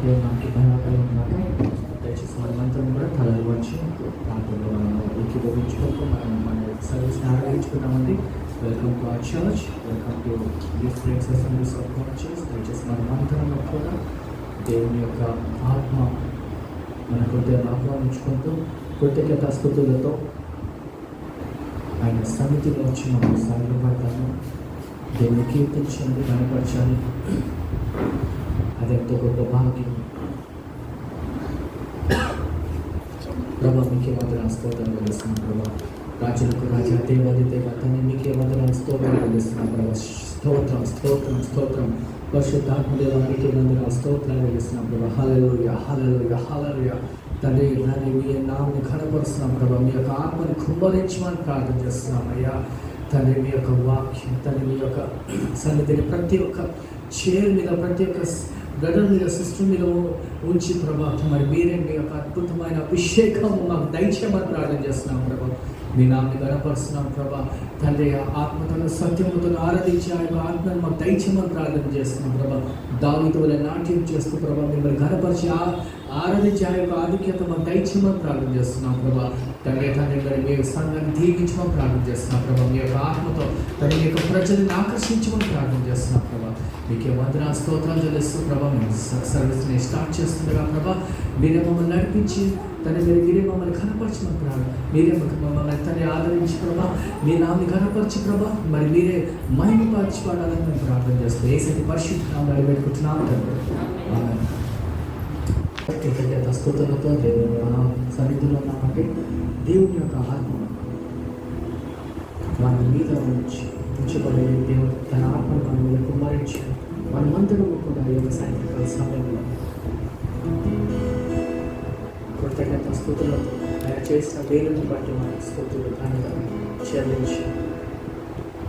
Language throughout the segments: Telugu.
దేవునికి భయపడాలన్నమాట. దయచేసి మనమంతా కూడా తలలు వచ్చి ప్రాంతంలో మనం ఏకీభవించుకుంటూ మన సర్వీస్ని ఆరాధించుకున్నామండి. Welcome to our church, welcome to gift breaks assemblies of God church. దయచేసి మనమంతరంలో కూడా దేవుని యొక్క ఆత్మ మన హృదయాన్ని ఆహ్వానించుకుంటూ కృతజ్ఞతాస్తుతులతో ఆయన సన్నిధిలో వచ్చి మనం సాగిపడతాము. దేవుని కీర్తించండి, కనపరచాలి. అదెంతో గొప్ప భాగ్యం. ప్రభా మీకే వందనాలు స్తోత్రం చెల్లిస్తున్నాం. ప్రభా రాజులకు రాజా దేవాది దేవ తండ్రి మీకే వందనాలు స్తోత్రం చెల్లిస్తున్నాం. ప్రభా స్తోత్రం స్తోత్రం స్తోత్రం. పరిశుద్ధాత్మ దేవ మీకే వందనాలు స్తోత్రాలు చెల్లిస్తున్నాం. ప్రభా హల్లెలూయా హల్లెలూయా హల్లెలూయా. తండ్రి దాన్ని మీ నామని ఘనపరుస్తున్నాం. ప్రభా మీ యొక్క ఆత్మని కుమ్మరించమని ప్రార్థన చేస్తున్నాం. అయ్యా తండ్రి మీ యొక్క వాక్యం తండ్రి మీ యొక్క సన్నిధిని ప్రతి ఒక్క చైర్ మీద ప్రతి ఒక్క గడల మీద సిస్టమ్ మీద ఉంచి ప్రభా మరి మీరే మీ యొక్క అద్భుతమైన అభిషేకం మాకు దయచేయమని ప్రార్థన చేస్తున్నాం. ప్రభా మీ నామని గణపరుస్తున్నాం. ప్రభా తండ్రి ఆత్మతో సత్యముతో ఆరాధించి ఆ యొక్క ఆత్మను మాకు దయచేయమని ప్రార్థన చేస్తున్నాం. ప్రభా దావీదు వలె నాట్యం చేస్తూ ప్రభా మిమ్మల్ని గణపరిచి ఆరాధించి ఆ యొక్క ఆధిక్యత మాకు దయచేయమని ప్రార్థన చేస్తున్నాం. ప్రభా తండ్రి మరి మీ సంఘాన్ని దీవించమని ప్రార్థన చేస్తున్నాం. ప్రభా మీ యొక్క ఆత్మతో తండ్రి మీ యొక్క ప్రజలను ఆకర్షించమని ప్రార్థన చేస్తున్నాం. ప్రభా మీకే వందనాలు స్తోత్రాలు చెల్లిస్తూ ప్రభా మేము సర్వీస్ని స్టార్ట్ చేస్తుండగా ప్రభా మీరే మమ్మల్ని నడిపించి తండ్రి మీరే మమ్మల్ని కనపరచమని ప్రభా మీరే మమ్మల్ని తండ్రి ఆదరించి ప్రభా మీ నామని కనపరిచి ప్రభా మరి మీరే మహిమపరచుకోవాలని మేము ప్రార్థన చేస్తాం. ఏసైతే పరిశుద్ధ నామములో పెట్టుకుంటున్నాం తండ్రి. కృతజ్ఞత స్తుతులతో దేవుని మన సన్నిధిలో ఉన్నామంటే దేవుని యొక్క ఆత్మ మన మీద ఉంచబడే దేవుడు తన ఆత్మను మన మీద కుమ్మరించి మనమందరం కూడా ఈ యొక్క సాయంత్రకాల సమయంలో కృతజ్ఞత స్తుతులతో ఆయన చేసిన వేలుని బట్టి మన స్తుతులు కనుక చెల్లించి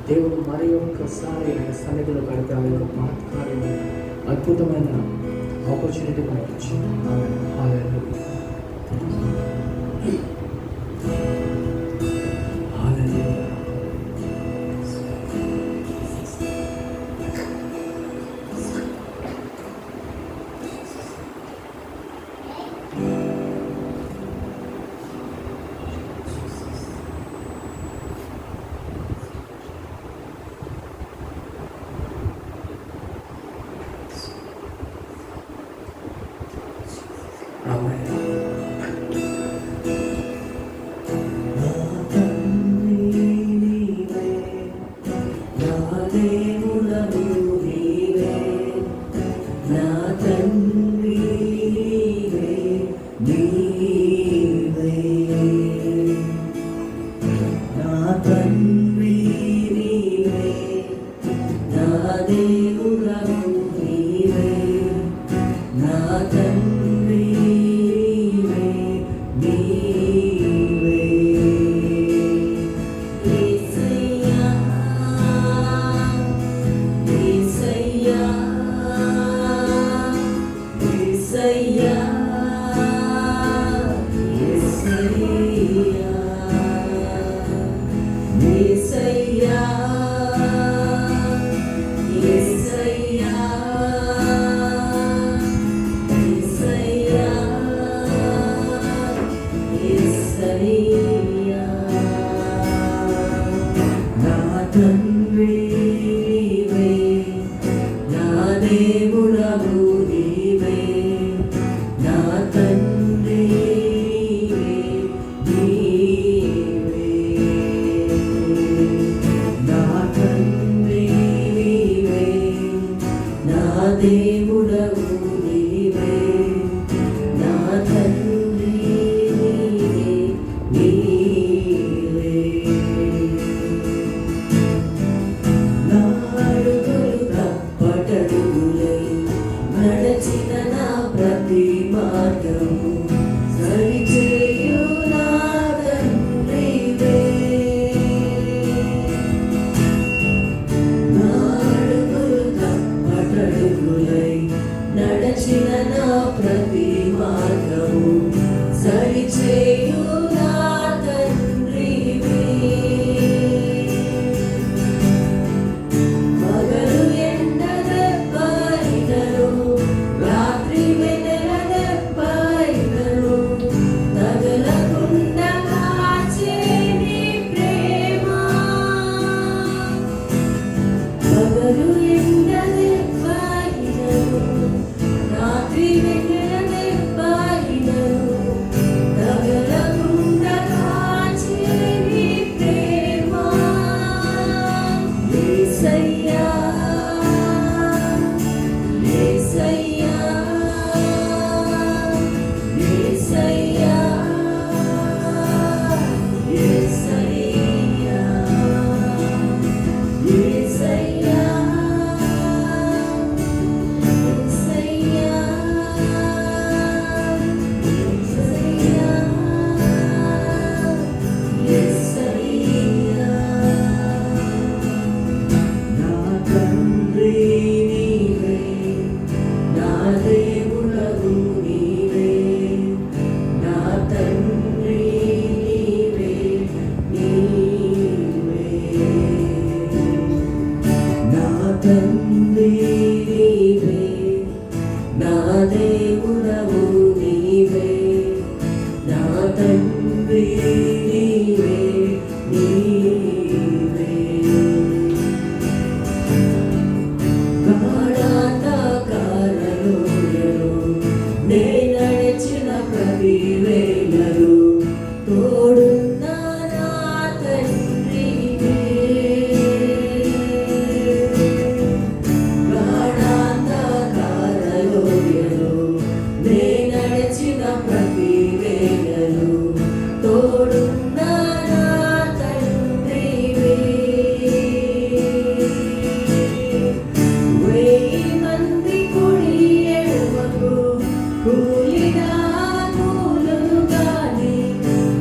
దేవుడు మరి ఒక్కసారి ఆయన సన్నిధిలో గడిపే ఆ యొక్క మహత్కార్యం అద్భుతమైన ఆపర్చునిటీ మనకి ఇచ్చింది. Hallelujah. పగలు ఎండదెబ్బైనను, రాత్రి వెన్నెలదెబ్బైనను, తగలకుండా కాచే నీ ప్రేమ. యేసయ్యా, యేసయ్యా, యేసయ్యా, యేసయ్యా, యేసయ్యా, యేసయ్యా, నా తండ్రి నీవే, నా దేవుడవు నీవే, నా తండ్రి నీవే, నీవే. నా తండ్రి నీవే, నా దేవుడవు నీవే, నా తండ్రి నీవే, నీవే. గాఢాంధకారలోయలో నే నడిచిన ప్రతి వేళలో తోడున్న నా తండ్రివే. గాఢాంధకారలోయలో నే నడిచిన ప్రతి వేళలో తోడున్న నా తండ్రివే. వేయి మంది కుడి ఎడమకు కూలినా కూలును గాని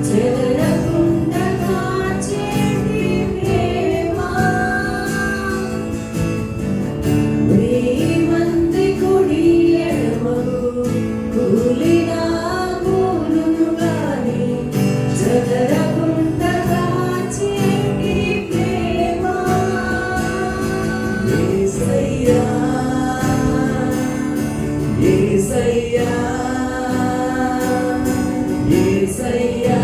చెదరకుండా కాచేటి ప్రేమ. వేయి మంది కుడి ఎడమకు కూలినా కూలును గాని చెదరకుండా కాచేటి ప్రేమ. యేసయ్యా, యేసయ్యా, యేసయ్యా,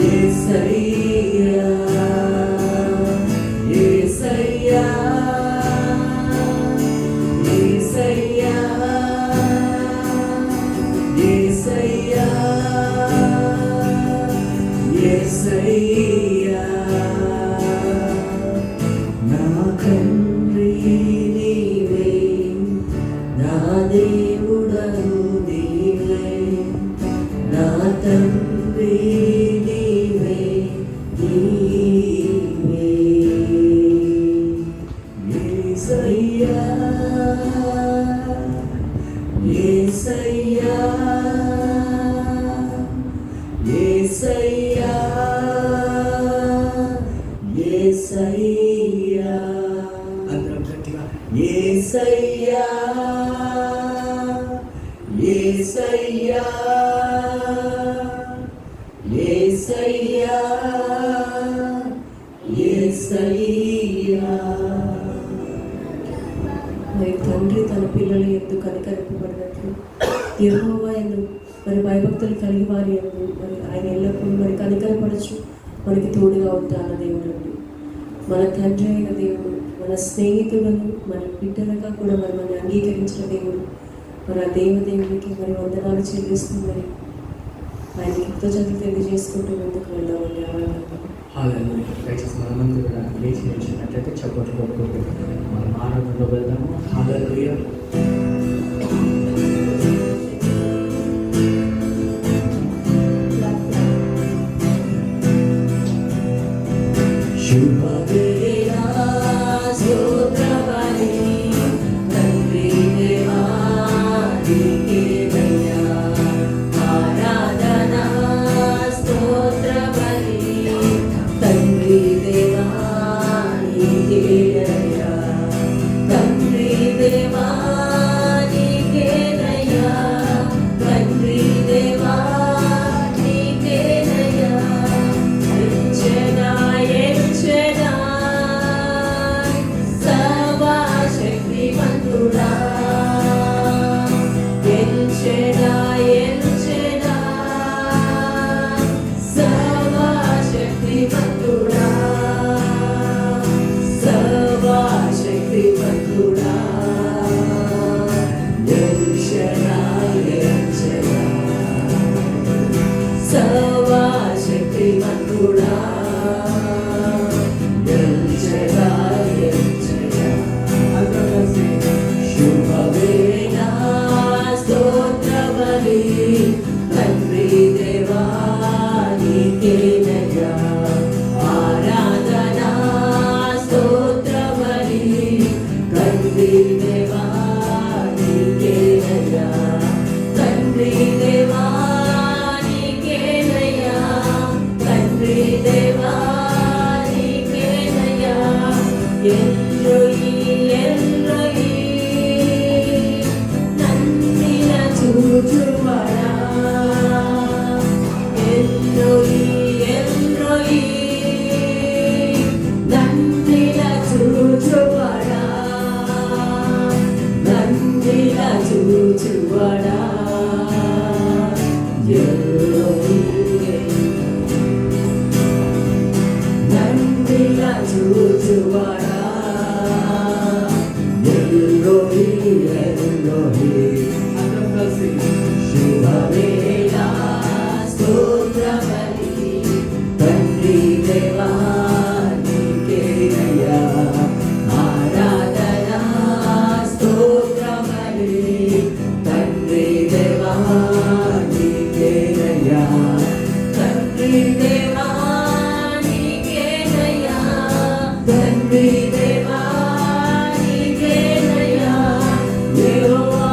యేసయ్యా, యేసయ్యా, యేసయ్యా, యేసయ్యా, యేసయ్యా. నా తండ్రి నీవే, నా దేవుడవు నీవే, నా తండ్రి నీవే, నీవే. యేసయ్యా, యేసయ్యా, యేసయ్యా, యేసయ్యా. అందరం గట్టిగా యేసయ్యా, యేసయ్యా, యేసయ్యా, యేసయ్యా. మరి తండ్రి తన పిల్లల యందు కనికరింపబడినట్లు యెహోవా యందు మరి భయభక్తులు కలిగి వారి యందు మరి ఆయన ఎల్లప్పుడూ మరి కనికరపడచ్చు, మనకి తోడుగా ఉంటాన దేవుడు. మన తండ్రి అయిన దేవుడు, మన స్నేహితులను మన బిడ్డలుగా కూడా మరి మనం అంగీకరించిన దేవుడు. మరి ఆ దేవదేవునికి మరి వందనాలు చెల్లిస్తూ మరి ఆయనకి కృతజ్ఞతలు తెలియజేసుకుంటూ ముందుకు వెళ్దామండి. హల్లెలూయా. దయచేసి మనమందరం కూడా లేచి నిలిచినట్లయితే చప్పట్లు కొట్టుకుంటూ మనం ఆరాధనలో వెళ్దాము. హల్లెలూయా. శుభవేళ స్తోత్రబలి తండ్రి దేవా నీకే దయా, ఆరాధన స్తోత్రబలి తండ్రి దేవా నీకే దయా, తండ్రి దేవా నీకే దయా, తండ్రి దేవా నీకే దయా. ఎంచెనా ఎంచెనా ఎల్రోయి ఎల్రోయి నన్నిల చూచువాడా ఎల్రోయి ఎల్రోయి నన్నిల చూచువాడా నన్నిల చూచువాడా ఎల్రోయి నన్నిల చూచువాడా ఎల్రోయి ఎల్రోయి అందరం కలిసి శుభవేళ స్తోత్రబలి తండ్రి దేవా నీకేనయ్యా ఆరాధన స్తోత్రబలి తండ్రి దేవా నీకేనయ్యా తండ్రి దేవా నీకేనయ్యా తండ్రి దేవా నీకేనయ్యా యెహోవా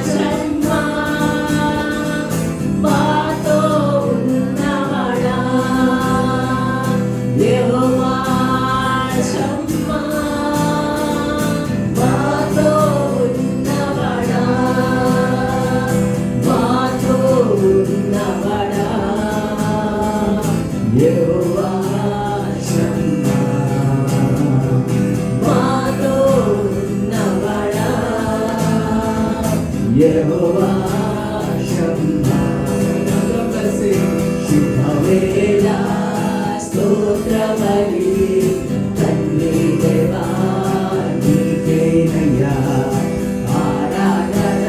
షమ్మా మాతో ఉన్నవాడా యెహోవా షమ్మా మాతో ఉన్నవాడా మాతో ఉన్నవాడా యెహోవా షమ్మా మాతో ఉన్నవాడా యెహోవా షమ్మా అందరం కలిసి శుభవేళ స్తోత్రబలి తండ్రి దేవా నీకేనయ్యా ఆరాధన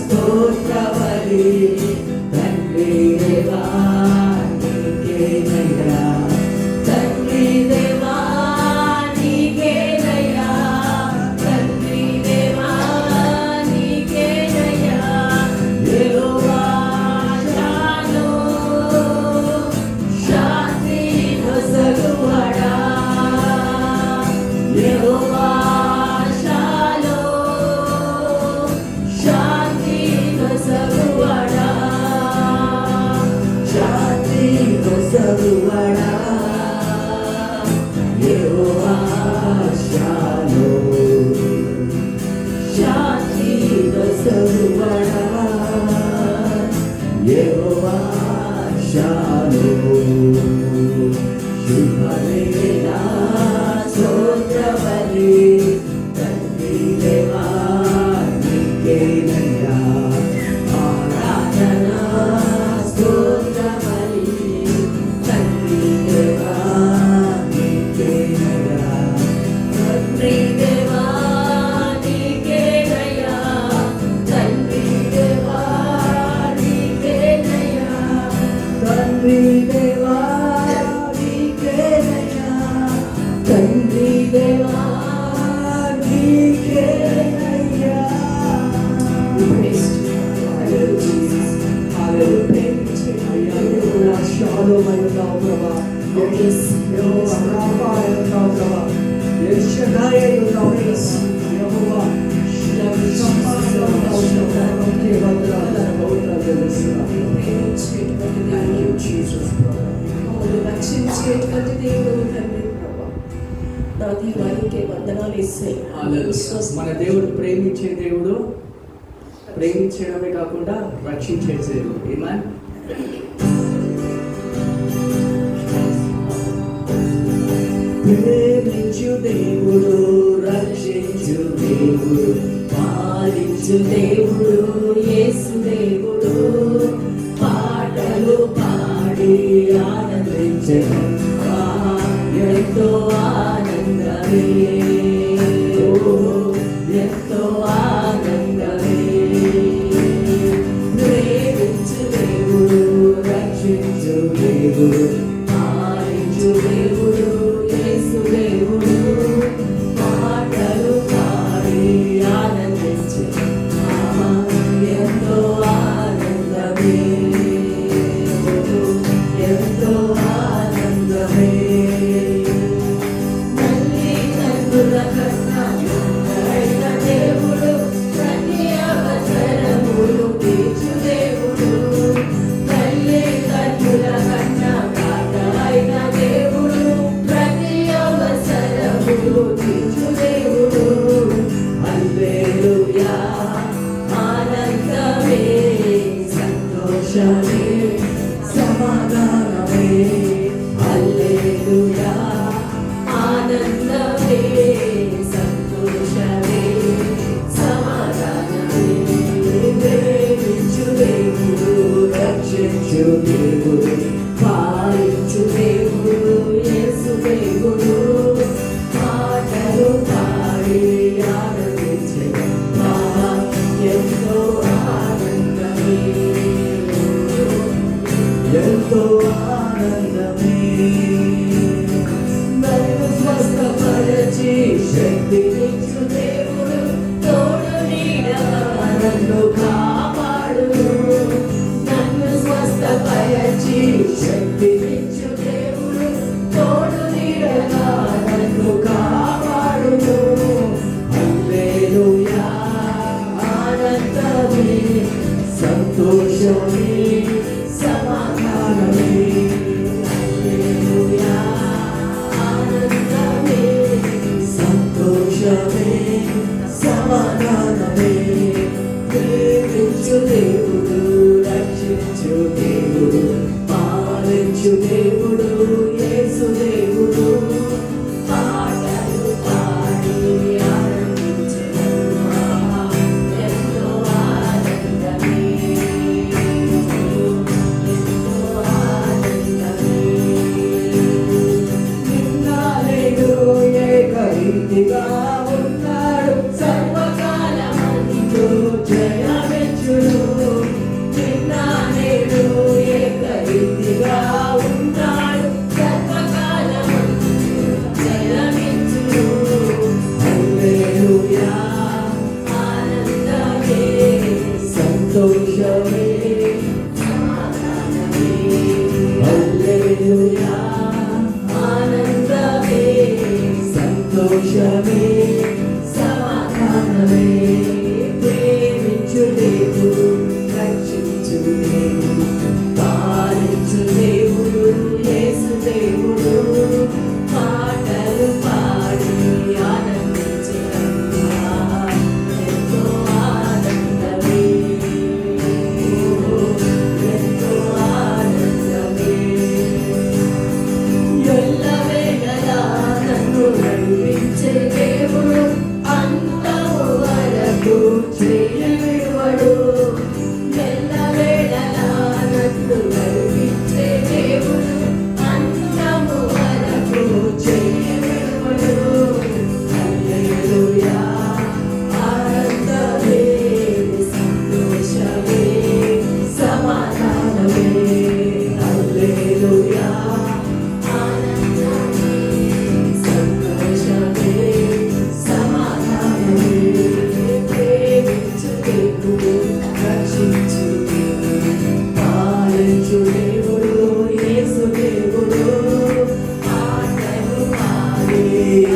స్తోత్రబలి తండ్రి దేవా నీకేనయ్యా తండ్రి దేవా నీకేనయ్యా తండ్రి దేవా నీకేనయ్యా యెహోవా షాలోమ్ శాంతి నొసగువాడా యెహోవా షాలోమ్ శాంతి నొసగువాడా శాంతి నొసగువాడా యెహోవా షాలోమ్ శాంతి నొసగువాడా యెహోవా షాలోమ్ శుభవేళ స్తోత్రబలి తండ్రి దేవా నీకేనయ్యా ఆరాధన స్తోత్రబలి తండ్రి దేవా నీకేనయ్యా తండ్రి దేవా నీకేనయ్యా తండ్రి దేవా నీకేనయ్యా తండ్రి దేవా నీకేనయ్యా తండ్రి దేవా నీకేనయ్యా రక్షించేటువంటి దేవుడు తండ్రి ప్రభా నా దీవానికి వందనాలు ఇస్తాయి మన దేవుడు ప్రేమించే దేవుడు, ప్రేమించడమే కాకుండా రక్షించే దేవుడు. ఆమేన్. ప్రేమించు దేవుడు, రక్షించు దేవుడు, పాలించు దేవుడు, యేసు దేవుడు, పాటలు పాడి ఆనందించెను ఎంతో ఆనందమే, ఎంతో ఆనందమే. ప్రేమించు దేవుడు, రక్షించు దేవుడు, పాలించు దేవుడు, యేసు దేవుడు, పాటలు పాడి ఆనందించెను ఎంతో ఆనందమే, ఎంతో ఆనందమే. తల్లి తండ్రుల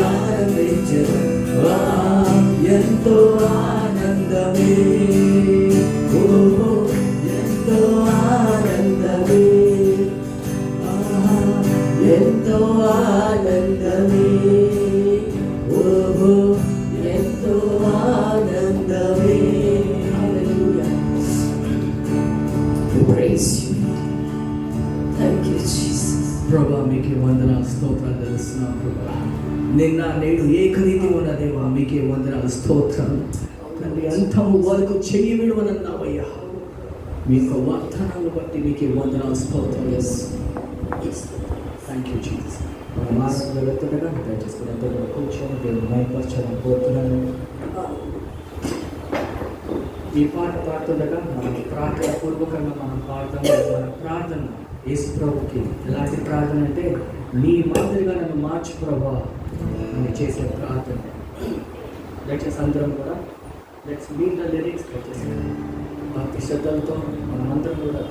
ఆనందించెను. ఎంతో ఆనందమే, ఓహో ఎంతో ఆనందమే, ఎంతో ఆనందమే, ఓహో ఎంతో ఆనందమే. హల్లెలూయా. We praise you. Thank you, Jesus. ప్రభా మీకే వందనాలు, స్తోత్రాలు తెలుస్తున్నాం ప్రభా. నిన్న నేడు ఏకరీతి ఉన్న దేవా మీకే వందనాలు, స్తోత్రాలు తండ్రి. అంతము వరకు చెయ్యి విడువనన్నావయ్యా. మీ యొక్క వాగ్దానాలను బట్టి మీకే వందనాలు, స్తోత్రాలు. Thank you Jesus. మన మార్గంలో వెళ్తుండగా దయచేసి ఎంతో కూర్చొని దేవుని మైపరచాలని కోరుతున్నాను. ఈ పాట పాడుతుండగా మనం ప్రార్థన పూర్వకంగా మనం పాడతాము. మన ప్రార్థన యేసు ప్రభుకి ఎలాంటి ప్రార్థన అంటే, నీ మాదిరిగా నన్ను మార్చు ప్రభా అని చేసే ప్రార్థన. దయచేసి అందరం కూడా లెట్స్ రీడ్ ద లిరిక్స్. దయచేసి భక్తి శ్రద్ధలతో మనమందరం కూడా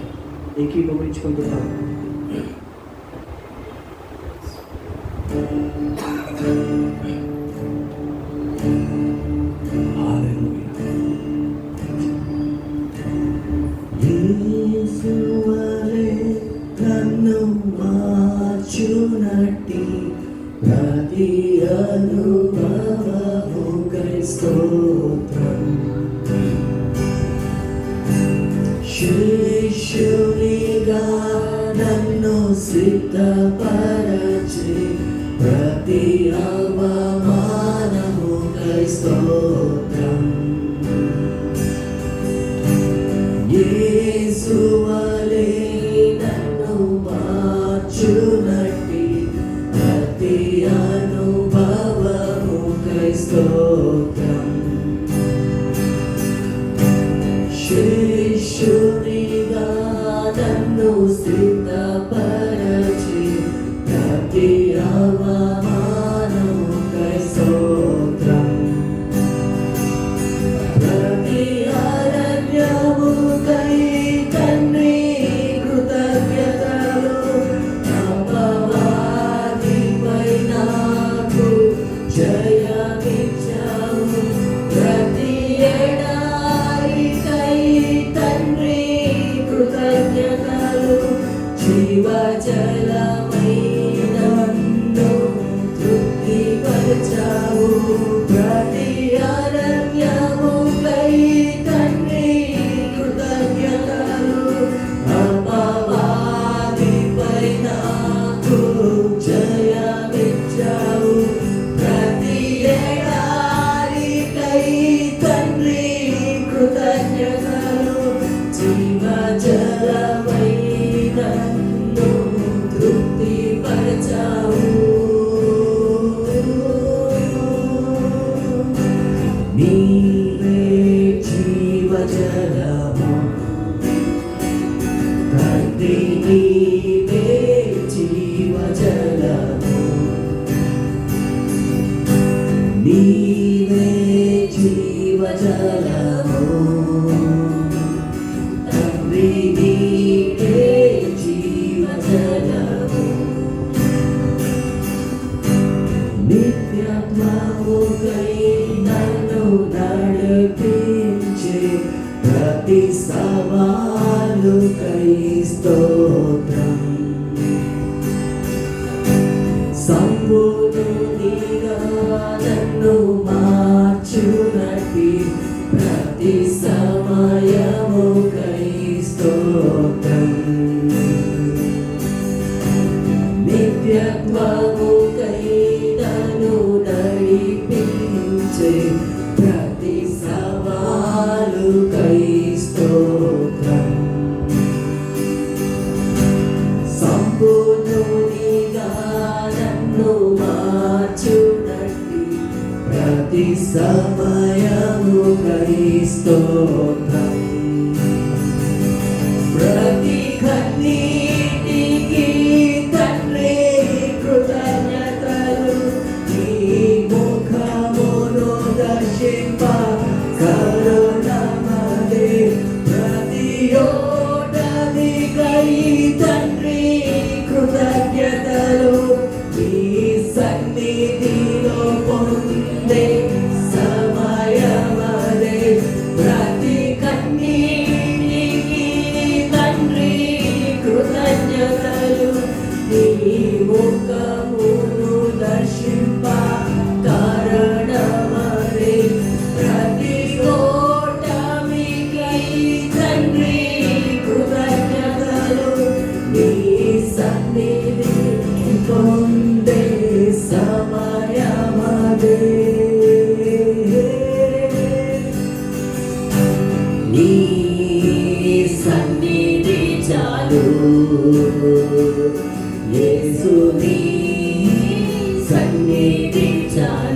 ఏకీభవించుకుంటున్నాం. నన్ను మార్చునట్టి ప్రతి అనుభవముకై స్తోత్రం. శిష్యునిగా నన్ను సిద్ధపరచి ప్రతి అవమానముకై స్తోత్రం. యేసువలే నన్ను మార్చునట్టి ప్రతి అనుభవముకై స్తోత్రం. శిష్యునిగా నన్ను సిద్ధపరచి ప్రతి అవమానముకై స్తోత్రం. ప్రతి అరణ్యముకై తండ్రి కృతజ్ఞతలు. అపవాదిపై నాకు జయమిచ్చావు. ప్రతి ఎడారికై తండ్రి కృతజ్ఞతలు. జీవజలమై నన్ను తృప్తిపరచావు. ప్రతి అరణ్యముకై తండ్రి కృతజ్ఞతలు. అపవాదిపై నాకు జయమిచ్చావు. ప్రతి ఎడారికై తండ్రి కృతజ్ఞతలు. జీవజలమై నన్ను తృప్తిపరచావు. నీవే జీవజలము తండ్రి, నీవే జీవజలము. నీవే జీవజలము తండ్రి, నీవే జీవజలము. నిత్యత్వముకై నన్ను నడిపించే ప్రతి సవాలుకై స్తోత్రం. సంపూర్ణునిగా నన్ను మార్చునట్టి ప్రతి సమయముకై స్తోత్రం. నిత్యత్వముకై నన్ను నడిపించే ప్రతి సవాలుకై స్తోత్రం. సంపూర్ణునిగా నన్ను మార్చునట్టి ప్రతి సమయముకై స్తోత్రం. ప్రతి కన్నీటికి తండ్రి కృతజ్ఞతలు. నీ ముఖమును దర్శింప కరుణమదే. ప్రతి ఓటమికై తండ్రి కృతజ్ఞతలు. నీ సన్నిధిలో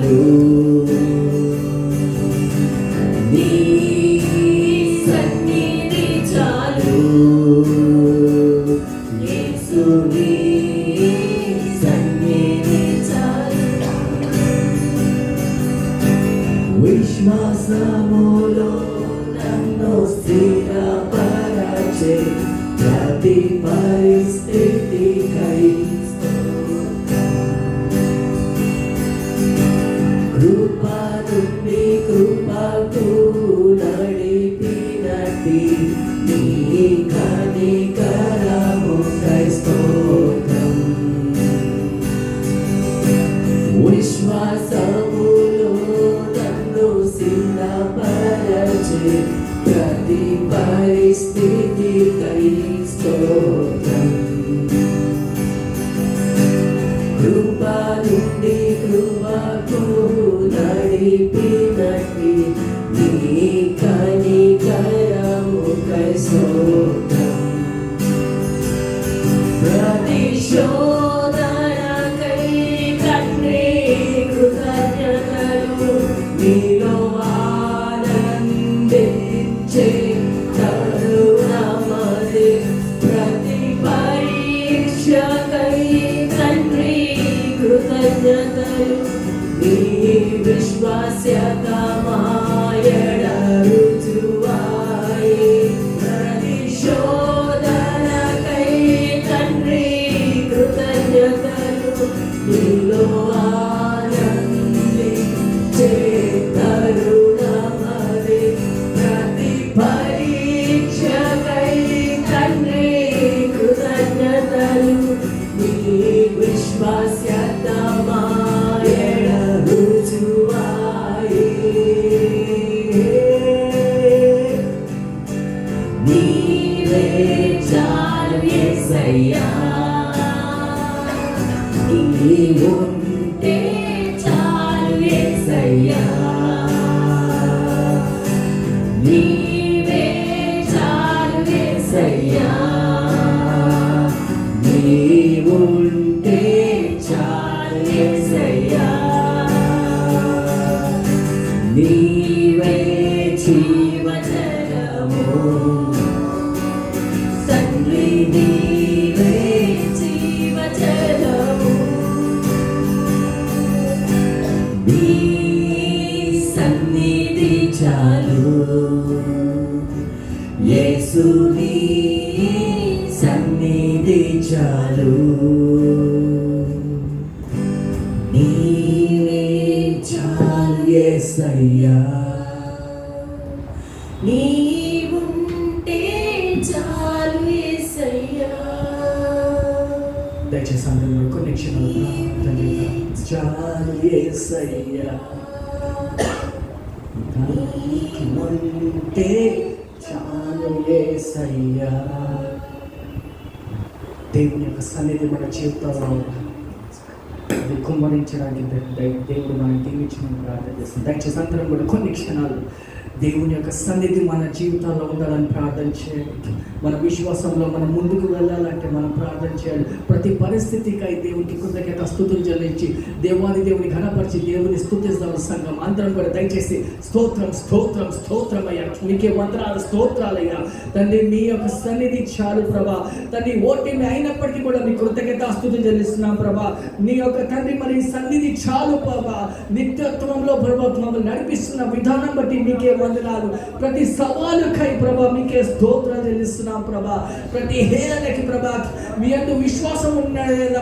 చాలు, నీ సన్నిధి చాలు, యేసు నీ సన్నిధి చాలు. విశ్వాసములో నన్ను స్థిరపరచే ప్రతి పరిస్థితికై కృప నుండి కృపకు నడిపినట్టి నీ కనికరముకై స్తోత్రం. విశ్వాసములో నన్ను సిద్ధపరచే ప్రతి పరిస్థితికై స్తోత్రం. కృప నుండి కృపకు నడిపినట్టి నీ కనికరముకై స్తోత్రం. ప్రతిశోధనకై తండ్రి కృతజ్ఞతలు నీలో ఆనందించే తరుణమది. ప్రతి పరీక్షకై తండ్రి కృతజ్ఞతలు నీ విశ్వాస్యత మాయడ రుజువాయి. ప్రతిశోధనకై తండ్రి కృతజ్ఞతలు నీలో ఆనందించే తరుణమది. ప్రతి పరీక్షకై తండ్రి కృతజ్ఞతలు నీ విశ్వాస్యత మాయడ రుజువాయి. నీవే చాలు యేసయ్యా, నీవుంటే చాలు యేసయ్యా, నీవే చాలు యేసయ్యా, నీవుంటే చాలు యేసయ్యా, నీవే జీవజలము తండ్రి, నీవే జీవజలము. నీ సన్నిధి చాలు, యేసు నీ సన్నిధి చాలు, నీవే చాలు యేసయ్యా, నీవుంటే చాలు యేసయ్యా. దయచేసి అందరూ కొన్ని క్షణాలు ప్రార్థన చేద్దాం. చాలు యేసయ్యా, నీవుంటే చాలు యేసయ్యా. దేవుని యొక్క సన్నిధి మన జీవితంలో అది కుమ్మరించడానికి దేవుడు మనకి దీవించిన ప్రార్థన చేస్తుంది. దయచేసి అందరం కూడా కొన్ని క్షణాలు దేవుని యొక్క సన్నిధి మన జీవితాల్లో ఉండాలని ప్రార్థన చేయాలి. మన విశ్వాసంలో మనం ముందుకు వెళ్ళాలంటే మనం ప్రార్థన చేయాలి. ప్రతి పరిస్థితికై దేవునికి కృతజ్ఞత స్తుతులు చెల్లించి దేవుని ఘనపరిచి దేవుని స్తుతిస్తాం. సంఘం అందరం కూడా దయచేసి స్తోత్రం స్తోత్రం స్తోత్రం అయ్యా, మీకే వందనాలు స్తోత్రాలయ్యా. తండ్రి మీ యొక్క సన్నిధి చాలు ప్రభా. తండ్రి ఓటమి అయినప్పటికీ కూడా మీ కృతజ్ఞత స్తుతులు చెల్లిస్తున్నాం ప్రభా. నీ యొక్క తండ్రి మరి సన్నిధి చాలు ప్రభా. నిత్యత్వంలో ప్రభా మమ్మల్ని నడిపిస్తున్న విధానం బట్టి మీకే వందనాలు. ప్రతి సవాలుకై ప్రభా మీకే స్తోత్రాలు చెల్లిస్తున్నాం ప్రభా. ప్రతి హేళనకి ప్రభా మీ యందు విశ్వాసం ఉన్న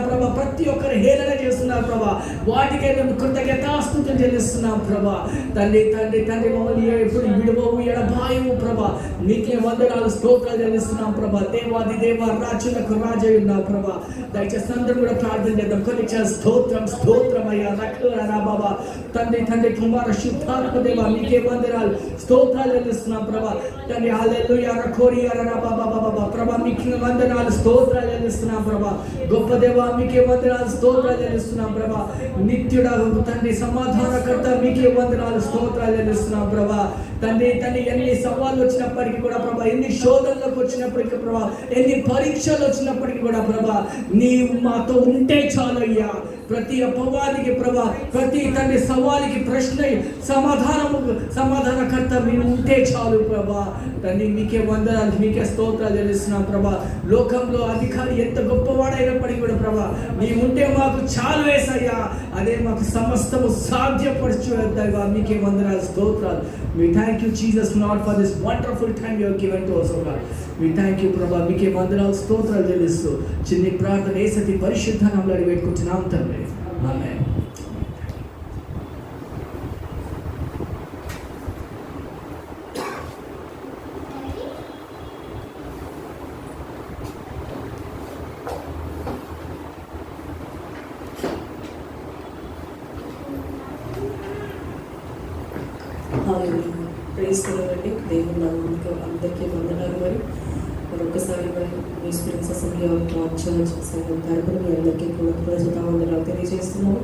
ప్రభా ప్రతి ఒక్కరు హేళన చేస్తున్నారు ప్రభా. వాటికై మేము కృతజ్ఞతాస్తుతులు చెల్లిస్తున్నాం ప్రభా. తండ్రి తండ్రి తండ్రి మమ్మల్ని ఎప్పుడు విడువవు ఎడబాయవు ప్రభా. మీకే వందనాలు స్తోత్రాలు చెల్లిస్తున్నాం ప్రభా. దేవాది దేవ రాజులకు రాజై ఉన్నావు ప్రభా. దయచేసి అందరూ కూడా ప్రార్థన చేద్దాం. కొన్ని స్తోత్రం స్తోత్రం అయ్యా రక్షణ బాబా. తండ్రి తండ్రి కుమార శుద్ధాత్మ దేవ మీకే వందనాలు స్తోత్రాలు చెల్లిస్తున్నాం ప్రభా. తండ్రి హల్లెలూయా రకోరి బాబా బాబా ప్రభా మీకే వందనాలు స్తోత్రాలు చెల్లిస్తున్నాం ప్రభా. గొప్ప దేవ మీకే వందనాలు స్తోత్రాలు చెల్లిస్తున్నాం ప్రభా. నిత్యుడా తండ్రి సమాధానకర్త మీకే వందనాలు స్తోత్రాలు చెల్లిస్తున్నాం ప్రభా. తండ్రి తండ్రి ఎన్ని సవాళ్ళు వచ్చినప్పటికీ కూడా ప్రభా, ఎన్ని శోధనలకు వచ్చినప్పటికీ ప్రభా, ఎన్ని పరీక్షలు వచ్చినప్పటికీ కూడా ప్రభా నీవు మాతో ఉంటే చాలు అయ్యా. ప్రతి అపవాదికి ప్రభా, ప్రతి తండ్రి సవాలికి ప్రశ్న సమాధానకర్త మీరు ఉంటే చాలు ప్రభా. తండ్రి మీకే వందనాలు, మీకే స్తోత్రాలు చెల్లిస్తున్నాం ప్రభా. లోకంలో అధికారి ఎంత గొప్పవాడైనప్పటికీ కూడా ప్రభా, నీ ఉంటే మాకు చాలు యేసయ్యా. అదే మాకు సమస్తము సాధ్యపరచుగా. మీకే వందనాలు, స్తోత్రాలు. We thank you Jesus Lord for this wonderful time you have given to us, oh God. We thank you ప్రభా. మీకే వందనాలు, స్తోత్రాలు చెల్లిస్తూ చిన్ని ప్రార్థన యేసతి పరిశుద్ధ నామములో అడిగి పెట్టుకుంటున్నాం తండ్రి. ఆమేన్. ప్రైజ్ కలవండి. దేవుని నామమునకు అందరికీ వందనాలు. మరొకసారి మీ spirits assembly of God church సంఘం తరపున మీ అందరికీ కూడా వందనాలు తెలియజేస్తున్నాము.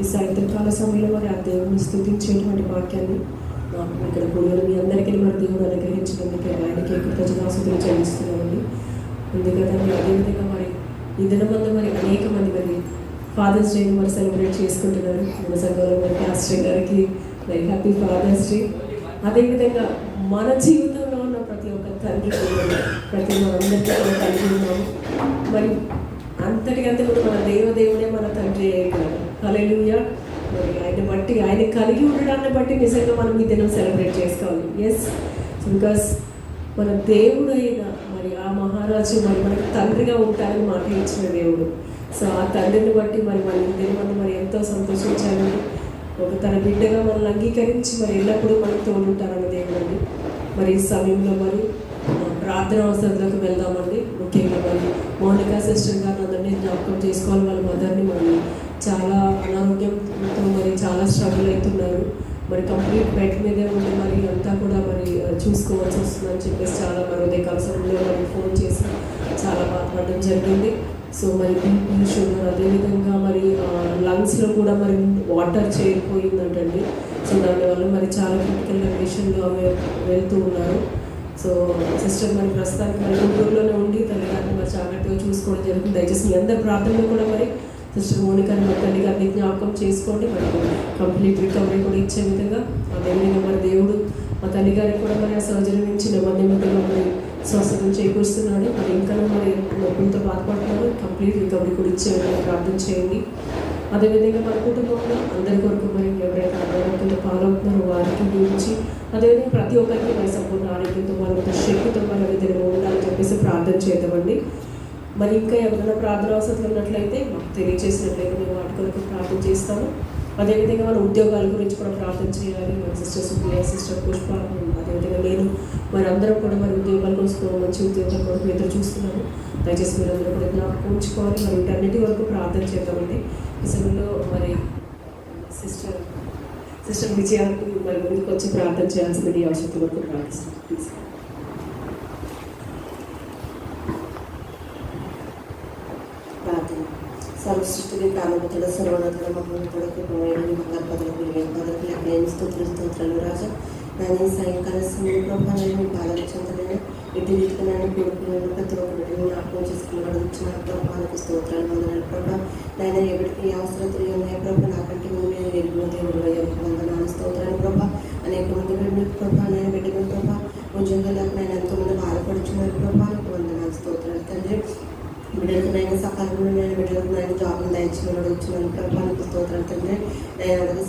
ఈ సాయంత్రకాల సమయంలో ఆ దేవుని స్తుతించేటువంటి వాక్యాన్ని ఇక్కడ కూడిన మీ అందరికీ దేవుడు అనుగ్రహించినందుకే ఆయనకి కృతజ్ఞతాస్తుతులు చెల్లిస్తున్నామండి. ఎందుకంటే అదేవిధంగా ఈ దినమందు అనేక మంది ఫాదర్స్ డేని సెలబ్రేట్ చేసుకుంటున్నారు. మన సంఘంలో పాస్టర్ గారికి హ్యాపీ ఫాదర్స్ డే. అదేవిధంగా మన జీవితంలో ఉన్న ప్రతి ఒక్క తండ్రి ప్రతి మనందరికీ కూడా తండ్రి ఉన్నాము. అంతటికంటే కూడా మన దేవుడే మన తండ్రి అయ్యాడు. హల్లెలూయా. ఆయన బట్టి, ఆయన కలిగి ఉండడాన్ని బట్టి నిజంగా మనం ఈ దినం సెలబ్రేట్ చేసుకోవాలి. ఎస్, బికాస్ మన దేవుడు అయిన ఆ మహారాజు మనకి తండ్రిగా ఉంటారని మాట ఇచ్చిన దేవుడు. సో ఆ తండ్రిని బట్టి మన ఈ దినం ఎంతో సంతోషించాలని, ఒక తన బిడ్డగా మనల్ని అంగీకరించి ఎల్లప్పుడూ మనకు తోడుంటారని దేవుడండి. ఈ సమయంలో ప్రార్థన అవసరాలకు వెళ్దామండి. ముఖ్యంగా మౌనికా సిస్టర్ గారిని అందరినీ జ్ఞాపకం చేసుకోవాలి. వాళ్ళ మదర్ని చాలా అనారోగ్యంతో చాలా స్ట్రగుల్ అవుతున్నారు. కంప్లీట్ బెడ్ మీదే ఉండి అంతా కూడా చూసుకోవాల్సి వస్తుందని చెప్పేసి చాలా ఉదయకాల సమయంలో ఫోన్ చేసి చాలా బాధపడడం జరిగింది. సో బీపీ, షుగర్, అదేవిధంగా లంగ్స్లో కూడా వాటర్ చేరిపోయిందంటండి. సో దానివల్ల చాలా క్రిటికల్ కండిషన్లో ఆమె వెళ్తూ ఉన్నారు. సో సిస్టర్ ప్రస్తుతానికి గుంటూరులోనే ఉండి తల్లిగారిని జాగ్రత్తగా చూసుకోవడం జరుగుతుంది. దయచేసి మీ అందరి ప్రార్థనలో కూడా సిస్టర్ మోనికాని తల్లి గారిని జ్ఞాపకం చేసుకోండి. కంప్లీట్ రికవరీ కూడా ఇచ్చే విధంగా అదేవిధంగా దేవుడు మా తల్లి గారికి కూడా ఆ సర్జరీ నుంచి నెమ్మదిగా స్వస్థతను చేకూరుస్తున్నాడు. ఇంకా నొప్పులతో బాధపడుతున్నారు. కంప్లీట్ రికవరీ కూడా ఇచ్చే విధంగా ప్రార్థన చేయండి. అదేవిధంగా మన కుటుంబంలో అందరి కొరకు ఎవరైతే అనారోగ్యంతో పాలవుతున్నారో వారికి గురించి, అదేవిధంగా ప్రతి ఒక్కరికి సంపూర్ణ ఆరోగ్యంతో శక్తితో విధంగా ఉండాలని చెప్పేసి ప్రార్థన చేద్దామండి. ఇంకా ఎవరైనా ప్రార్థన అవసరం ఉన్నట్లయితే మాకు తెలియజేసినట్లయితే మేము వాటి కొరకు ప్రార్థన చేస్తాము. అదేవిధంగా మన ఉద్యోగాల గురించి కూడా ప్రార్థన చేయాలి. మన సిస్టర్ సుప్రియ, సిస్టర్ పుష్ప, అదేవిధంగా నేను అందరం కూడా ఉద్యోగాల కోసం మంచి ఉద్యోగాల కొరకు ఎదురు చూస్తున్నాము. దయచేసి మీరందరూ కూడా జ్ఞాపకం ఉంచుకోవాలి. వీటన్నిటి వరకు ప్రార్థన చేద్దామండి. ఈ సమయంలో సిస్టర్ విజయానికి ముందుకు వచ్చి ప్రార్థన చేయాల్సింది అవసరం వరకు ప్రార్థిస్తాం. ప్లీజ్. ప్రార్థన. సర్వసృష్టికి కారణభూతుడ సర్వోన్నతుడ మహోన్నతుడకు పోయేది మంగళపదలకు పదలకు లెక్కలేని స్తోత్రాలు రాజా. నేను సాయంకాల సమయం ప్రభావ మీ పాలన చెందలేను. ఇటు రీతిలో కొడుకులను ప్రతి ఒక్కరిని జ్ఞాపకం చేసుకున్నాడు. ఇచ్చిన ప్రభావానికి స్తోత్రాలు వందనాలు ప్రభా. నేను ఎవరికి అవసరతలు ఉన్నాయో ప్రభా, నాకంటే ముందు నేను ఎరుగున దేవుడు ఎవరికి వందనాలు స్తోత్రాలు ప్రభా. అనేక మంది బిడ్డలకు ప్రభా, నేను బిడ్డలు ప్రభా ఉద్యోగం లేక నేను ఎంతోమంది బాధపడుచున్నారు ప్రభా, నాకు వందనాలు స్తోత్రాలు తండ్రి. బిడ్డలకు నేను సకాలంలో నేను బిడ్డలకు నేను జాబులు దయచేయమని వచ్చినాను ప్రభానికి స్తోత్రాలు తండ్రి. నేను అడగ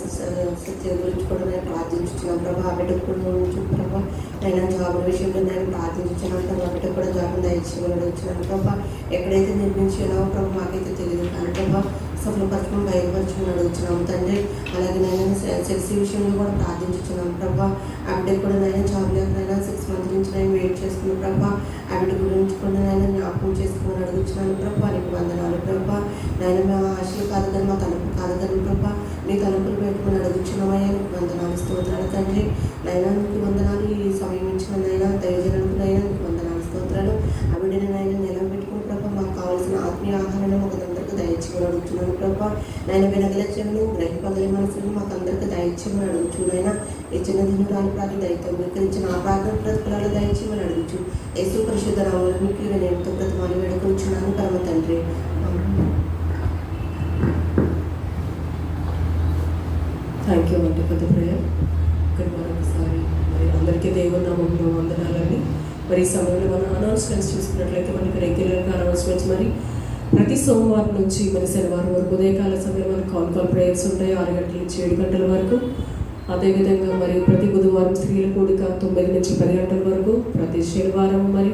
సత్యం గురించి కూడా నేను ప్రార్థించున్నాను ప్రభా. ఆ బిడ్డకు కూడా ఉంచు ప్రభా. నేను జాబుల విషయంలో నేను ప్రార్థించున్నాను ప్రభా. ఆ బిడ్డకు కూడా జాబులు దయచేయమని వచ్చినాను ప్రభా. ఎక్కడైతే నిర్మించానో ప్రభా మాకైతే తెలియదు కానీ ప్రభా సఫలపరచడం బయలుపరచమని అడుగుతున్నాము తండ్రి. అలాగే నేను సెక్సీ విషయంలో కూడా ప్రార్థించున్నాను ప్రభా. ఆ బిడ్డకు కూడా నేను జాబ్ లేకనైనా 6 months నుంచి నేను వెయిట్ చేసుకున్నాను ప్రభా. ఆ బిడ్డ గురించి కూడా నేను జ్ఞాపకం చేసుకోమని అడుగుతున్నాను ప్రభా. నీకు వందనాలు ప్రభా. నేను మా ఆశలు కాదు కానీ మా తలుపు కాదు కానీ ప్రభా, నీ తలుపులు పెట్టుకుని అడుగుతున్నామయ్యా. నీకు వందనాలు స్తోత్రాలు తండ్రి. నైనా నీకు వందనాలు. ఈ సమయం ఇచ్చినైనా దైవజనులైనా నీకు వందనాలు స్తోత్రాలు. ఆ బిడ్డని నైనా నిలబెట్టుకుని ప్రభా మాకు కావాల్సిన ఆత్మీయ ఆహారాన్ని మాకు అందరికీ దయచేయమని అడుగుతున్నాను ప్రభా. నేను వినగల చెవులు గ్రహింపగల మనసులు మాకు అందరికీ దయచేయమని అడుగుచునైనా. ఈ చిన్న దినురాలు ప్రార్థన దయతో వికరించిన ఆ ప్రార్థన ప్రతిఫలాలు దయచేయమని అడుగుచు యేసు పరిశుద్ధ నామములో మీకు నేను ఎంతో ప్రతిమాలు వేడుకొంచున్నాను పరమ తండ్రి. థ్యాంక్ యూ అంటే పెద్ద ప్రేయర్. ఇక్కడ మరొకసారి మరి అందరికీ దేవుని నామంలో వందనాలండి. మరి ఈ సమయంలో మనం అనౌన్స్మెంట్స్ చూసుకున్నట్లయితే మనకి రెగ్యులర్గా అనౌన్స్మెంట్స్ మరి ప్రతి సోమవారం నుంచి మరి శనివారం వరకు ఉదయకాల సమయంలో మనకి కాల్ ప్రేయర్స్ ఉంటాయి 6 గంటల నుంచి 7 గంటల వరకు. అదేవిధంగా మరి ప్రతి బుధవారం స్త్రీల కూడిక 9 నుంచి 10 గంటల వరకు. ప్రతి శనివారం మరి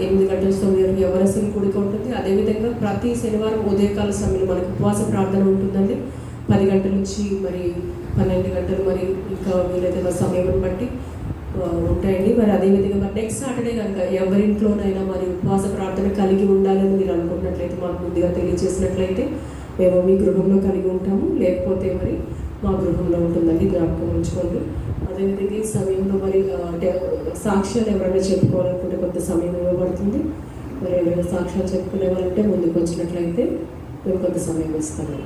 8 గంటల 9 గంటలకు యవనస్తుల కూడిక ఉంటుంది. అదేవిధంగా ప్రతి శనివారం ఉదయకాల సమయంలో మనకు ఉపవాస ప్రార్థన ఉంటుందండి. 10 గంటల నుంచి మరి 12 గంటలు మరి ఇంకా వీలైతే మరి సమయం బట్టి ఉంటాయండి. మరి అదేవిధంగా మరి నెక్స్ట్ సాటర్డే కనుక ఎవరింట్లోనైనా మరి ఉపవాస ప్రార్థన కలిగి ఉండాలని మీరు అనుకున్నట్లయితే మాకు ముందుగా తెలియజేసినట్లయితే మేము మీ గృహంలో కలిగి ఉంటాము, లేకపోతే మరి మా గృహంలో ఉంటుందండి, జ్ఞాపకం ఉంచుకోండి. అదేవిధంగా ఈ సమయంలో మరి సాక్ష్యాలు ఎవరైనా చెప్పుకోవాలనుకుంటే కొంత సమయం ఇవ్వబడుతుంది. మరి ఎవరైనా సాక్ష్యాలు చెప్పుకునే వాళ్ళంటే ముందుకు వచ్చినట్లయితే మేము కొంత సమయం ఇస్తాము.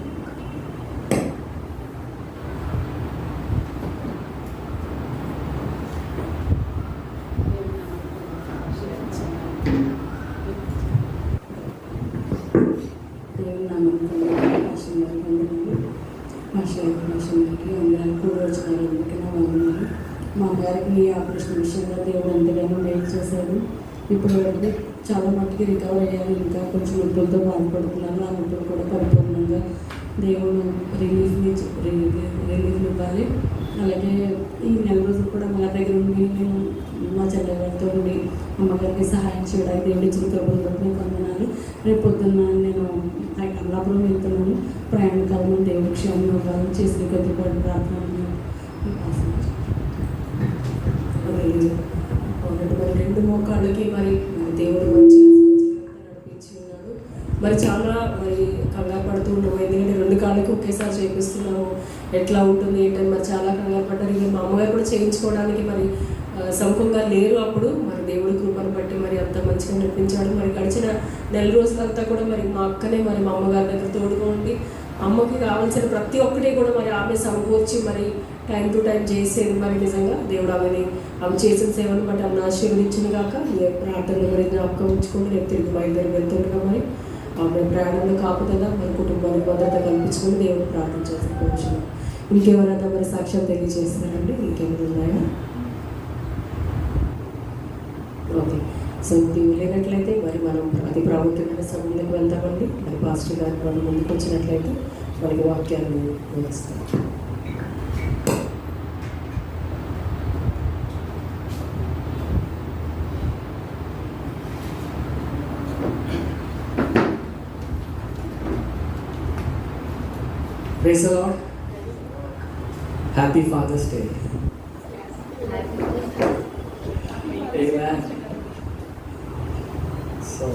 మా అమ్మగారికి ఆపరేషన్ విషయంలో దేవుడు ఎంతగానో మేలు చేశాడు. ఇప్పుడు వరకు చాలా మట్టుకి రికవర్ అయ్యారు. ఇంకా కొంచెం నొప్పులతో బాధపడుతున్నారు. ఆ నొప్పులు కూడా పరిపూర్ణంగా దేవుడు రిలీఫ్ ఇవ్వాలి. అలాగే ఈ నెల రోజులు కూడా మా దగ్గర ఉండి నేను మా చెల్లెగారితో ఉండి అమ్మగారికి సహాయం చేయడానికి దేవుడి ఇచ్చిన కృపను బట్టి పొందనాలి. రేపు పొద్దున్న నేను అమలాపురం వెళ్తున్నాను. ప్రయాణకాలంలో దేవుడి క్షేమం ఇవ్వాలని చేసిన కొద్దిపాటు ప్రార్థన మరి 2 మోకాళ్ళకి మరి దేవుడు మంచిగా నడిపించి ఉన్నాడు. మరి చాలా మరి కంగారు పడుతూ ఉన్నాము, ఎందుకంటే 2 కాళ్ళకి ఒకేసారి చేపిస్తున్నాము, ఎట్లా ఉంటుంది ఏంటని మరి చాలా కంగారు పడ్డారు. ఇక మా అమ్మగారు కూడా చేయించుకోవడానికి మరి సముఖంగా లేరు. అప్పుడు మరి దేవుడి కృపను బట్టి మరి అంత మంచిగా నడిపించాడు. మరి గడిచిన నెల రోజులంతా కూడా మరి మా అక్కనే మరి మా అమ్మగారి దగ్గర తోడుగా ఉండి అమ్మకి కావాల్సిన ప్రతి ఒక్కటి కూడా మరి ఆమె సమకూర్చి మరి టైం టు టైం చేసేది. మరి నిజంగా దేవుడు ఆమె చేసిన సేవను బట్టి ఆమెను ఆశీర్వదించిన కాక ప్రార్థనలు మరి జ్ఞాపకం ఉంచుకొని రేపు తిరిగి బయలుదేరి వెళ్తుండగా మరి ఆమె ప్రయాణంలో కాపుతుందా మరి కుటుంబానికి భద్రత కల్పించుకొని దేవుడు ప్రార్థన చేసుకోవచ్చు. ఇంకెవరైనా మరి సాక్ష్యాలు తెలియజేస్తారండి? ఇంకేమైనా ఉన్నాయా? ఓకే, సో లేనట్లయితే మరి మనం అతి ప్రాముఖ్యమైన సమయంలోకి వెళ్తామండి. మరి పాస్టర్ గారు మనం ముందుకు వచ్చినట్లయితే మనకి వాక్యాన్ని వేస్తాం. Praise the Lord. Happy Father's Day. Amen. So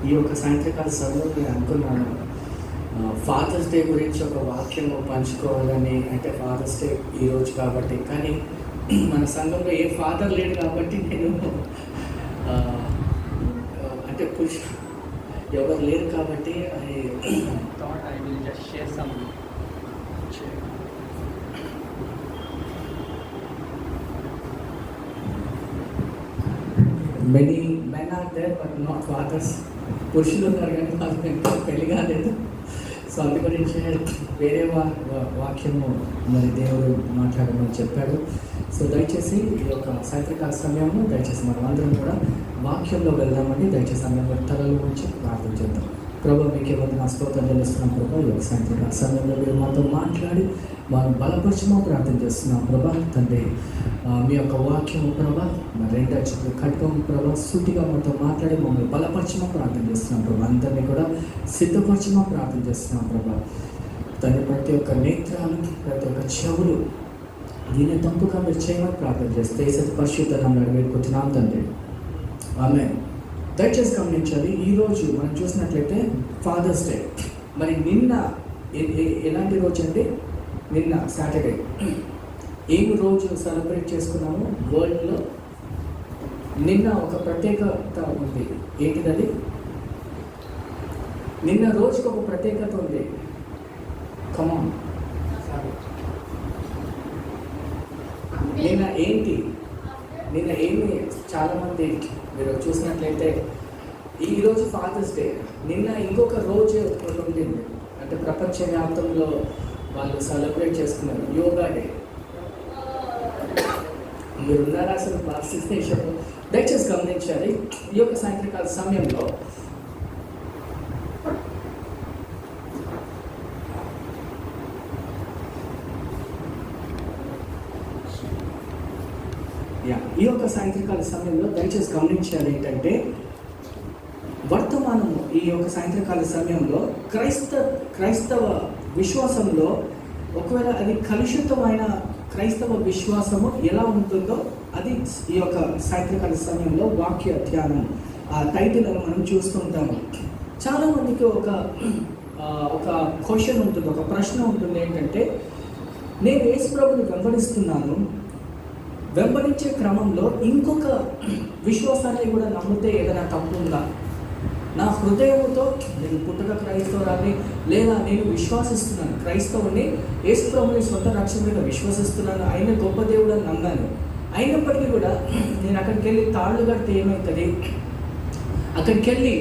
ఈ యొక్క సాయంత్రకాల సమయంలో నేను అనుకున్నాను ఫాదర్స్ డే గురించి ఒక వాక్యము పంచుకోవాలని. అంటే ఫాదర్స్ డే ఈరోజు కాబట్టి, కానీ మన సంఘంలో ఏ ఫాదర్ లేడు కాబట్టి నేను అంటే ఎవరు లేరు కాబట్టి I thought I will just share some. Many men are there but not fathers. పురుషులు ఉన్నారు కానీ వాళ్ళకి ఇంకా పెళ్లి కాలేదు. సో అందు గురించి వేరే వాక్యము మరి దేవుడు మాట్లాడమని చెప్పాడు. సో దయచేసి ఈ యొక్క సాయంత్రకాల సమయంలో దయచేసి మనం అందరం కూడా వాక్యంలో వెళ్దామని దయచేసి అందరం తలలు ఉంచి ప్రార్థన చేద్దాం. ప్రభు మీకే నా స్తోత్రం చెల్లిస్తున్నాం ప్రభా. ఈ యొక్క సాయంత్రకాల సమయంలో మీరు మాతో మాట్లాడి మనం బలపరచమో ప్రార్థన చేస్తున్నాం ప్రభా. తండ్రి మీ యొక్క వాక్యము ప్రభా మరి 2 అక్షరాలు ఖడ్గం ప్రభా సూటిగా మాతో మాట్లాడి మమ్మల్ని బలపరచమో ప్రార్థన చేస్తున్నాం ప్రభా. అందరినీ కూడా సిద్ధపరచమో ప్రార్థన చేస్తున్నాం ప్రభా. తండ్రి ప్రతి ఒక్క నేత్రాలు ప్రతి ఒక్క చెవులు దీన్ని తప్పుగా మీరు చేయమని ప్రార్థన చేస్తే సతి పరిశుద్ధ నామములో వేడుకుంటున్నాం తండ్రి. ఆమేన్. దయచేసి గమనించాలి, ఈరోజు మనం చూసినట్లయితే ఫాదర్స్ డే. మరి నిన్న ఎలాంటి రోజు అండి? నిన్న సాటర్డే. ఏం రోజు సెలబ్రేట్ చేసుకున్నాము వరల్డ్లో? నిన్న ఒక ప్రత్యేకత ఉంది. ఏంటిది? నిన్న రోజుకి ఒక ప్రత్యేకత ఉంది. కమాన్, నిన్న ఏంటి? నిన్న ఏమి చాలామంది మీరు చూసినట్లయితే ఈరోజు ఫాదర్స్ డే. నిన్న ఇంకొక రోజు ఒకటి ఉండింది. అంటే ప్రపంచవ్యాప్తంలో వాళ్ళు సెలబ్రేట్ చేసుకున్నారు యోగా డే. మీరున్నారా అసలు భారతదేశంలో? దయచేసి గమనించాలి, ఈ యొక్క సాయంత్రకాల సమయంలో ఈ యొక్క సాయంత్రకాల సమయంలో దయచేసి గమనించాలి ఏంటంటే, వర్తమానము ఈ యొక్క సాయంత్రకాల సమయంలో క్రైస్తవ విశ్వాసంలో ఒకవేళ అది కలుషితమైన క్రైస్తవ విశ్వాసము ఎలా ఉంటుందో అది ఈ యొక్క సాయంత్రకాల సమయంలో వాక్య ధ్యానం ఆ టైటిల్ అని మనం చూస్తుంటాము. చాలామందికి ఒక క్వశ్చన్ ఉంటుంది, ఒక ప్రశ్న ఉంటుంది ఏంటంటే, నేను యేసు ప్రభుని వెంబడిస్తున్నాను, వెంబడించే క్రమంలో ఇంకొక విశ్వాసాన్ని కూడా నమ్మితే ఏదైనా తప్పు ఉందా? నా హృదయంతో నేను పుట్టుక క్రైస్తవురాన్ని, లేదా నేను విశ్వాసిస్తున్నాను, క్రైస్తవుని యేసు ప్రభుని సొంత రక్షకుడిగా విశ్వసిస్తున్నాను, ఆయన గొప్ప దేవుడు అని నమ్మాను. అయినప్పటికీ కూడా నేను అక్కడికి వెళ్ళి తాళ్ళు కడితే ఏమవుతుంది, అక్కడికి వెళ్ళి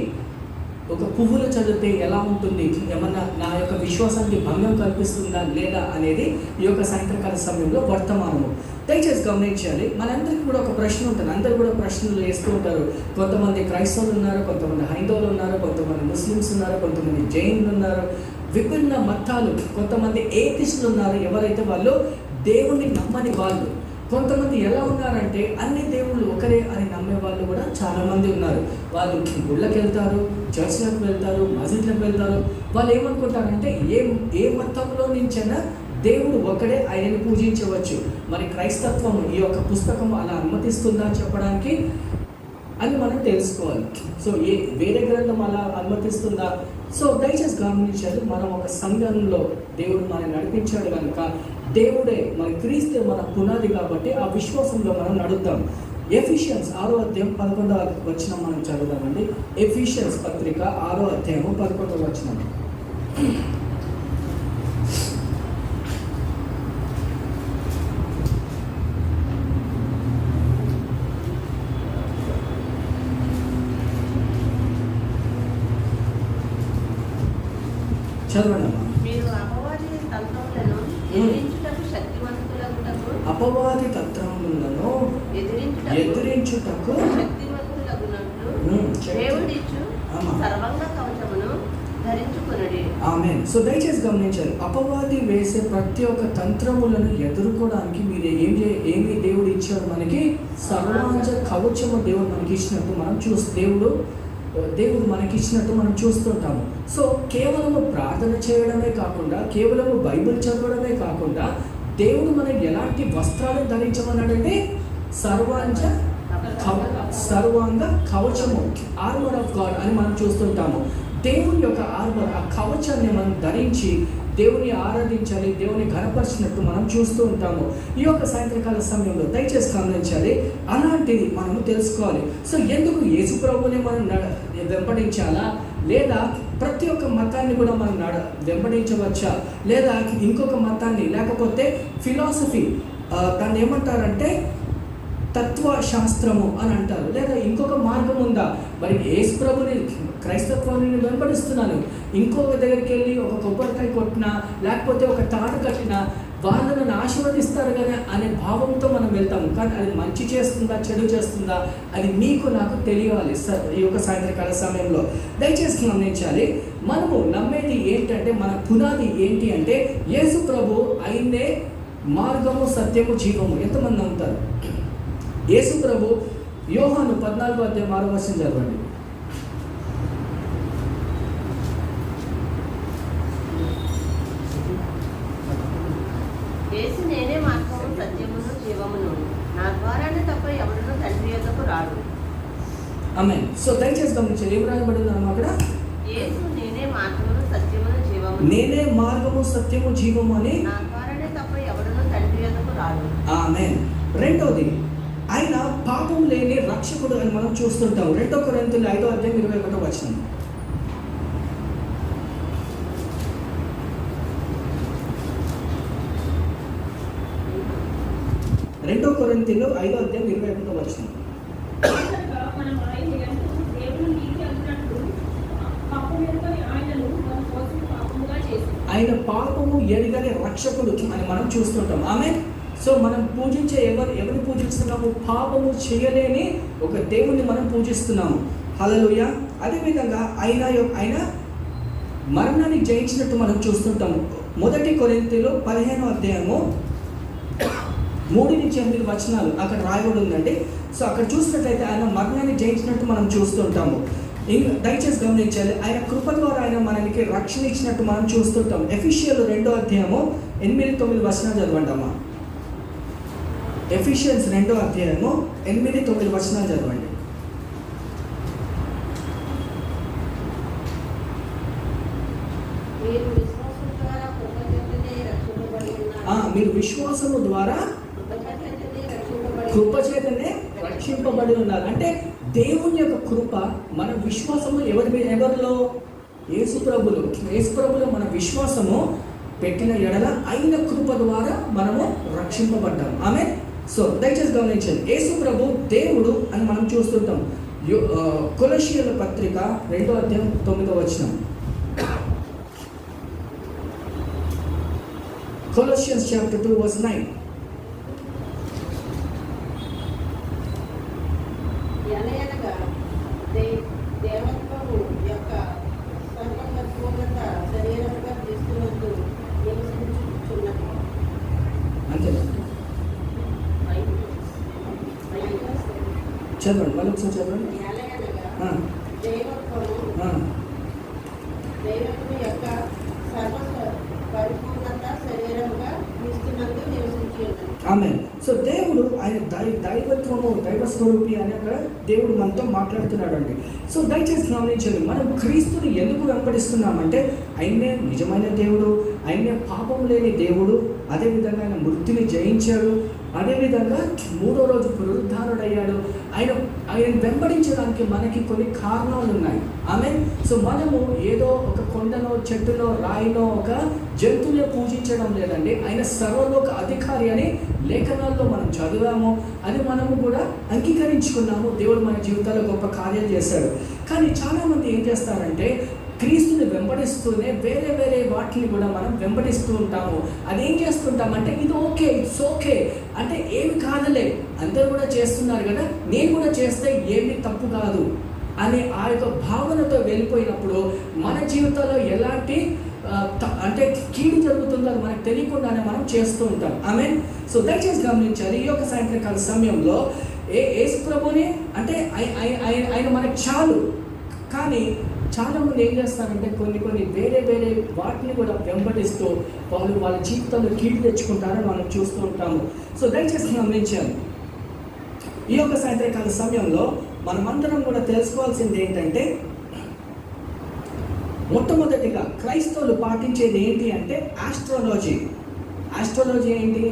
ఒక పువ్వులు చదివితే ఎలా ఉంటుంది, ఏమన్నా నా యొక్క విశ్వాసానికి భంగం కల్పిస్తుందా లేదా అనేది ఈ యొక్క సాయంత్రకాల సమయంలో వర్తమానము. దయచేసి గమనించాలి, మనందరికీ కూడా ఒక ప్రశ్న ఉంటుంది, అందరూ కూడా ప్రశ్నలు వేస్తూ ఉంటారు. కొంతమంది క్రైస్తవులు ఉన్నారు, కొంతమంది హైందవులు ఉన్నారు, కొంతమంది ముస్లిమ్స్ ఉన్నారు, కొంతమంది జైన్లు ఉన్నారు, విభిన్న మతాలు, కొంతమంది ఏథిస్టులు ఉన్నారు, ఎవరైతే వాళ్ళు దేవుణ్ణి నమ్మని వాళ్ళు. కొంతమంది ఎలా ఉన్నారంటే అన్ని దేవుళ్ళు ఒకరే అని నమ్మే వాళ్ళు కూడా చాలామంది ఉన్నారు. వాళ్ళు గుళ్ళకి వెళ్తారు, చర్చ్లకు వెళ్తారు, మసీద్లకు వెళ్తారు. వాళ్ళు ఏమనుకుంటారంటే ఏ మతంలో నుంచైనా దేవుడు ఒకడే, ఆయనని పూజించవచ్చు. మరి క్రైస్తత్వం ఈ యొక్క పుస్తకం అలా అనుమతిస్తుందా చెప్పడానికి అని మనం తెలుసుకోవాలి. సో వేరే గ్రంథం అలా అనుమతిస్తుందా? సో దయచేసి గమనించాలి, మనం ఒక సంఘంలో దేవుడు మనల్ని నడిపించాడు కనుక దేవుడే మన క్రీస్తే మన పునాది కాబట్టి ఆ విశ్వాసంలో మనం నడుద్దాం. ఎఫిషియన్స్ 6వ అధ్యాయం 11వ వచనం మనం చదువుదామండి. ఎఫిషియన్స్ పత్రిక 6వ అధ్యాయము 11వ వచనం. చదవండి అమ్మా. అపవాది తంత్రములను ఎదిరించుటకు ఆమేన్. సో దయచేసి గమనించాలి, అపవాది వేసే ప్రతి ఒక్క తంత్రములను ఎదుర్కోవడానికి మీరు ఏమి దేవుడు ఇచ్చాడు మనకి? సర్వాంగ కవచము దేవుడు మనకి ఇచ్చినట్టు మనం దేవుడు మనకి ఇచ్చినట్టు మనం చూస్తుంటాము. సో కేవలము ప్రార్థన చేయడమే కాకుండా, కేవలము బైబిల్ చదవడమే కాకుండా, దేవుడు మనకి ఎలాంటి వస్త్రాలను ధరించమన్నాడంటే సర్వాంగ కవచము, ఆర్మర్ ఆఫ్ గాడ్ అని మనం చూస్తుంటాము. దేవుని యొక్క ఆర్మర్, ఆ కవచాన్ని మనం ధరించి దేవుని ఆరాధించాలి, దేవుని ఘనపరిచినట్టు మనం చూస్తూ ఉంటాము. ఈ యొక్క సాయంత్రకాల సమయంలో దయచేసి గమనించాలి, అలాంటిది మనము తెలుసుకోవాలి. సో ఎందుకు యేసు ప్రభువుని మనం వెంబడించాలా, లేదా ప్రతి ఒక్క మతాన్ని కూడా మనం వెంబడించవచ్చా, లేదా ఇంకొక మతాన్ని, లేకపోతే ఫిలాసఫీ, దాన్ని ఏమంటారంటే తత్వశాస్త్రము అని అంటారు, లేదా ఇంకొక మార్గం ఉందా? మరి యేసు ప్రభుని క్రైస్తత్వాన్ని వెంబడిస్తున్నాను, ఇంకొక దగ్గరికి వెళ్ళి ఒక కొబ్బరికాయ కొట్టినా, లేకపోతే ఒక తాడు కట్టినా వాళ్ళు నన్ను ఆశీర్వదిస్తారు కదా అనే భావంతో మనం వెళ్తాము. కానీ అది మంచి చేస్తుందా, చెడు చేస్తుందా, అది మీకు నాకు తెలియాలి. ఈ యొక్క సాయంత్రకాల సమయంలో దయచేసి గమనించాలి, మనము నమ్మేది ఏంటంటే, మన పునాది ఏంటి అంటే యేసు ప్రభు ఆయనే మార్గము, సత్యము, జీవము. ఎంతమంది నమ్ముతారు? యేసు ప్రభు యోహాను 14వ అధ్యాయం 6వ వచనం చదవండి. యేసు నేనే మార్గము, సత్యమును, జీవమును, నా ద్వారానే తప్ప ఎవరునూ తండ్రి యొద్దకు రాడు. ఆమేన్. సో దయచేసి గమనించాలి, ఏం రాయబడిందమ్మా అక్కడ? యేసు నేనే మార్గమును, సత్యమును, జీవమును, నేనే మార్గము, సత్యము, జీవము అని, నా ద్వారానే తప్ప ఎవరునూ తండ్రి యొద్దకు రాడు. ఆమేన్. రెండోది, ఆయన పాపం లేని రక్షకుడు అని మనం చూస్తుంటాం. 2 కొరింథీయులు 5వ అధ్యాయం 21వ వచనం. 2 కొరింథీయులు 5వ అధ్యాయం 21వ వచనం. ఆయన పాపము ఎరుగని రక్షకుడు అని మనం చూస్తుంటాం. ఆమె సో మనం పూజించే ఎవరిని పూజిస్తున్నాము? పాపము చేయలేని ఒక దేవుణ్ణి మనం పూజిస్తున్నాము. హల్లెలూయా. అదేవిధంగా ఆయన మరణాన్ని జయించినట్టు మనం చూస్తుంటాము. 1 కొరింథీయులు 15వ అధ్యాయము 3-8 అక్కడ రాయబడి ఉందండి. సో అక్కడ చూసినట్లయితే ఆయన మరణాన్ని జయించినట్టు మనం చూస్తుంటాము. దయచేసి గమనించాలి, ఆయన కృప ద్వారా ఆయన మనకి రక్షణ ఇచ్చినట్టు మనం చూస్తుంటాం. ఎఫెసీయులు 2వ అధ్యాయము 8-9 చదవండి అమ్మా. ఎఫెసియన్స్ 2వ అధ్యాయము 8-9 చదవండి. మీరు విశ్వాసము ద్వారా కృప చేతనే రక్షింపబడి ఉన్నారు. అంటే దేవుని యొక్క కృప మన విశ్వాసము ఎవరిలో? యేసుప్రభులో మన విశ్వాసము పెట్టిన ఎడల అయిన కృప ద్వారా మనము రక్షింపబడ్డాము. ఆమె సో దయచేసి గమనించండి, యేసుప్రభు దేవుడు అని మనం చూస్తుంటాం. కొలస్సీయుల పత్రిక 2వ అధ్యాయం 9వ వచనం. Colossians chapter 2 verse 9. ఎనగా దేవత్వము యొక్క సర్వసత్వత శరీరముగా క్రీస్తునందు నివసించుచున్నది. అంతేనా? చదవండి, మళ్ళీ ఒకసారి చదవండి. ఎనగా దైవత్వము యొక్క పరిపూర్ణత శరీరముగా క్రీస్తునందు నివసించుచున్నది. ఆమేన్. సో దేవుడు ఆయన దైవత్వము దైవస్వరూపి అని అక్కడ దేవుడు మనతో మాట్లాడుతున్నాడు అండి. సో దయచేసి గమనించండి, మనం క్రీస్తుని ఎందుకు వెంబడిస్తున్నామంటే ఆయనే నిజమైన దేవుడు, ఆయనే పాపం లేని దేవుడు, అదేవిధంగా ఆయన మృత్యుని జయించాడు, అదేవిధంగా 3వ రోజు పునరుద్ధానుడయ్యాడు. ఆయన వెంబడించడానికి మనకి కొన్ని కారణాలు ఉన్నాయి. ఆమేన్. సో మనము ఏదో ఒక కొండనో చెట్టునో రాయినో ఒక జంతువుని పూజించడం లేదండి. ఆయన సర్వలోక అధికారి అని లేఖనాల్లో మనం చదివాము, అది మనము కూడా అంగీకరించుకున్నాము. దేవుడు మన జీవితాల్లో గొప్ప కార్యాలు చేశాడు. కానీ చాలామంది ఏం చేస్తారంటే క్రీస్తుని వెంబడిస్తూనే వేరే వాటిని కూడా మనం వెంబడిస్తూ ఉంటాము. అదేం చేస్తుంటామంటే ఇది ఓకే, ఇట్స్ ఓకే అంటే ఏమి కాదులే, అందరూ కూడా చేస్తున్నారు కదా, నేను కూడా చేస్తే ఏమి తప్పు కాదు అనే ఆ యొక్క భావనతో వెళ్ళిపోయినప్పుడు మన జీవితంలో ఎలాంటి అంటే కీడు జరుగుతుందో మనకు తెలియకుండానే మనం చేస్తూ ఉంటాం. ఆమేన్. సో దయచేసి గమనించాలి, ఈ యొక్క సాయంత్రకాల సమయంలో యేసు ప్రభుని అంటే ఆయన మనకు చాలు. కానీ చాలామంది ఏం చేస్తారంటే కొన్ని వేరే వాటిని కూడా వెంబడిస్తూ వాళ్ళ జీవితంలో కీడు తెచ్చుకుంటారని మనం చూస్తూ ఉంటాము. సో దయచేసి గమనించాలి, ఈ యొక్క సాయంత్రకాల సమయంలో మనమందరం కూడా తెలుసుకోవాల్సింది ఏంటంటే, మొట్టమొదటిగా క్రైస్తవులు పాటించేది ఏంటి అంటే ఆస్ట్రాలజీ. ఆస్ట్రాలజీ ఏంటి?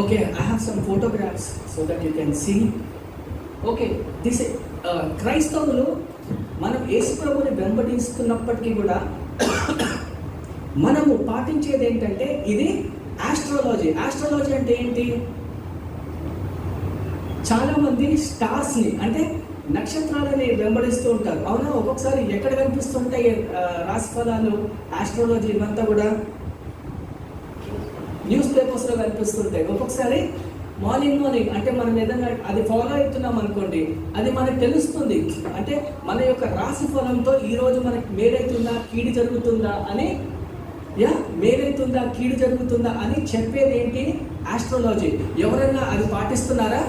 Okay, I have some photographs so that you can see. Okay, this క్రైస్తవులు మనం యేసు ప్రభువుని వెంబడిస్తున్నప్పటికీ కూడా మనము పాటించేది ఏంటంటే ఇది ఆస్ట్రాలజీ. ఆస్ట్రాలజీ అంటే ఏంటి? చాలామంది స్టార్స్ని అంటే నక్షత్రాలని వెంబడిస్తూ ఉంటారు. అవునా? ఒక్కొక్కసారి ఎక్కడ కనిపిస్తుంటాయి రాశి ఫలాలు, ఆస్ట్రాలజీ ఇవంతా కూడా న్యూస్ పేపర్స్లో కనిపిస్తుంటాయి. ఒక్కొక్కసారి మార్నింగ్ అంటే మనం ఏదైనా అది ఫాలో అవుతున్నాం అనుకోండి, అది మనకు తెలుస్తుంది. అంటే మన యొక్క రాశి ఫలంతో ఈరోజు మనకి మేలైతుందా కీడు జరుగుతుందా అని మేలైతుందా కీడు జరుగుతుందా అని చెప్పేది ఏంటి? ఆస్ట్రాలజీ. ఎవరైనా అది పాటిస్తున్నారా?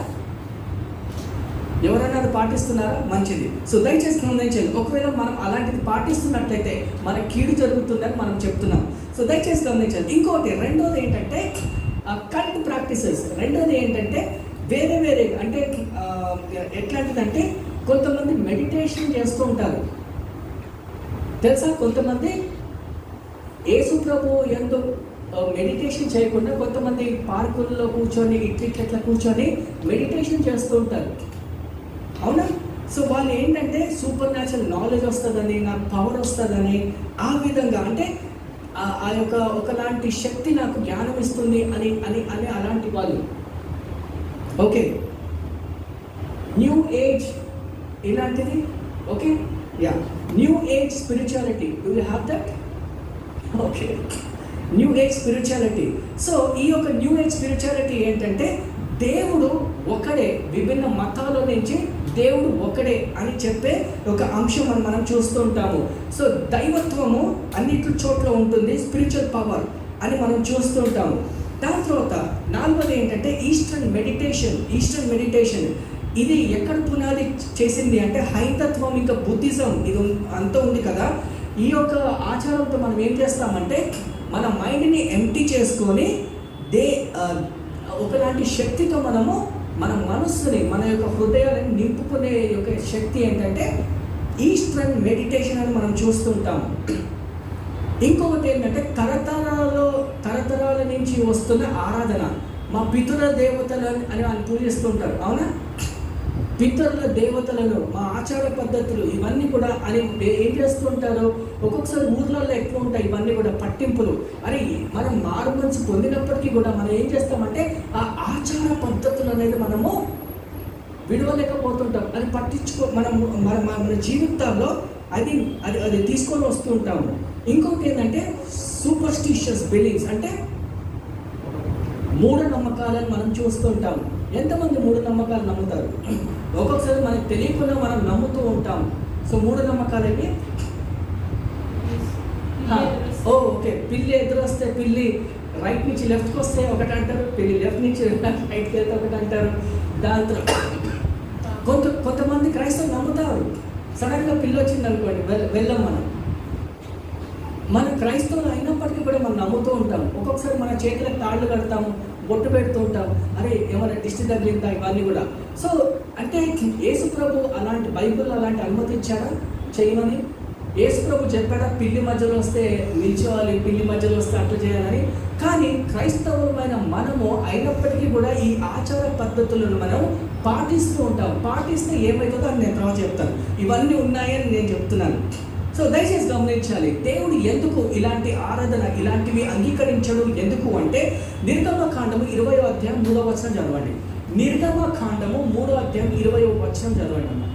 మంచిది. సో దయచేసి గమనించండి, ఒకవేళ మనం అలాంటిది పాటిస్తున్నట్లయితే మన కీడు జరుగుతుందని మనం చెప్తున్నాం. సో దయచేసి గమనించండి. ఇంకోటి రెండోది ఏంటంటే కల్ట్ ప్రాక్టీసెస్. రెండోది ఏంటంటే వేరే అంటే ఎట్లాంటిదంటే కొంతమంది మెడిటేషన్ చేస్తూ ఉంటారు తెలుసా. కొంతమంది యేసు ప్రభు ఎందు మెడిటేషన్ చేయకుండా కొంతమంది పార్కుల్లో కూర్చొని ఇట్లా కూర్చొని మెడిటేషన్ చేస్తూ ఉంటారు. అవునా? సో వాళ్ళు ఏంటంటే సూపర్ న్యాచురల్ నాలెడ్జ్ వస్తుందని, నాకు పవర్ వస్తుందని, ఆ విధంగా అంటే ఆ యొక్క ఒకలాంటి శక్తి నాకు జ్ఞానం ఇస్తుంది అని అని అని అలాంటి వాళ్ళు. ఓకే, న్యూ ఏజ్ ఇలాంటిది. Okay, yeah, new age spirituality. Do you have that? Okay, new age spirituality. So ఈ యొక్క న్యూ ఏజ్ స్పిరిచువాలిటీ ఏంటంటే దేవుడు ఒకడే, విభిన్న మతాల నుంచి దేవుడు ఒకడే అని చెప్పే ఒక అంశం మనం చూస్తూ ఉంటాము. సో దైవత్వము అన్నిటి చోట్ల ఉంటుంది, స్పిరిచువల్ పవర్ అని మనం చూస్తూ ఉంటాము. దాని తర్వాత 4వది ఏంటంటే ఈస్టర్న్ మెడిటేషన్. ఇది ఎక్కడ పునాది చేసింది అంటే హైందత్వం ఇంకా బుద్ధిజం ఇది అంతా ఉంది కదా. ఈ యొక్క ఆచారంతో మనం ఏం చేస్తామంటే మన మైండ్ని ఎంప్టీ చేసుకొని ఒకలాంటి శక్తితో మనము మన మనస్సుని, మన యొక్క హృదయాలను నింపుకునే యొక్క శక్తి ఏంటంటే ఈస్టర్న్ మెడిటేషన్ అని మనం చూస్తుంటాము. ఇంకొకటి ఏంటంటే తరతరాల నుంచి వస్తున్న ఆరాధన. మా పితృ దేవతలు అని వాళ్ళు పూజిస్తుంటారు, అవునా? పితరుల దేవతలను, మా ఆచార పద్ధతులు ఇవన్నీ కూడా అని ఏం చేస్తుంటారు. ఒక్కొక్కసారి ఊర్లలో ఎక్కువ ఉంటాయి ఇవన్నీ కూడా పట్టింపులు. అని మనం మారు మనసు పొందినప్పటికీ కూడా మనం ఏం చేస్తామంటే ఆ ఆచార పద్ధతులు అనేది మనము విడవలేకపోతుంటాం. అది మన జీవితాల్లో అది తీసుకొని వస్తూ ఉంటాము. ఇంకొకటి ఏంటంటే సూపర్స్టిషియస్ బిలీఫ్స్, అంటే మూఢనమ్మకాలను మనం చూస్తూ ఉంటాము. ఎంతమంది మూఢనమ్మకాలు నమ్ముతారు? ఒక్కొక్కసారి మనకు తెలియకుండా మనం నమ్ముతూ ఉంటాం. సో మూఢనమ్మకాలకి ఓకే, పిల్లి ఎదురొస్తే పిల్లి రైట్ నుంచి లెఫ్ట్కి వస్తే ఒకటి అంటారు, పిల్లి లెఫ్ట్ నుంచి రైట్కి వెళ్తే ఒకటి అంటారు. దాంతో కొంతమంది క్రైస్తవులు నమ్ముతారు. సడన్గా పిల్లి వచ్చింది అనుకోండి, వెళ్ళం మన క్రైస్తవులు అయినప్పటికీ కూడా మనం నమ్ముతూ ఉంటాం. ఒక్కొక్కసారి మన చేతులకు తాళ్ళు కడతాము, బొట్టు పెడుతూ ఉంటాం. అరే ఏమైనా దిష్టి తగిలిందా, ఇవన్నీ కూడా. సో అంటే యేసు ప్రభు అలాంటి బైబిల్లో అలాంటి అనుమతించాడా చేయమని? యేసు ప్రభు చెప్పాడా పిల్లి మధ్యలో వస్తే నిల్చోవాలి, పిల్లి మధ్యలో వస్తే అట్లా చేయాలని? కానీ క్రైస్తవులమైన మనము అయినప్పటికీ కూడా ఈ ఆచార పద్ధతులను మనం పాటిస్తూ ఉంటాం. పాటిస్తే ఏమవుతుందో అని నేను తర్వాత చెప్తాను. ఇవన్నీ ఉన్నాయని నేను చెప్తున్నాను. సో దయచేసి గమనించాలి, దేవుడు ఎందుకు ఇలాంటి ఆరాధన ఇలాంటివి అంగీకరించడు ఎందుకు అంటే నిర్గమకాండము 20వ అధ్యాయం 3వ వచనం చదవండి. నిర్గమకాండము 3వ అధ్యాయం 20వ వచనం చదవండి అన్న.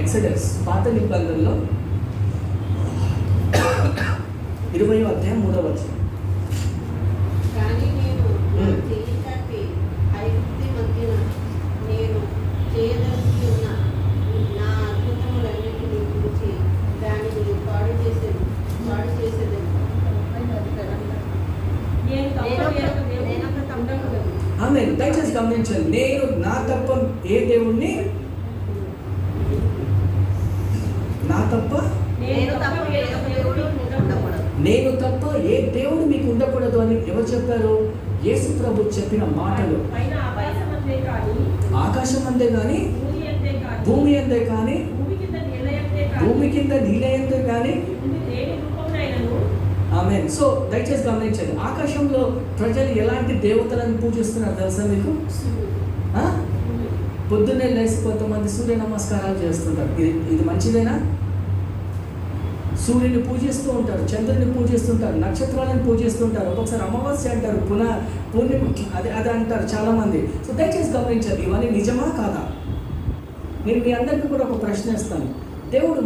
ఎక్సడస్ పాత నిబంధనలో 20వ అధ్యాయం 3వ వచనం. కానీ నేను చెయ్యి చాపి ఐగుప్తు మధ్యన నేను చేయదలిచి ఉన్న నా అద్భుతములన్నిటిని గురించి దానిని పాడు చేసేది. ఆమె దయచేసి గమనించాలి, నేను నా తప్ప ఏ దేవుణ్ణి నేను తప్ప ఏ దేవుడు మీకు ఉండకూడదు అని ఎవరు చెప్పారు? యేసు ప్రభు చెప్పిన మాటలు. ఆకాశం అంతే కానీ, భూమి అంతే కానీ, భూమి కింద నీళ్ళ అంతే కానీ. ఆమేన్. సో దయచేసి గమనించండి, ఆకాశంలో ప్రజలు ఎలాంటి దేవతలను పూజిస్తున్నారు తెలుసా మీకు? పొద్దున్నే లేచి కొంతమంది సూర్య నమస్కారాలు చేస్తుంటారు. ఇది మంచిదేనా? సూర్యుని పూజిస్తూ ఉంటారు, చంద్రుని పూజిస్తుంటారు, నక్షత్రాలను పూజిస్తుంటారు, ఒక్కొక్కసారి అమావాస్య అంటారు, పూర్ణిమ అది అంటారు చాలామంది. సో దయచేసి గమనించాలి, ఇవన్నీ నిజమా కాదా? నేను మీ అందరికీ కూడా ఒక ప్రశ్న ఇస్తాను. దేవుడు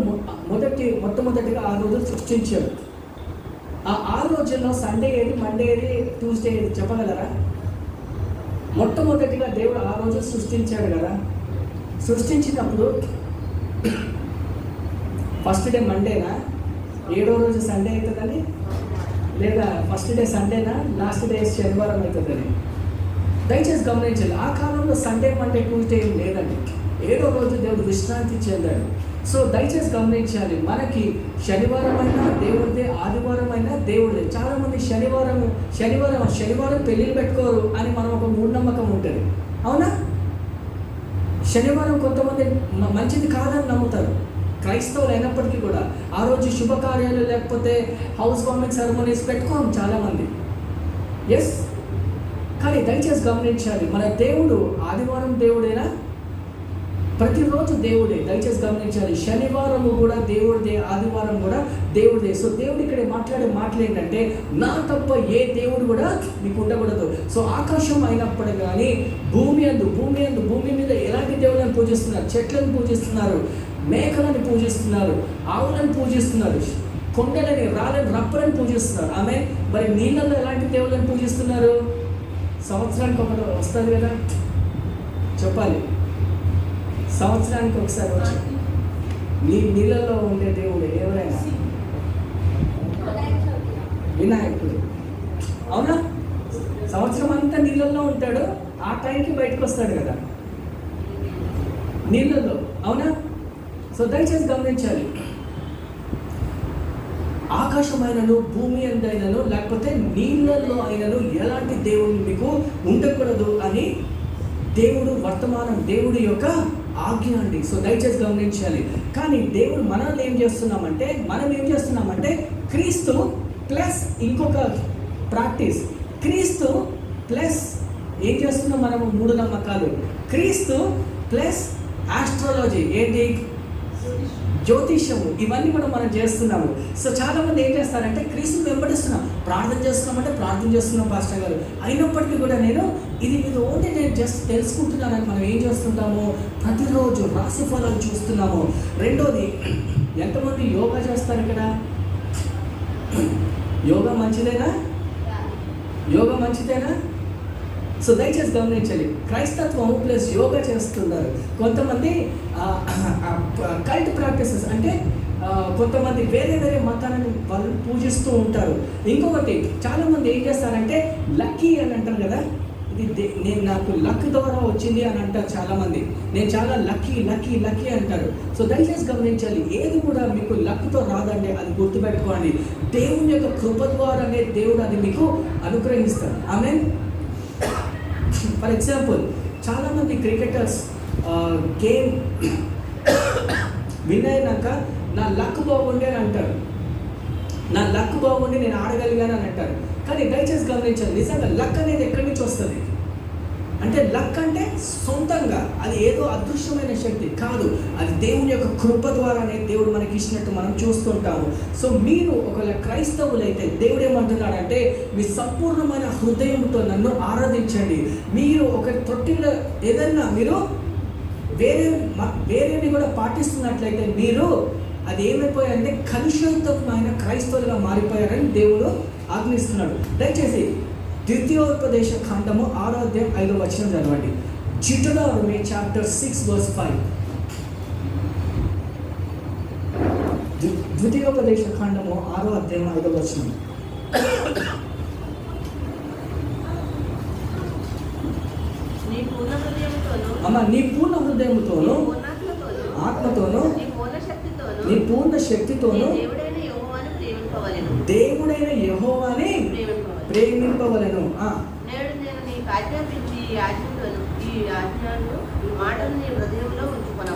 మొట్టమొదటిగా 6 రోజులు సృష్టించాడు. ఆ 6 రోజుల్లో సండే ఏది, మండే ఏది, ట్యూస్డే ఏది చెప్పగలరా? మొట్టమొదటిగా దేవుడు 6 రోజులు సృష్టించాడు కదా. సృష్టించినప్పుడు ఫస్ట్ డే మండేనా, 7వ రోజు సండే అవుతుందని, లేదా ఫస్ట్ డే సండేనా, లాస్ట్ డే శనివారం అవుతుందని? దయచేసి గమనించాలి, ఆ కాలంలో సండే మండే ట్యూస్డే ఏం లేదండి. 7వ రోజు దేవుడు విశ్రాంతి చెందాడు. సో దయచేసి గమనించాలి, మనకి శనివారం అయినా దేవుడిదే, ఆదివారం అయినా దేవుడిదే. చాలామంది శనివారం పెళ్ళిళ్ళు పెట్టుకోరు అని మనం ఒక మూఢనమ్మకం ఉంటుంది, అవునా? శనివారం కొంతమంది మంచిది కాదని నమ్ముతారు క్రైస్తవులు అయినప్పటికీ కూడా. ఆ రోజు శుభకార్యాలు లేకపోతే హౌస్ వార్మింగ్ సెరమనీస్ పెట్టుకోం చాలామంది. ఎస్, కానీ దయచేసి గమనించాలి, మన దేవుడు ఆదివారం దేవుడేనా? ప్రతిరోజు దేవుడే. దయచేసి గమనించాలి, శనివారము కూడా దేవుడిదే, ఆదివారం కూడా దేవుడిదే. సో దేవుడు ఇక్కడ మాట్లాడే మాటలు ఏంటంటే, నా తప్ప ఏ దేవుడు కూడా మీకు ఉండకూడదు. సో ఆకాశం అయినప్పుడు కానీ భూమి మీద ఎలాంటి దేవుళ్ళని పూజిస్తున్నారు? చెట్లను పూజిస్తున్నారు, మేకలను పూజిస్తున్నారు, ఆవులను పూజిస్తున్నారు, కొండలని, రాళ్ళని, రప్పలను పూజిస్తున్నారు. ఆమె మరి నీళ్ళల్లో ఎలాంటి దేవుళ్ళని పూజిస్తున్నారు? సంవత్సరానికి ఒకటి వస్తుంది కదా, చెప్పాలి. సంవత్సరానికి ఒకసారి వచ్చి నీళ్ళల్లో ఉండే దేవుడు ఎవరైనా వినాయకుడు, అవునా? సంవత్సరం అంతా నీళ్ళల్లో ఉంటాడు, ఆ టైంకి బయటకు వస్తాడు కదా నీళ్ళల్లో, అవునా? సో దయచేసి గమనించాలి, ఆకాశమైనను భూమి అందైనను లేకపోతే నీళ్ళల్లో అయినను ఎలాంటి దేవుడు మీకు ఉండకూడదు అని దేవుడు వర్తమానం, దేవుడి యొక్క ఆజ్ఞ అండి. సో దయచేసి గమనించాలి. కానీ దేవుడు మనం ఏం చేస్తున్నామంటే క్రీస్తు ప్లస్ ఇంకొక ప్రాక్టీస్, క్రీస్తు ప్లస్ ఏం చేస్తున్నాం మనము? మూడు నమ్మకాలు. క్రీస్తు ప్లస్ ఆస్ట్రాలజీ, ఏంటి? జ్యోతిష్యము. ఇవన్నీ కూడా మనం చేస్తున్నాము. సో చాలా మంది ఏం చేస్తారంటే క్రీస్తుని వెంబడిస్తున్నాం, ప్రార్థన చేస్తున్నాం పాస్టర్ గారు, అయినప్పటికీ కూడా ఇది ఓన్లీ నేను జస్ట్ తెలుసుకుంటున్నానని మనం ఏం చేస్తుంటాము? ప్రతిరోజు రాశి ఫలాలు చూస్తున్నాము. రెండోది, ఎంతమంది యోగా చేస్తారు ఇక్కడ? యోగా మంచిదేనా? సో దయచేసి గమనించాలి, క్రైస్తత్వం ప్లస్ యోగా చేస్తున్నారు. కొంతమంది కల్ట్ ప్రాక్టీసెస్ అంటే కొంతమంది వేరే మతాలను వాళ్ళు పూజిస్తూ ఉంటారు. ఇంకొకటి, చాలామంది ఏం చేస్తారంటే లక్కీ అని అంటారు కదా, ఇది నాకు లక్ ద్వారా వచ్చింది అని అంటారు చాలామంది. నేను చాలా లక్కీ అంటారు. సో దయచేసి గమనించాలి, ఏది కూడా మీకు లక్తో రాదండి, అది గుర్తుపెట్టుకోండి. దేవుని యొక్క కృప ద్వారానే దేవుడు అది మీకు అనుగ్రహిస్తాడు. ఆమేన్. ఫర్ ఎగ్జాంపుల్, చాలామంది క్రికెటర్స్ గేమ్ విన్ అయినాక నా లక్ బాగుండి అని అంటారు, నా లక్ బాగుండి నేను ఆడగలిగాను అని అంటారు. కానీ దయచేసి గమనించాలి, నిజంగా లక్ అనేది ఎక్కడి నుంచి వస్తుంది అంటే, లక్ అంటే సొంతంగా అది ఏదో అదృశ్యమైన శక్తి కాదు, అది దేవుని యొక్క కృప ద్వారానే దేవుడు మనకి ఇచ్చినట్టు మనం చూస్తుంటాము. సో మీరు ఒకవేళ క్రైస్తవులైతే దేవుడు ఏమంటున్నాడంటే, మీ సంపూర్ణమైన హృదయంతో నన్ను ఆరాధించండి. మీరు ఒక తొట్టిలో ఏదన్నా మీరు వేరేని కూడా పాటిస్తున్నట్లయితే మీరు అది ఏమైపోయారంటే కలుషితమైన క్రైస్తవులుగా మారిపోయారని దేవుడు ఆజ్ఞిస్తున్నాడు. దయచేసి ద్వితీయోపదేశ ఖండము 6వ అధ్యాయం 5వ వచనం చదవండి. Deuteronomy chapter 6 verse 5. ద్వితీయోపదేశ ఖండము 6వ అధ్యాయం 5వ వచనం. నీ పూర్ణ హృదయముతోను ఆత్మతోను నీ పూర్ణ శక్తితోను దేవుడైన యెహోవాని ప్రేమింపవలెను.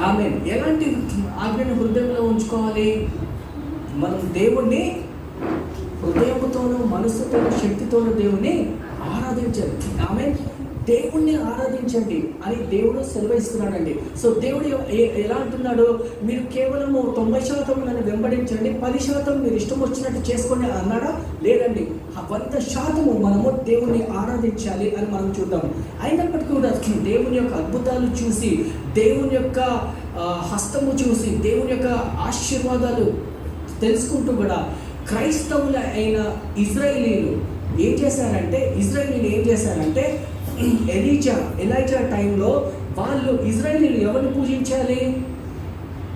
ఆమేన్. ఎలాంటి ఆజ్ఞను హృదయంలో ఉంచుకోవాలి? మనం దేవుణ్ణి హృదయముతోను మనస్సుతోను శక్తితోను దేవుణ్ణి ఆరాధించాలి. ఆమేన్. దేవుణ్ణి ఆరాధించండి అని దేవుడు సెలవిస్తున్నాడండి. సో దేవుడు ఎలా అంటున్నాడు? మీరు కేవలము 90% నన్ను వెంబడించండి, 10% మీరు ఇష్టం వచ్చినట్టు చేసుకోండి అన్నాడా? లేదండి, 100% మనము దేవుణ్ణి ఆరాధించాలి అని మనం చూద్దాం. అయినప్పటికీ కూడా దేవుని యొక్క అద్భుతాలు చూసి, దేవుని యొక్క హస్తము చూసి, దేవుని యొక్క ఆశీర్వాదాలు తెలుసుకుంటూ కూడా క్రైస్తవుల అయిన ఇజ్రాయేలీలు ఏం చేశారంటే ఎలీజా టైంలో వాళ్ళు ఇజ్రాయేలీలు ఎవరిని పూజించాలి?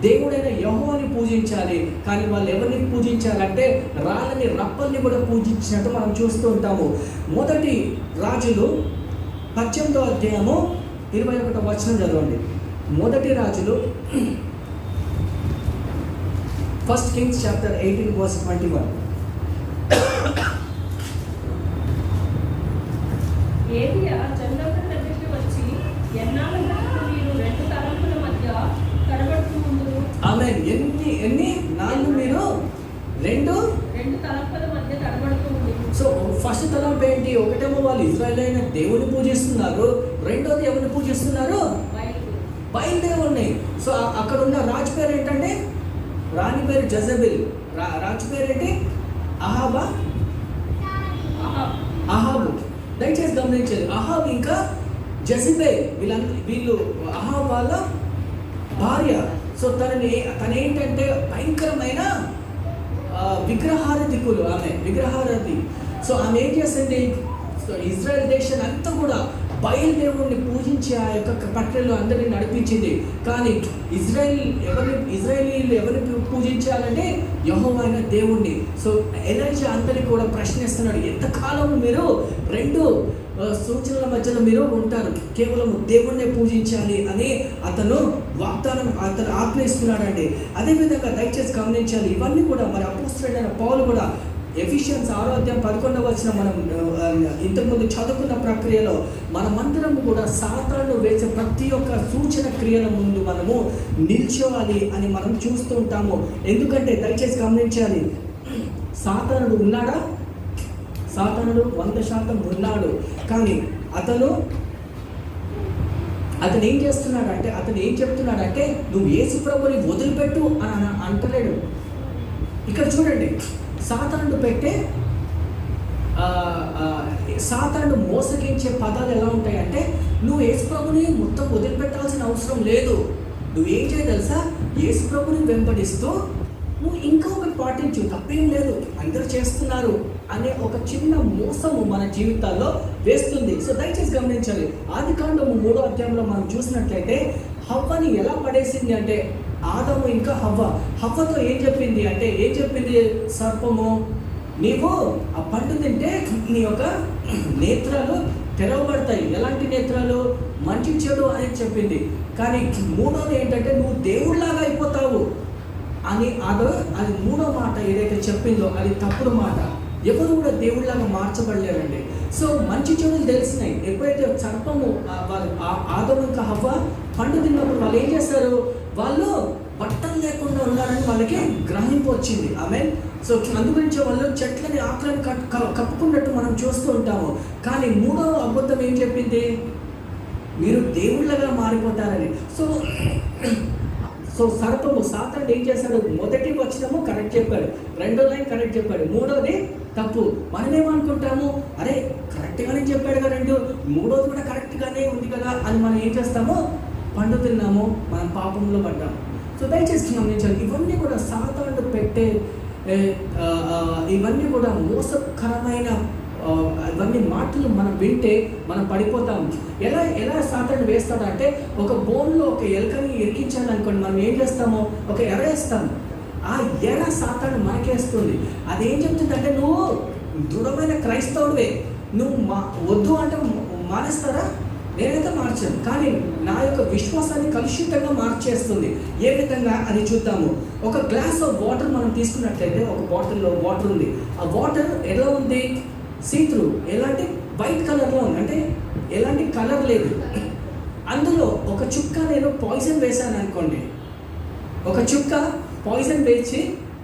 దేవుడైన యెహోవాని పూజించాలి. కానీ వాళ్ళు ఎవరిని పూజించాలంటే రాళ్ళని, రప్పల్ని కూడా పూజించినట్టు మనం చూస్తూ ఉంటాము. మొదటి రాజులు 18వ అధ్యాయము 21వ వచనం చదవండి. మొదటి రాజులు 1 Kings chapter 18 verse 21. ఏలియా చంద్రుని దగ్గరికి వచ్చి, ఎన్నాళ్ళ వరకు మీరు రెండు తలంపుల మధ్య తడబడుతూ ఉండురు? ఆమేన్. ఎన్ని నాలుగు మీరు రెండు తలంపుల మధ్య తడబడుతూ ఉండురు. సో ఫస్ట్ తలంపు ఏంటి? ఒకటేమో వాళ్ళు ఇజ్రాయేల్ అయిన దేవుని పూజిస్తున్నారు, రెండోది ఎవరిని పూజిస్తున్నారు? బయలుదేరి. సో అక్కడ ఉన్న రాజు పేరు ఏంటంటే, రాణి పేరు జెజబెల్, రాజు పేరు ఏంటి, అహాబు. దయచేసి గమనించండి, అహాబు ఇంకా జెజబెల్ వీళ్ళు అహాబు వాళ్ళ భార్య. సో తనేంటంటే భయంకరమైన విగ్రహారధికులు, ఆమె విగ్రహారధి. సో ఆమె ఏం చేసింది, ఇజ్రాయెల్ దేశాన్ని అంతా కూడా బయలుదేవుడిని పూజించి ఆ యొక్క ప్రక్రియలో అందరినీ నడిపించింది. కానీ ఇజ్రాయేలీలు ఎవరిని పూజించాలంటే యెహోవా దేవుణ్ణి. సో ఎలీషా అందరినీ కూడా ప్రశ్నిస్తున్నాడు, ఎంతకాలం మీరు రెండు సూచనల మధ్యలో మీరు ఉంటారు, కేవలం దేవుణ్ణి పూజించాలి అని అతను ఆజ్ఞయిస్తున్నాడండి. అదేవిధంగా దయచేసి గమనించాలి, ఇవన్నీ కూడా మరి అపోస్తలుడైన పౌలు కూడా ఎఫిషియన్స్ 6:11 మనం ఇంతకుముందు చదువుకున్న ప్రక్రియలో మనమందరం కూడా సాతాను వేసే ప్రతి ఒక్క సూచన క్రియల ముందు మనము నిల్చోవాలి అని మనం చూస్తూ ఉంటాము. ఎందుకంటే దయచేసి గమనించాలి, సాతానుడు ఉన్నాడా? సాతానుడు 100% ఉన్నాడు. కానీ అతను ఏం చేస్తున్నాడంటే, అతను ఏం చెప్తున్నాడంటే, నువ్వు యేసు ప్రభుని వదిలిపెట్టు అని అంటలేడు. ఇక్కడ చూడండి, సాతానుడు మోసగించే పదాలు ఎలా ఉంటాయంటే, నువ్వు యేసు ప్రభుని మొత్తం వదిలిపెట్టాల్సిన అవసరం లేదు, నువ్వేం చేయ తెలుసా, యేసు ప్రభుని వెంబడిస్తూ నువ్వు ఇంకా ఒకటి పాటించు, తప్పేం లేదు, అందరూ చేస్తున్నారు అనే ఒక చిన్న మోసము మన జీవితాల్లో వేస్తుంది. సో దయచేసి గమనించాలి, ఆదికాండము 3వ అధ్యాయంలో మనం చూసినట్లయితే హవ్వని ఎలా పడేసింది అంటే, ఆదాము ఇంకా హవ్వతో ఏం చెప్పింది అంటే, ఏం చెప్పింది సర్పము, నీవు ఆ పండు తింటే నీ యొక్క నేత్రాలు తెరవబడతాయి. ఎలాంటి నేత్రాలు? మంచి చెడు అని చెప్పింది. కానీ మూడోది ఏంటంటే, నువ్వు దేవుళ్ళలాగా అయిపోతావు అని అది 3వ మాట ఏదైతే చెప్పిందో అది తప్పుడు మాట. ఎవరు కూడా దేవుళ్ళలాగా మార్చబడలేరండి. సో మంచి చెడులు తెలిసినాయి. ఎప్పుడైతే సర్పము ఆదాము ఇంకా హవ్వ పండు తిన్నప్పుడు వాళ్ళు ఏం చేస్తారు, వాళ్ళు బట్టలు లేకుండా ఉన్నారని వాళ్ళకి గ్రహింపు వచ్చింది. ఆమేన్. సో అందుగురించి వాళ్ళు చెట్లని ఆకులను కప్పుకున్నట్టు మనం చూస్తూ ఉంటాము. కానీ 3వ అబద్ధం ఏం చెప్పింది, మీరు దేవుళ్ళగా మారిపోతారని. సో సర్పము సాతానుడు ఏం చేశాడు, మొదటి వచనము కరెక్ట్ చెప్పాడు, 2వ లైన్ కరెక్ట్ చెప్పాడు, 3వది తప్పు. మనమేమనుకుంటాము, అరే కరెక్ట్గానే చెప్పాడు కదా 3వది కూడా కరెక్ట్గానే ఉంది కదా అని మనం ఏం చేస్తాము, పండు తిన్నాము, మనం పాపంలో పడ్డాము. సో దయచేసి గమనించాలి, ఇవన్నీ కూడా సాతానుడు పెట్టే ఇవన్నీ కూడా మోసకరమైన ఇవన్నీ మాటలు మనం వింటే మనం పడిపోతాం. ఎలా సాతానుడు వేస్తాడంటే, ఒక బోన్లో ఒక ఎలుకని ఇరికించాలనుకోండి, మనం ఏం చేస్తాము, ఒక ఎర వేస్తాము. ఆ ఎర సాతానుడు మనకేస్తుంది. అదేం చెప్తుందంటే, నువ్వు దృఢమైన క్రైస్తవుడివే, నువ్వు వద్దు అంటే మానేస్తారా? నేనైతే మార్చాను, కానీ నా యొక్క విశ్వాసాన్ని కలుషితంగా మార్చేస్తుంది. ఏ విధంగా అది చూద్దాము. ఒక గ్లాస్ ఆఫ్ వాటర్ మనం తీసుకున్నట్లయితే, ఒక బాటిల్లో వాటర్ ఉంది, ఆ వాటర్ ఎలా ఉంది, సీత్రూ, ఎలాంటి వైట్ కలర్లో ఉంది, అంటే ఎలాంటి కలర్ లేదు. అందులో ఒక చుక్క నేను పాయిజన్ వేసాను అనుకోండి, ఒక చుక్క పాయిజన్ వేసి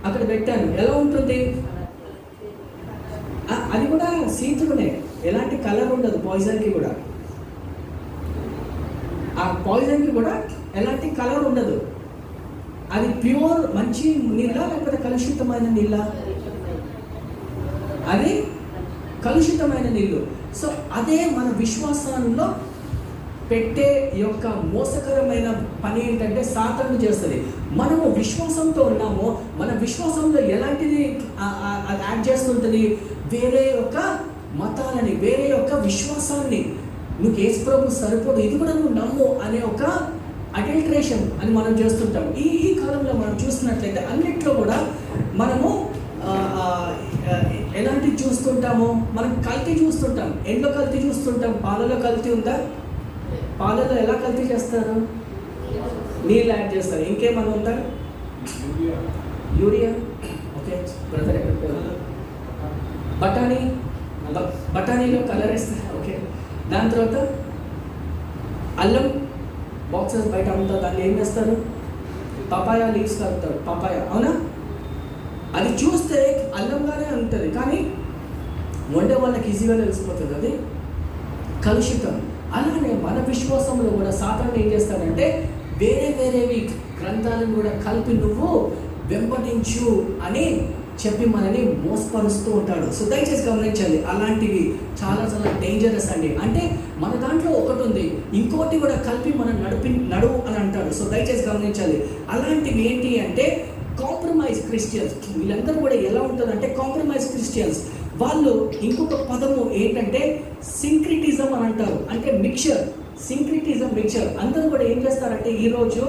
అక్కడ పెట్టాను, ఎలా ఉంటుంది, అది కూడా సీత్రూనే, ఎలాంటి కలర్ ఉండదు పాయిజన్కి కూడా. ఆ పాయిజన్కి కూడా ఎలాంటి కలర్ ఉండదు. అది ప్యూర్ మంచి నీళ్ళ లేకపోతే కలుషితమైన నీళ్ళ? అది కలుషితమైన నీళ్ళు. సో అదే మన విశ్వాసంలో పెట్టే యొక్క మోసకరమైన పని ఏంటంటే, సాతానుడు చేస్తుంది. మనము విశ్వాసంతో ఉన్నామో, మన విశ్వాసంలో ఎలాంటిది అది యాడ్ చేస్తుంటుంది, వేరే యొక్క మతాలని, వేరే యొక్క విశ్వాసాన్ని, నువ్వు యేసు ప్రభు సరిపోదు, ఇది కూడా నువ్వు నమ్ము అనే ఒక అడల్ట్రేషన్ అని మనం చేస్తుంటాం. ఈ కాలంలో మనం చూసినట్లయితే అన్నిట్లో కూడా మనము ఎలాంటివి చూస్తుంటాము, మనం కల్తీ చూస్తుంటాం. ఎండలో కల్తీ చూస్తుంటాం, పాలలో కల్తీ ఉందా? పాలలో ఎలా కల్తీ చేస్తారు, నీళ్ళు యాడ్ చేస్తారు. ఇంకేమన్నా ఉందా? యూరియా. ఓకే బ్రదర్, బఠానీలో కలర్ వేస్తారు. ఓకే, దాని తర్వాత అల్లం బాక్సెస్ బయట అమ్ముతారు, దాన్ని ఏం చేస్తారు, పపాయా లీవ్స్ కలుపుతారు, పపాయా, అవునా? అది చూస్తే అల్లంగానే ఉంటుంది, కానీ వండే వాళ్ళకి ఈజీగా తెలిసిపోతుంది అది కలుషితం. అలానే మన విశ్వాసంలో కూడా సాతానుడు ఏం చేస్తాడంటే, వేరే వేరేవి గ్రంథాలను కూడా కలిపి నువ్వు వెంబడించు అని చెప్పి మనని మోసపరుస్తూ ఉంటాడు. సో దయచేసి గమనించాలి, అలాంటివి చాలా చాలా డేంజరస్ అండి. అంటే మన దాంట్లో ఒకటి ఉంది, ఇంకోటి కూడా కలిపి మనం నడువు అని అంటాడు. సో దయచేసి గమనించాలి, అలాంటివి ఏంటి అంటే కాంప్రమైజ్ క్రిస్టియన్స్. వీళ్ళందరూ కూడా ఎలా ఉంటుందంటే కాంప్రమైజ్ క్రిస్టియన్స్. వాళ్ళు ఇంకొక పదము ఏంటంటే సింక్రిటిజం అని అంటారు, అంటే మిక్చర్. సింక్రిటిజం, మిక్చర్. అందరూ కూడా ఏం చేస్తారంటే ఈరోజు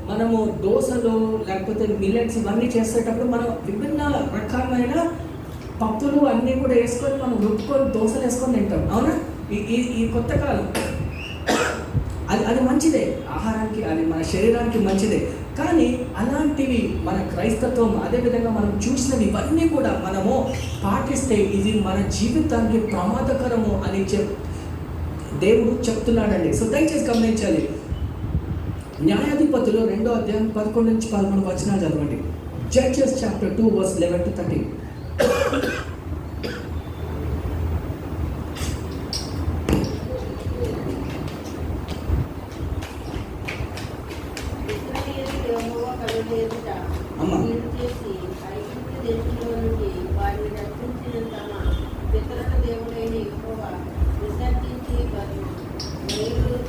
మనము దోశలు లేకపోతే మిల్లెట్స్ ఇవన్నీ చేసేటప్పుడు మనం విభిన్న రకమైన పప్పులు అన్నీ కూడా వేసుకొని మనం రుబ్బుకొని దోశలు వేసుకొని తింటాం, అవునా? ఈ కొత్త కాలం అది మంచిదే, ఆహారానికి అది మన శరీరానికి మంచిదే. కానీ అలాంటివి మన క్రైస్తత్వం, అదేవిధంగా మనం చూసినవి ఇవన్నీ కూడా మనము పాటిస్తే ఇది మన జీవితానికి ప్రమాదకరము అని దేవుడు చెప్తున్నాడండి. సో దయచేసి గమనించాలి. న్యాయాధిపతులు 2వ అధ్యాయం 11 నుంచి 13 వచనాలు చదవండి. Judges chapter 2 verse 11 to 13. అమ్మా,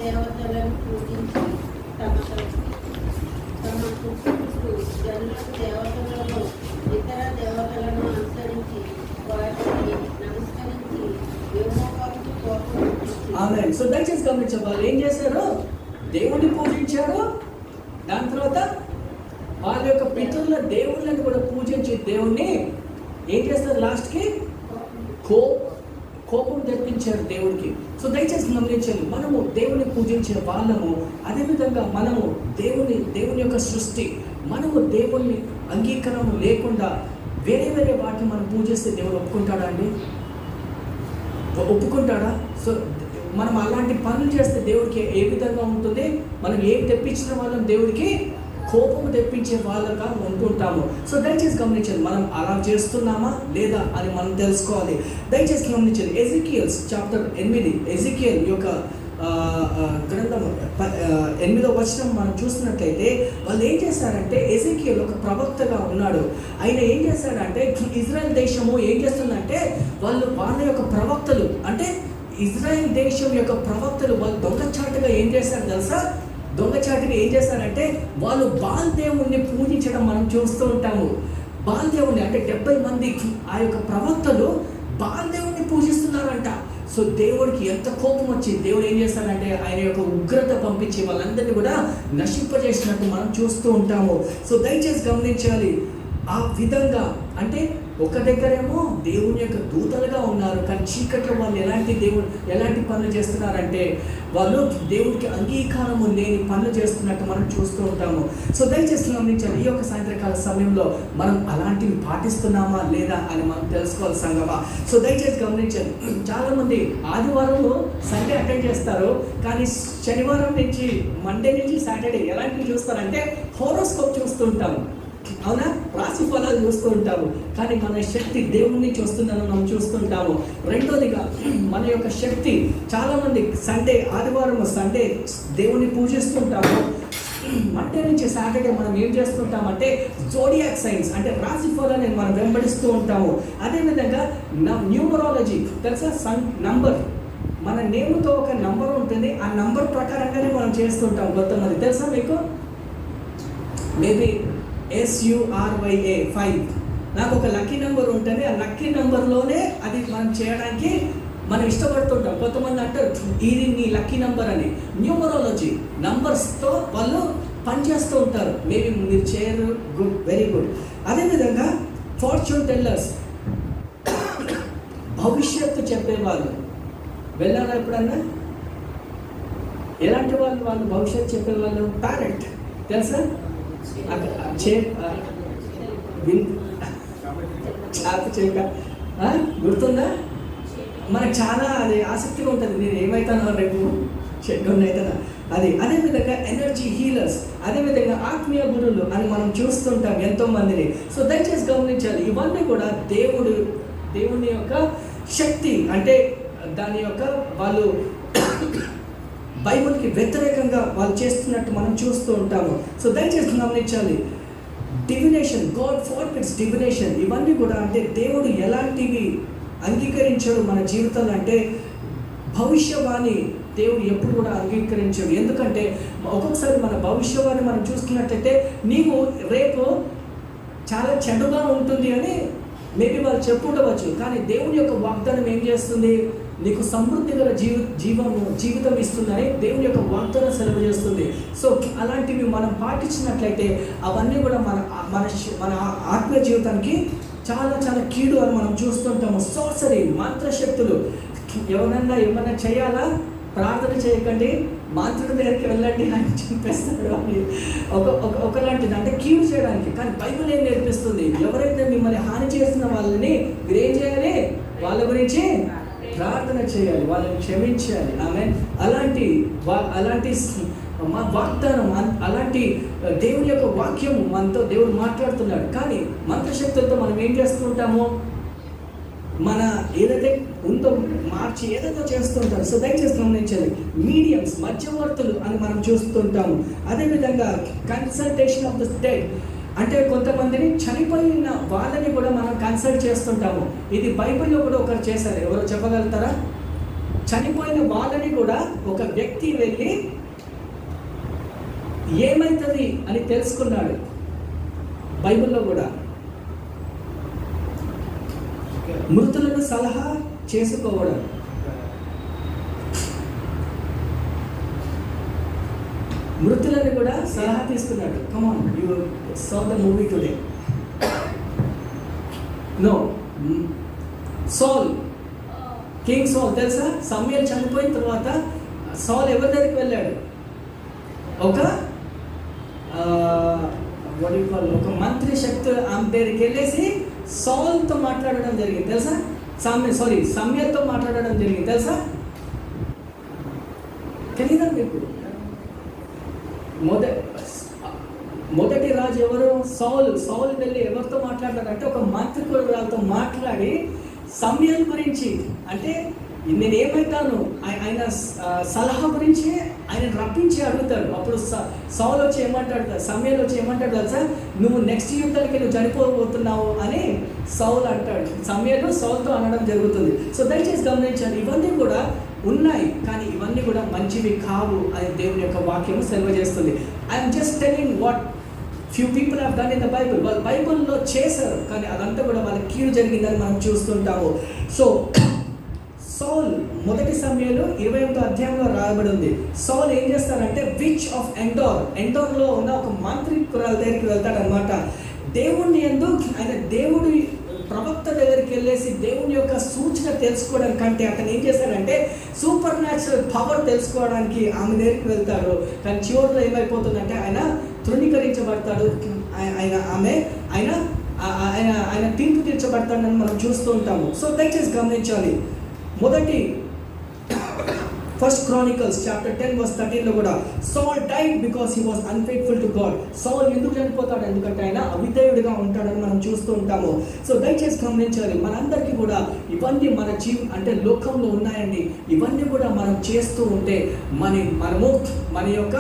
దేవతలను పూజించి తమ జనులకు దేవతలను ఇతర దేవతలను అనుసరించి వాటిని నమస్కరించి యెహోవాకు కోపం వచ్చింది. ఆమేన్. సో దయచేసి గమనించాలి, వాళ్ళు ఏం చేశారు? దేవుడిని పూజించారు. దాని తర్వాత వాళ్ళ యొక్క పితరుల దేవుళ్ళని కూడా పూజించి దేవుణ్ణి ఏం చేస్తారు? లాస్ట్కి కోపం తెప్పించారు దేవుడికి. సో దయచేసి గమనించాలి, మనము దేవుని పూజించే వాళ్ళము. అదేవిధంగా మనము దేవుని యొక్క సృష్టి, మనము దేవుని అంగీకారం లేకుండా వేరే వేరే వాటిని మనం పూజిస్తే దేవుడు ఒప్పుకుంటాడా అండి? ఒప్పుకుంటాడా? సో మనం అలాంటి పనులు చేస్తే దేవుడికి ఏ విధంగా ఉంటుంది? మనం ఏం తెప్పించిన వాళ్ళం దేవుడికి కోపం తెప్పించే వాళ్ళగా ఉంటుంటాము. సో దయచేసి గమనించాలి, మనం అలా చేస్తున్నామా లేదా అని మనం తెలుసుకోవాలి. దయచేసి గమనించాలి, ఎజికియల్ చాప్టర్ 8, ఎజికియల్ యొక్క గ్రంథం 8వ వచనం మనం చూసినట్లయితే వాళ్ళు ఏం చేశారంటే, ఎజికియల్ ఒక ప్రవక్తగా ఉన్నాడు. ఆయన ఏం చేశాడంటే, ఇజ్రాయెల్ దేశము ఏం చేస్తుందంటే వాళ్ళ యొక్క ప్రవక్తలు, అంటే ఇజ్రాయెల్ దేశం యొక్క ప్రవక్తలు వాళ్ళు దొంగచాటుగా ఏం చేశారు తెలుసా? దొంగచాటుగా ఏం చేశారంటే వాళ్ళు బాల్ దేవుణ్ణి పూజించడం మనం చూస్తూ ఉంటాము. బాల్ దేవుణ్ణి అంటే 70 మంది ఆ యొక్క ప్రవక్తలు బాల్ దేవుణ్ణి పూజిస్తున్నారంట. సో దేవుడికి ఎంత కోపం వచ్చి దేవుడు ఏం చేస్తాడంటే ఆయన యొక్క ఉగ్రత పంపించి వాళ్ళందరినీ కూడా నశింపజేసినట్టు మనం చూస్తూ ఉంటాము. సో దయచేసి గమనించాలి, ఆ విధంగా అంటే ఒక దగ్గరేమో దేవుని యొక్క దూతలుగా ఉన్నారు, కానీ చీకట్లో వాళ్ళు ఎలాంటి పనులు చేస్తున్నారంటే వాళ్ళు దేవుడికి అంగీకారము లేని పనులు చేస్తున్నట్టు మనం చూస్తూ ఉంటాము. సో దయచేసి గమనించాలి, ఈ యొక్క సాయంత్రకాల సమయంలో మనం అలాంటివి పాటిస్తున్నామా లేదా అని మనం తెలుసుకోవాలి సంగమా. సో దయచేసి గమనించాలి, చాలామంది ఆదివారంలో సండే అటెండ్ చేస్తారు, కానీ శనివారం నుంచి మండే నుంచి సాటర్డే ఎలాంటివి చూస్తారంటే హోరోస్కోప్ చూస్తూ ఉంటాము, అవునా? రాశి ఫలాలు చూస్తూ ఉంటాము, కానీ మన శక్తి దేవుణ్ణి చూస్తుందని మనం చూస్తుంటాము. రెండోదిగా మన యొక్క శక్తి, చాలామంది ఆదివారం సండే దేవుణ్ణి పూజిస్తుంటాము, మండే నుంచి సాటర్డే మనం ఏం చేస్తుంటామంటే జోడియాక్ సైన్స్ అంటే రాశి ఫలాన్ని మనం వెంబడిస్తూ ఉంటాము. అదేవిధంగా న్యూమరాలజీ తెలుసా? నంబర్, మన నేమ్తో ఒక నంబర్ ఉంటుంది, ఆ నంబర్ ప్రకారంగానే మనం చేస్తుంటాం. కొంతమంది తెలుసా మీకు? మేబీ SURYA 5 నాకు ఒక లక్కీ నెంబర్ ఉంటుంది, ఆ లక్కీ నెంబర్లోనే అది మనం చేయడానికి మనం ఇష్టపడుతుంటాం. కొంతమంది అంటారు ఇది నీ లక్కీ నెంబర్ అని. న్యూమరాలజీ నంబర్స్తో వాళ్ళు పనిచేస్తూ ఉంటారు. మేబీ మీరు చేయరు, గుడ్, వెరీ గుడ్. అదేవిధంగా ఫార్చ్యూన్ టెల్లర్స్, భవిష్యత్తు చెప్పేవాళ్ళు వెళ్ళారా ఎప్పుడన్నా? ఎలాంటి వాళ్ళు భవిష్యత్తు చెప్పేవాళ్ళు? పేరెంట్ తెలుసా? గుర్తుందా? మనకు చాలా అది ఆసక్తిగా ఉంటుంది, నేను ఏమవుతానో రేపు షెడ్యూల్ అవుతానా అది. అదేవిధంగా ఎనర్జీ హీలర్స్, అదేవిధంగా ఆత్మీయ గురువులు అని మనం చూస్తుంటాం ఎంతో మందిని. సో దయచేసి గమనించాలి, ఇవన్నీ కూడా దేవుని యొక్క శక్తి, అంటే దాని యొక్క వాళ్ళు బైబిల్కి వ్యతిరేకంగా వాళ్ళు చేస్తున్నట్టు మనం చూస్తూ ఉంటాము. సో దయచేసి గమనించాలి, డివినేషన్, గాడ్ ఫార్బిడ్స్ డివినేషన్, ఇవన్నీ కూడా అంటే దేవుడు ఎలాంటివి అంగీకరించాడు మన జీవితంలో అంటే భవిష్యవాణి దేవుడు ఎప్పుడు కూడా అంగీకరించాడు. ఎందుకంటే ఒక్కొక్కసారి మన భవిష్యవాణి మనం చూసుకున్నట్లయితే నీవు రేపు చాలా చెడుగా ఉంటుంది అని మేబీ వాళ్ళు చెప్పుండవచ్చు, కానీ దేవుని యొక్క వాగ్దానం ఏం చేస్తుంది, నీకు సమృద్ధి గల జీవితం ఇస్తుందని దేవుని యొక్క వాగ్దానం సెలవు చేస్తుంది. సో అలాంటివి మనం పాటించినట్లయితే అవన్నీ కూడా మన ఆత్మీయ జీవితానికి చాలా చాలా కీడు అని మనం చూస్తుంటాము. సోర్సరీ, మంత్రశక్తులు, ఎవరన్నా ఏమన్నా చేయాలా ప్రార్థన చేయకండి, మంత్రుడి దగ్గరికి వెళ్ళండి అని చెప్పేస్తాడు అని ఒకలాంటిది అంటే కీడు చేయడానికి. కానీ బైబిల్ ఏం నేర్పిస్తుంది, ఎవరైతే మిమ్మల్ని హాని చేసిన వాళ్ళని మీరు ఏం చేయాలి, వాళ్ళ గురించి ప్రార్థన చేయాలి, వాళ్ళని క్షమించాలి. ఆమె అలాంటి వాగ్దానం, అలాంటి దేవుని యొక్క వాక్యము మనతో దేవుడు మాట్లాడుతున్నాడు. కానీ మంత్రశక్తులతో మనం ఏం చేస్తుంటాము, మన ఏదైతే ఉందో మార్చి ఏదైతే చేస్తుంటారు. సో దయచేసి గమనించాలి, మీడియంస్, మధ్యవర్తులు అని మనం చూస్తుంటాము. అదేవిధంగా కన్సల్టేషన్ ఆఫ్ ద స్టేట్, అంటే కొంతమందిని చనిపోయిన వాళ్ళని కూడా మనం కన్సల్ట్ చేస్తుంటాము. ఇది బైబిల్లో కూడా ఒకరు చేశారు, ఎవరు చెప్పగలుగుతారా? చనిపోయిన వాళ్ళని కూడా ఒక వ్యక్తి వెళ్ళి ఏమవుతుంది అని తెలుసుకున్నాడు. బైబిల్లో కూడా మృతులను సలహా చేసుకోవడం, మృతులను కూడా సలహా తీసుకున్నాడు. Come on, you saw the movie today. No, Saul, king Saul తెలుసా? సమూయేలు చనిపోయిన తర్వాత సాల్ ఎవరి దగ్గరికి వెళ్ళాడు? ఒక ఒక మంత్రి శక్తి ఆమె దగ్గరికి వెళ్ళేసి సాల్తో మాట్లాడడం జరిగింది తెలుసా? సమూయేలుతో మాట్లాడడం జరిగింది తెలుసా? తెలీదా మీకు? మొదటి రాజు ఎవరు? సౌలు వెళ్ళి ఎవరితో మాట్లాడారంటే ఒక మంత్రికురాలతో మాట్లాడి సమూయేలు గురించి, అంటే నేను ఏమవుతాను ఆయన సలహా గురించి ఆయన రప్పించి అడుగుతాడు. అప్పుడు సౌలు వచ్చి ఏమంటాడు, సమూయేలు వచ్చి ఏమంటాడు తెలుసా? నువ్వు నెక్స్ట్ యుద్ధానికి నువ్వు చనిపోబోతున్నావు అని సౌలు అంటాడు. సమూయేలు సౌలుతో అనడం జరుగుతుంది. సో దయచేసి గమనించాలి, ఇవన్నీ కూడా ఉన్నాయి, కానీ ఇవన్నీ కూడా మంచివి కావు అని దేవుని యొక్క వాక్యం సెలవు చేస్తుంది. I'm just telling what few people have done in the Bible. వాళ్ళు బైబుల్లో చేశారు, కానీ అదంతా కూడా వాళ్ళకి కీడు జరిగిందని మనం చూస్తుంటాము. సో సౌల్, మొదటి సమయంలో 21వ అధ్యాయంలో రాయబడి ఉంది. సౌల్ ఏం చేస్తారంటే విచ్ ఆఫ్ ఎండోర్లో ఉన్న ఒక మంత్రికురాల దగ్గరికి వెళ్తాడనమాట. దేవుణ్ణి ఆయన దేవుడి ప్రవక్త దగ్గరికి వెళ్ళేసి దేవుని యొక్క సూచన తెలుసుకోవడం కంటే అతను ఏం చేశాడంటే సూపర్ న్యాచురల్ పవర్ తెలుసుకోవడానికి ఆమె దగ్గరికి వెళ్తాడు. కానీ చివరిలో ఏమైపోతుందంటే ఆయన తృణీకరించబడతాడు, ఆయన తీర్పు తీర్చబడతాడని మనం చూస్తూ ఉంటాము. సో దయచేసి గమనించాలి, ఫస్ట్ Chronicles chapter 10 verse 13 కూడా Saul died because he was unfaithful to God. Saul ఎందుకు చనిపోతాడు? ఎందుకంటే ఆయన అవిధేయుడిగా ఉంటాడని మనం చూస్తూ ఉంటాము. సో దయచేసి గమనించాలి, మనందరికీ కూడా ఇవన్నీ మన అంటే లోకంలో ఉన్నాయండి. ఇవన్నీ కూడా మనం చేస్తూ ఉంటే మనము మన యొక్క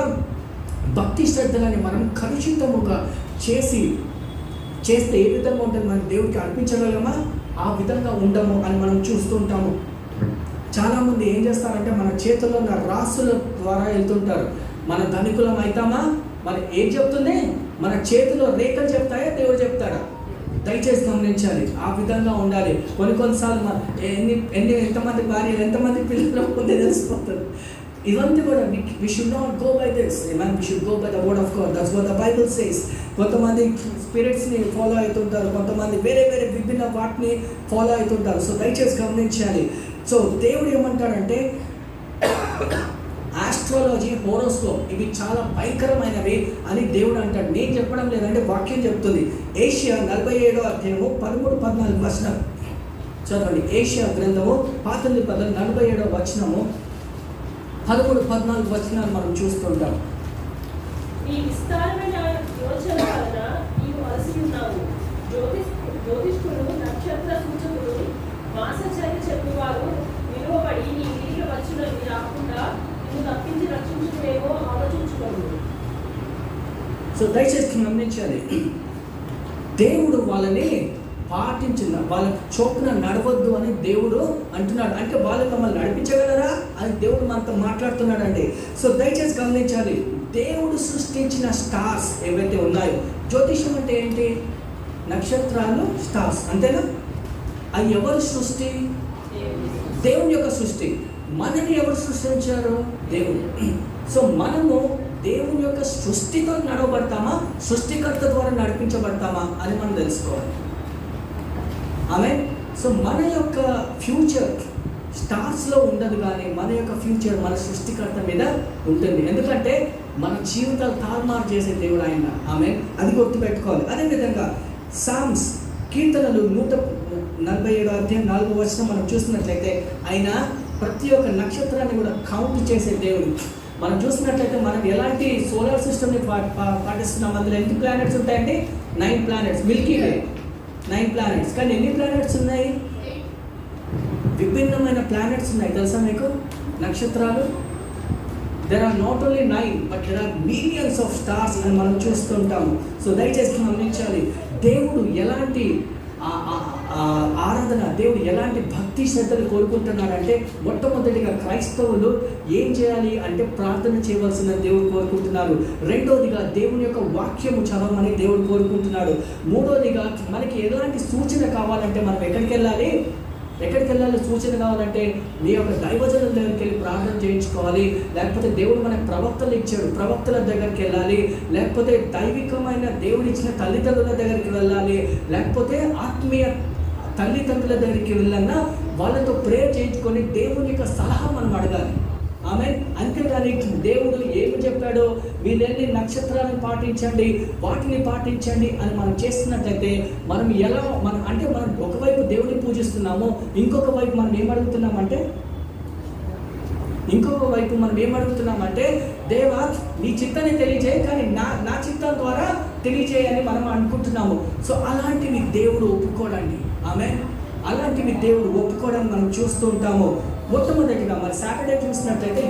భక్తి శ్రద్ధలని మనం కలుషితముగా చేస్తే ఏ విధంగా ఉంటుంది, మనం దేవుడికి అర్పించగలమా? ఆ విధంగా ఉండము అని మనం చూస్తూ ఉంటాము. చాలామంది ఏం చేస్తారంటే మన చేతుల్లో ఉన్న రాసుల ద్వారా వెళ్తుంటారు. మన ధనికులం అవుతామా? మన ఏం చెప్తుంది? మన చేతిలో రేఖలు చెప్తాయా, దేవుడు చెప్తాడా? దయచేసి గమనించాలి, ఆ విధంగా ఉండాలి. కొన్నిసార్లు ఎంతమంది భార్యలు ఎంతమంది పిల్లలు ముందే తెలిసిపోతారు. ఇవన్నీ కూడా we should not go by this. Amen. We should go by the word of God. That's what the Bible says. కొంతమంది స్పిరిట్స్ని ఫాలో అవుతుంటారు, కొంతమంది వేరే విభిన్న వాటిని ఫాలో అవుతుంటారు. సో దయచేసి గమనించాలి. సో దేవుడు ఏమంటాడంటే ఆస్ట్రాలజీ, హోరోస్కోప్ ఇవి చాలా భయంకరమైనవి అని దేవుడు అంటాడు. నేను చెప్పడం లేదంటే వాక్యం చెప్తుంది. ఏషియా 47వ అధ్యాయము 13-14 వచనం చదవండి. ఏషియా గ్రంథము పాత నిబంధన 47వ వచనము 13-14 వచనాలు మనం చూస్తుంటాం. ఈ విస్తారమైన యోచన వలన నీవు అలసి ఉన్నావు. జ్యోతిష్కులు, నక్షత్ర సూచకులు, మాసచర్య చెప్పువారు విలువబడి నీ వీళ్ళు వచ్చినవి రాకుండా నువ్వు తప్పించి సో దయచేసి గమనించాలి, దేవుడు వాళ్ళని పాటించిన వాళ్ళ చోపున నడవద్దు అని దేవుడు అంటున్నాడు. అంటే వాళ్ళు మమ్మల్ని నడిపించగలరా అని దేవుడు మనతో మాట్లాడుతున్నాడండి. సో దయచేసి గమనించాలి, దేవుడు సృష్టించిన స్టార్స్ ఏవైతే ఉన్నాయో, జ్యోతిషం అంటే ఏంటి? నక్షత్రాలు, స్టార్స్, అంతేనా? అది ఎవరి సృష్టి? దేవుని యొక్క సృష్టి. మనని ఎవరు సృష్టించారు? దేవుడు. సో మనము దేవుని యొక్క సృష్టితో నడవబడతామా, సృష్టికర్త ద్వారా నడిపించబడతామా అని మనం తెలుసుకోవాలి. ఆమె. సో మన యొక్క ఫ్యూచర్ స్టార్స్లో ఉండదు, కానీ మన యొక్క ఫ్యూచర్ మన సృష్టికర్త మీద ఉంటుంది. ఎందుకంటే మన జీవితాలు తారుమారు చేసే దేవుడు ఆయన. ఆమె. అది గుర్తుపెట్టుకోవాలి. అదేవిధంగా సామ్స్, కీర్తనలు 147 అధ్యాయం 4వ వచనం మనం చూసినట్లయితే ఆయన ప్రతి ఒక్క నక్షత్రాన్ని కూడా కౌంట్ చేసే దేవుడు. మనం చూసినట్లయితే మనం ఎలాంటి సోలార్ సిస్టమ్ని పాటిస్తున్నాం, అందులో ఎన్ని ప్లానెట్స్ ఉంటాయండి? 9 ప్లానెట్స్. మిల్కీ వే 9 ప్లానెట్స్. కానీ ఎన్ని ప్లానెట్స్ ఉన్నాయి? విభిన్నమైన ప్లానెట్స్ ఉన్నాయి, తెలుసా మీకు? నక్షత్రాలు. There are not only 9 but there are millions of stars అని మనం చూస్తుంటాము. సో దయచేసి గమనించాలి, దేవుడు ఎలాంటి ఆరాధన, దేవుడు ఎలాంటి భక్తి శ్రద్ధలు కోరుకుంటున్నాడంటే, మొట్టమొదటిగా క్రైస్తవులు ఏం చేయాలి అంటే ప్రార్థన చేయవలసిన దేవుడు కోరుకుంటున్నారు. రెండోదిగా దేవుని యొక్క వాక్యము చదవమని దేవుడు కోరుకుంటున్నాడు. మూడోదిగా మనకి ఎలాంటి సూచన కావాలంటే మనం ఎక్కడికి వెళ్ళాలి? సూచన కావాలంటే మీ యొక్క దైవజనుల దగ్గరికి వెళ్ళి ప్రార్థన చేయించుకోవాలి. లేకపోతే దేవుడు మనకు ప్రవక్తలు ఇచ్చాడు, ప్రవక్తల దగ్గరికి వెళ్ళాలి. లేకపోతే దైవికమైన దేవుడు ఇచ్చిన తల్లిదండ్రుల దగ్గరికి వెళ్ళాలి. లేకపోతే ఆత్మీయ తల్లిదండ్రుల దగ్గరికి వెళ్ళన్నా వాళ్ళతో ప్రేయర్ చేయించుకొని దేవుని యొక్క సలహా మనం అడగాలి. ఆమె. అంతేగాని దేవుడు ఏమి చెప్పాడో వీళ్ళెన్ని నక్షత్రాలను పాటించండి, వాటిని పాటించండి అని మనం చేస్తున్నట్లయితే మనం ఒకవైపు దేవుడిని పూజిస్తున్నాము, ఇంకొక వైపు మనం ఏమడుగుతున్నామంటే దేవా నీ చిత్తాన్ని తెలియజేయ, కానీ నా చిత్తం ద్వారా తెలియజేయని మనం అనుకుంటున్నాము. సో అలాంటివి దేవుడు ఒప్పుకోడండి. ఆమె. అలాంటివి దేవుడు ఒప్పుకోవడానికి మనం చూస్తూ ఉంటాము. మొట్టమొదటిగా మరి సాటర్డే చూసినట్లయితే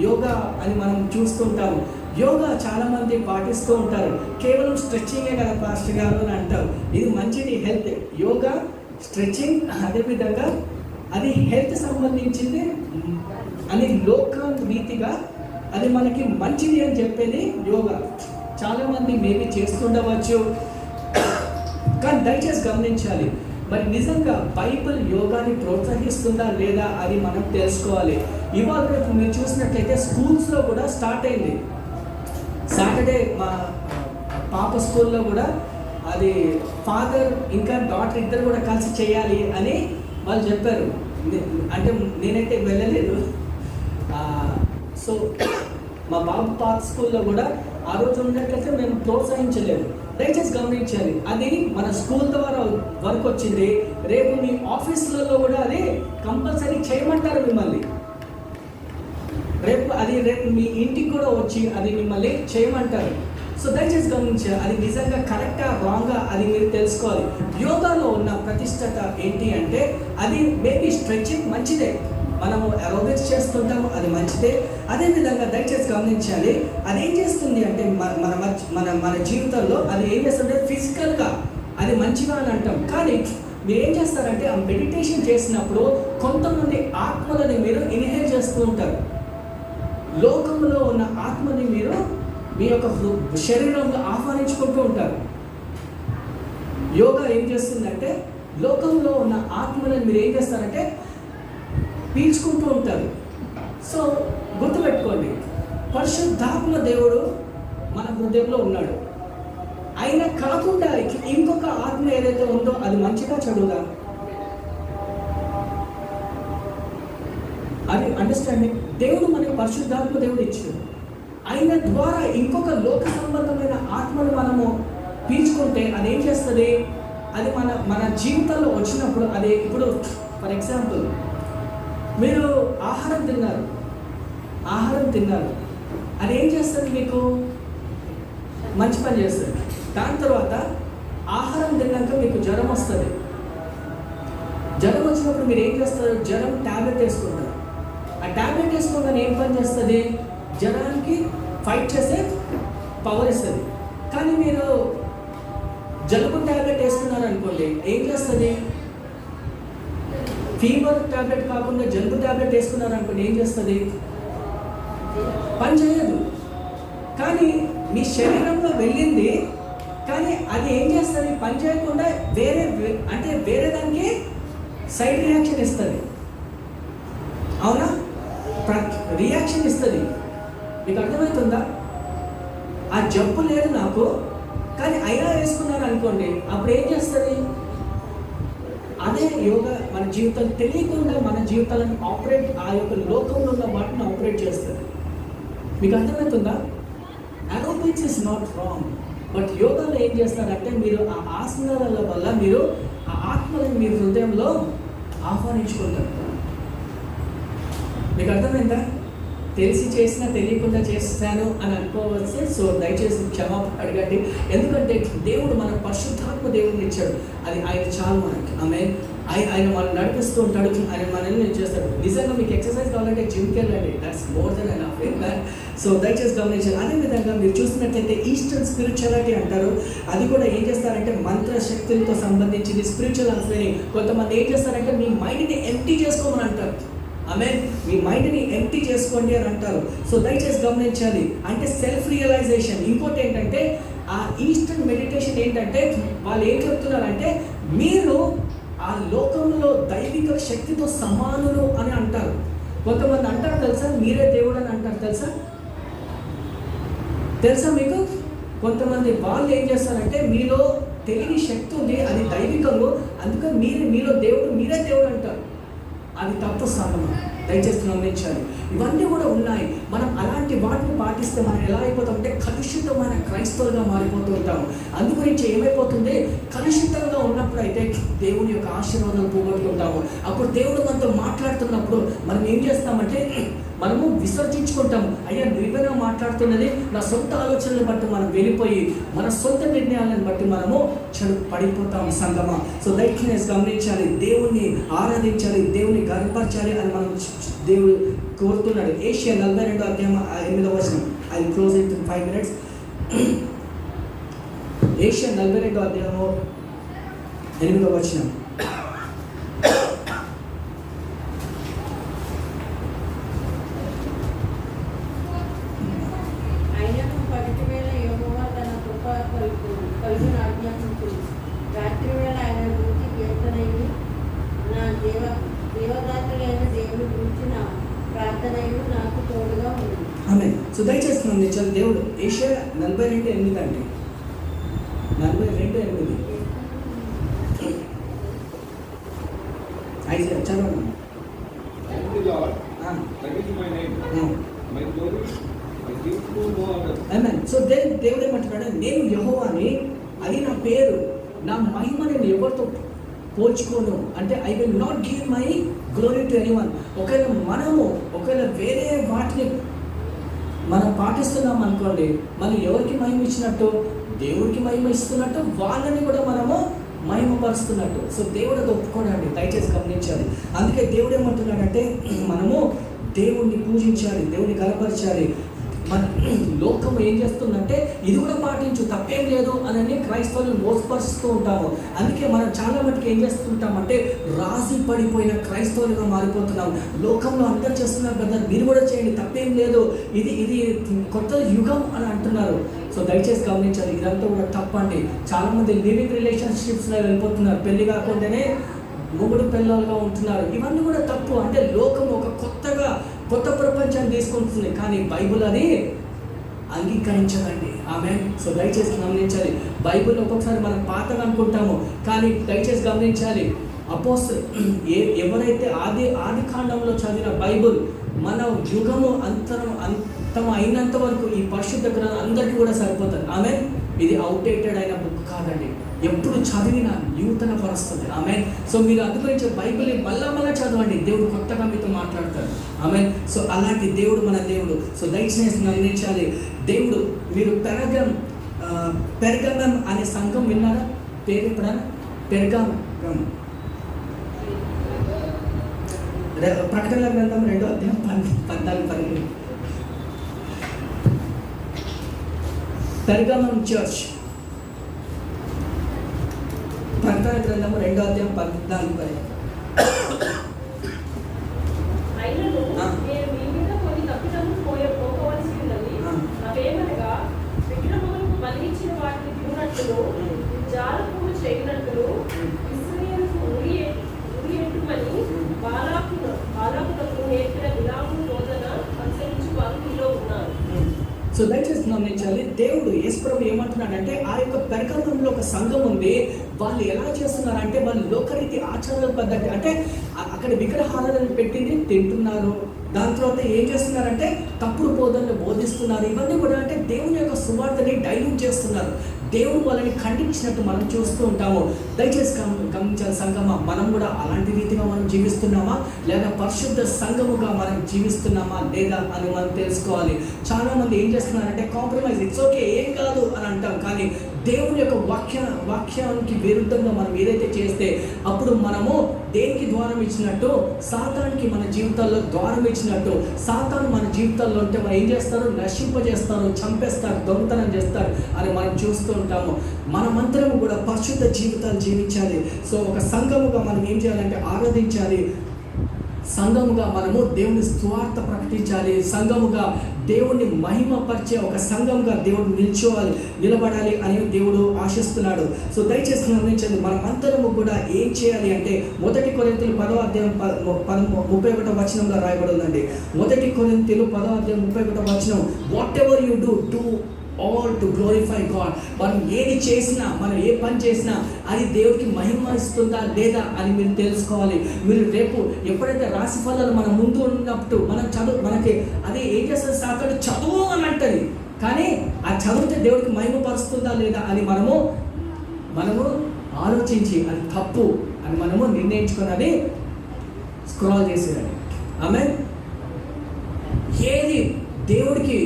యోగా అని మనం చూస్తుంటాము. యోగా చాలామంది పాటిస్తూ ఉంటారు. కేవలం స్ట్రెచ్చింగే కదా పాస్టర్ గారు అని అంటారు. ఇది మంచిది, హెల్త్. యోగా, స్ట్రెచ్చింగ్, అదేవిధంగా అది హెల్త్ సంబంధించింది అని లోక రీతిగా అది మనకి మంచిది అని చెప్పేది యోగా. చాలామంది మేబీ చేస్తుండవచ్చు, కానీ దయచేసి గమనించాలి, మరి నిజంగా బైబిల్ యోగాని ప్రోత్సహిస్తుందా లేదా అని మనం తెలుసుకోవాలి. ఇవాళ రేపు మీరు చూసినట్లయితే స్కూల్స్లో కూడా స్టార్ట్ అయింది. సాటర్డే మా పాప స్కూల్లో కూడా అది ఫాదర్ ఇంకా డాటర్ ఇద్దరు కూడా కలిసి చేయాలి అని వాళ్ళు చెప్పారు. అంటే నేనైతే వెళ్ళలేదు. సో మా బాబు పాప స్కూల్లో కూడా ఆ రోజు ఉన్నట్లయితే మేము ప్రోత్సహించలేదు. దయచేసి గమనించాలి, అది మన స్కూల్ ద్వారా వర్క్ వచ్చింది. రేపు మీ ఆఫీసులలో కూడా అది కంపల్సరీ చేయమంటారు మిమ్మల్ని. రేపు మీ ఇంటికి కూడా వచ్చి అది మిమ్మల్ని చేయమంటారు. సో దయచేసి గమనించాలి, అది నిజంగా కరెక్టా రాంగా అది మీరు తెలుసుకోవాలి. యోగాలో ఉన్న ప్రతిష్టత ఏంటి అంటే అది మేబీ స్ట్రెచ్చింగ్ మంచిదే, మనము అరోబిక్స్ చేస్తుంటాము, అది మంచిదే. అదేవిధంగా దయచేసి గమనించాలి, అది ఏం చేస్తుంది అంటే మన జీవితంలో అది ఏం చేస్తుంటే ఫిజికల్గా అది మంచిగా అని అంటాం. కానీ మీరు ఏం చేస్తారంటే ఆ మెడిటేషన్ చేసినప్పుడు కొంతమంది ఆత్మలని మీరు ఇన్హేల్ చేస్తూ ఉంటారు. లోకంలో ఉన్న ఆత్మని మీరు మీ యొక్క శరీరంలో ఆహ్వానించుకుంటూ ఉంటారు. యోగా ఏం చేస్తుందంటే లోకంలో ఉన్న ఆత్మలను మీరు ఏం చేస్తారంటే పీల్చుకుంటూ ఉంటారు. సో గుర్తుపెట్టుకోండి, పరిశుద్ధాత్మ దేవుడు మన హృదయంలో ఉన్నాడు. అయినా కాకుండా ఇంకొక ఆత్మ ఏదైతే ఉందో అది మంచిగా చెడుగా, అది అండర్స్టాండింగ్. దేవుడు మనకి పరిశుద్ధాత్మ దేవుడు ఇచ్చాడు. ఆయన ద్వారా ఇంకొక లోక సంబంధమైన ఆత్మను మనము పీల్చుకుంటే అదేం చేస్తుంది? అది మన జీవితంలో వచ్చినప్పుడు అదే. ఇప్పుడు ఫర్ ఎగ్జాంపుల్ మీరు ఆహారం తిన్నారు, అదేం చేస్తుంది? మీకు మంచి పని చేస్తుంది. దాని తర్వాత ఆహారం తిన్నాక మీకు జ్వరం వస్తుంది. జ్వరం వచ్చినప్పుడు మీరు ఏం చేస్తారు? జ్వరం ట్యాబ్లెట్ వేసుకుంటారు. ఆ ట్యాబ్లెట్ వేసుకోగానే ఏం పని చేస్తుంది? జ్వరానికి ఫైట్ చేసే పవర్ ఇస్తుంది. కానీ మీరు జలుబు ట్యాబ్లెట్ వేసుకున్నారు అనుకోండి, ఏం చేస్తుంది? ఫీవర్ ట్యాబ్లెట్ కాకుండా జలుబు ట్యాబ్లెట్ వేసుకున్నారు అనుకోండి, ఏం చేస్తుంది? పని చేయదు. కానీ మీ శరీరంలో వెళ్ళింది, కానీ అది ఏం చేస్తుంది? పని చేయకుండా వేరే దానికి సైడ్ రియాక్షన్ ఇస్తుంది. అవునా? రియాక్షన్ ఇస్తుంది. మీకు అర్థమవుతుందా? ఆ జబ్బు లేదు నాకు, కానీ అయినా వేసుకున్నారు అనుకోండి, అప్పుడు ఏం చేస్తుంది? అదే యోగా మన జీవితం తెలియకుండా మన జీవితాలను ఆ యొక్క లోకంలో ఉన్న వాటిని ఆపరేట్ చేస్తుంది. మీకు అర్థమవుతుందా? Aerobics is not wrong, but యోగాలో ఏం చేస్తారంటే మీరు ఆ ఆసనాల వల్ల మీరు ఆ ఆత్మలను మీ హృదయంలో ఆహ్వానించుకుంటారు. మీకు అర్థమైందా? తెలిసి చేసినా తెలియకుండా చేస్తాను అని అనుకోవచ్చు. సో దయచేసి క్షమాపణ అడగండి. ఎందుకంటే దేవుడు మన పరిశుద్ధాత్మ దేవుడిని ఇచ్చాడు, అది ఆయన చాలు మనకి. ఆయన మనం నడిపిస్తూ ఉంటాడు, ఆయన మనల్ని చేస్తాడు. నిజంగా మీకు ఎక్సర్సైజ్ కావాలంటే జిమ్కి వెళ్ళండి, that's more than enough. So దయచేసి గమనించాలి. అదేవిధంగా మీరు చూసినట్లయితే ఈస్టర్న్ స్పిరిచువాలిటీ అంటారు. అది కూడా ఏం చేస్తారంటే మంత్ర శక్తులతో సంబంధించింది స్పిరిచువల్ అన్స్వేని. కొంతమంది ఏం చేస్తారంటే మీ మైండ్ని ఎంప్టీ చేసుకోమని అంటారు. మీ మైండ్ని ఎంప్టీ చేసుకోండి అని అంటారు. సో దయచేసి గమనించాలి. అంటే సెల్ఫ్ రియలైజేషన్. ఇంకోటి ఏంటంటే ఆ ఈస్టర్న్ మెడిటేషన్ ఏంటంటే వాళ్ళు ఏం చెప్తున్నారంటే మీరు ఆ లోకంలో దైవిక శక్తితో సమానులు అని అంటారు. కొంతమంది అంటారు తెలుసా, మీరే దేవుడు అని అంటారు. తెలుసా మీకు? కొంతమంది వాళ్ళు ఏం చేస్తారంటే మీలో తెలియని శక్తి ఉంది, అది దైవికంలో, అందుకని మీలో దేవుడు, మీరే దేవుడు అంటారు. అది తప్పు సాధన. దయచేసి గమనించాలి. ఇవన్నీ కూడా ఉన్నాయి. మనం అలాంటి వాటిని పాటిస్తే మనం ఎలా అయిపోతామంటే కలుషితమైన క్రైస్తవులుగా మారిపోతూ ఉంటాము. అందుగురించి ఏమైపోతుంది? కలుషితంగా ఉన్నప్పుడు అయితే దేవుని యొక్క ఆశీర్వాదాలు పోగొట్టుకుంటాము. అప్పుడు దేవుడు మనతో మాట్లాడుతున్నప్పుడు మనం ఏం చేస్తామంటే మనము విసర్జించుకుంటాము. అయ్యా నువ్వేనా మాట్లాడుతున్నది, నా సొంత ఆలోచనలు బట్టి మనం వెళ్ళిపోయి మన సొంత నిర్ణయాలను బట్టి మనము చెడు పడిపోతాము సంగమా. సో దయచేసి గమనించాలి. దేవుణ్ణి ఆరాధించాలి, దేవుని గర్వపరచాలి అని మనం దేవుడు కోరుతున్నాడు. Asia 42:8. I close it in 5 minutes. Asia 42:8. రాత్రివేళ ఆయన గురించి కీర్తనయు నా దేవదాత్రులైన దేవుని గురించి నా ప్రార్థనయు నాకు తోడుగా ఉంది. ఆమేన్. సో దయచేసి గమనించాలి. దేవుడు ఏషియా 42:8 అండి. 42:8 అయితే చదవండి. సో దేవుడు ఏమంటున్నాడు? నేను యెహోవాని, అది నా పేరు, నా మహిమ నేను ఎవరితో పోల్చుకోను. అంటే I will not give my glory to anyone. ఒకవేళ వేరే వాటిని మనం పాటిస్తున్నాం అనుకోండి, మనం ఎవరికి మహిమ ఇచ్చినట్టు? దేవుడికి మహిమ ఇస్తున్నట్టు, వాళ్ళని కూడా మనము మహిమపరుస్తున్నట్టు. సో దేవుడు అది ఒప్పుకోడండి. దయచేసి గమనించాలి. అందుకే దేవుడు ఏమంటున్నాడంటే మనము దేవుణ్ణి పూజించాలి, దేవుని గలపరచాలి. మన లోకం ఏం చేస్తుందంటే ఇది కూడా పాటించు, తప్పేం లేదు అని క్రైస్తవులను మోసపరుస్తూ ఉంటాము. అందుకే మనం చాలా మటుకు ఏం చేస్తుంటామంటే రాసి పడిపోయిన క్రైస్తవులుగా మారిపోతున్నాం. లోకంలో అందరూ చేస్తున్నారు కదా, మీరు కూడా చేయండి, తప్పేం లేదు, ఇది కొత్త యుగం అని అంటున్నారు. సో దయచేసి గమనించాలి, ఇదంతా కూడా తప్పండి. చాలామంది లివింగ్ రిలేషన్షిప్స్లో వెళ్ళిపోతున్నారు, పెళ్లి కాకుండానే మొగుడు పిల్లలుగా ఉంటున్నారు. ఇవన్నీ కూడా తప్పు. అంటే లోకం ఒక కొత్త ప్రపంచాన్ని తీసుకుంటుంది, కానీ బైబుల్ అది అంగీకరించదండి. ఆమేన్. సో దయచేసి గమనించాలి. బైబుల్ ఒక్కొక్కసారి మనం పాతగా అనుకుంటాము, కానీ దయచేసి గమనించాలి. ఎవరైతే ఆది కాండంలో చదివిన బైబుల్ మన యుగము అంతం అయినంత వరకు ఈ పరిశుద్ధ గ్రంథం అందరికీ కూడా సరిపోతుంది. ఆమేన్. ఇది అవుట్డేటెడ్ అయిన బుక్ కాదండి, ఎప్పుడు చదివినా నూతన పరుస్తుంది. ఆమేన్. సో మీరు అందుగురించి బైబిల్ని మళ్ళా చదవండి, దేవుడు కొత్తగా మీతో మాట్లాడతాడు. ఆమేన్. సో అలాంటి దేవుడు మన దేవుడు. సో దయచేసి గమనించాలి. దేవుడు మీరు పెర్గమం అనే సంఘం విన్నారా? పేరు ఎప్పుడైనా? పెర్గమం. ప్రకటనల గ్రంథం 2:14-15. పెర్గమం చర్చ్, ప్రకటన గ్రంథము 2వ అధ్యాయం 14. అయినను నేను మీ మీద కొన్ని తప్పిదములు పోకవలసి ఉన్నది. అవేమనగా విగ్రహములకు బలిచ్చిన వాటిని తిన్నట్లు, జాలపులు చేయనట్లు, ఇశ్రాయేలుకు ఉరియెట్టుమని బాలాకులకు నేర్పిన బిలాము బోధన అనుసరించి వారు మీలో ఉన్నారు. సో దయచేసి గమనించాలి, దేవుడు యేసుప్రభు ఏమంటున్నాడంటే ఆ యొక్క పెర్గమంలో ఒక సంఘం ఉంది. వాళ్ళు ఎలా చేస్తున్నారంటే వాళ్ళు లోకరీతి ఆచారాల పద్ధతి, అంటే అక్కడ విగ్రహాలను పెట్టింది తింటున్నారు. దాని తర్వాత ఏం చేస్తున్నారంటే తప్పుడు బోధనలు బోధిస్తున్నారు. ఇవన్నీ కూడా అంటే దేవుని యొక్క సువార్తని డైల్యూట్ చేస్తున్నారు. దేవుడు వాళ్ళని ఖండించినట్టు మనం చూస్తూ ఉంటాము. దయచేసి గమనించాలి సంఘమా, మనం కూడా అలాంటి రీతిగా మనం జీవిస్తున్నామా, లేదా పరిశుద్ధ సంఘముగా మనం జీవిస్తున్నామా లేదా అని మనం తెలుసుకోవాలి. చాలా మంది ఏం చేస్తున్నారంటే కాంప్రమైజ్, ఇట్స్ ఓకే, ఏం కాదు అని అంటాం. కానీ దేవుని యొక్క వాక్యానికి విరుద్ధంగా మనం ఏదైతే చేస్తే అప్పుడు మనము దేనికి ద్వారం ఇచ్చినట్టు, సాతానికి మన జీవితాల్లో ద్వారం ఇచ్చినట్టు. సాతాను మన జీవితాల్లో ఉంటే మనం ఏం చేస్తారు, నశింపజేస్తారు, చంపేస్తారు, దొంగతనం చేస్తారు అని మనం చూస్తూ ఉంటాము. మనమందరం కూడా పరిశుద్ధ జీవితాలు జీవించాలి. సో ఒక సంఘముగా మనం ఏం చేయాలంటే ఆరాధించాలి, సంఘముగా మనము దేవుని సువార్త ప్రకటించాలి, సంఘముగా దేవుణ్ణి మహిమపరిచే ఒక సంఘంగా దేవుడు నిలబడాలి అని దేవుడు ఆశిస్తున్నాడు. సో దయచేసి గమనించండి, మనం అందరము కూడా ఏం చేయాలి అంటే 1 కొరింథీయులు 10వ అధ్యాయం 31వ వచనంలో రాయబడి ఉందండి. 1 కొరింథీయులు 10వ అధ్యాయం 31వ వచనం, what ever you do all to glorify God. మనం ఏది చేసినా, మనం ఏ పని చేసినా అది దేవుడికి మహిమ ఇస్తుందా లేదా అని మీరు తెలుసుకోవాలి. మీరు రేపు ఎప్పుడైతే రాశి ఫలాలు మన ముందు ఉన్నప్పుడు మనకి అది ఏం చేస్తుంది, సాతాను చదువు అని అంటది. కానీ ఆ చదివితే దేవుడికి మహిమ పరుస్తుందా లేదా అని మనము ఆలోచించి అది తప్పు అని మనము నిర్ణయించుకున్నది స్క్రాల్ చేసేయాలి. ఆమె ఏది దేవుడికి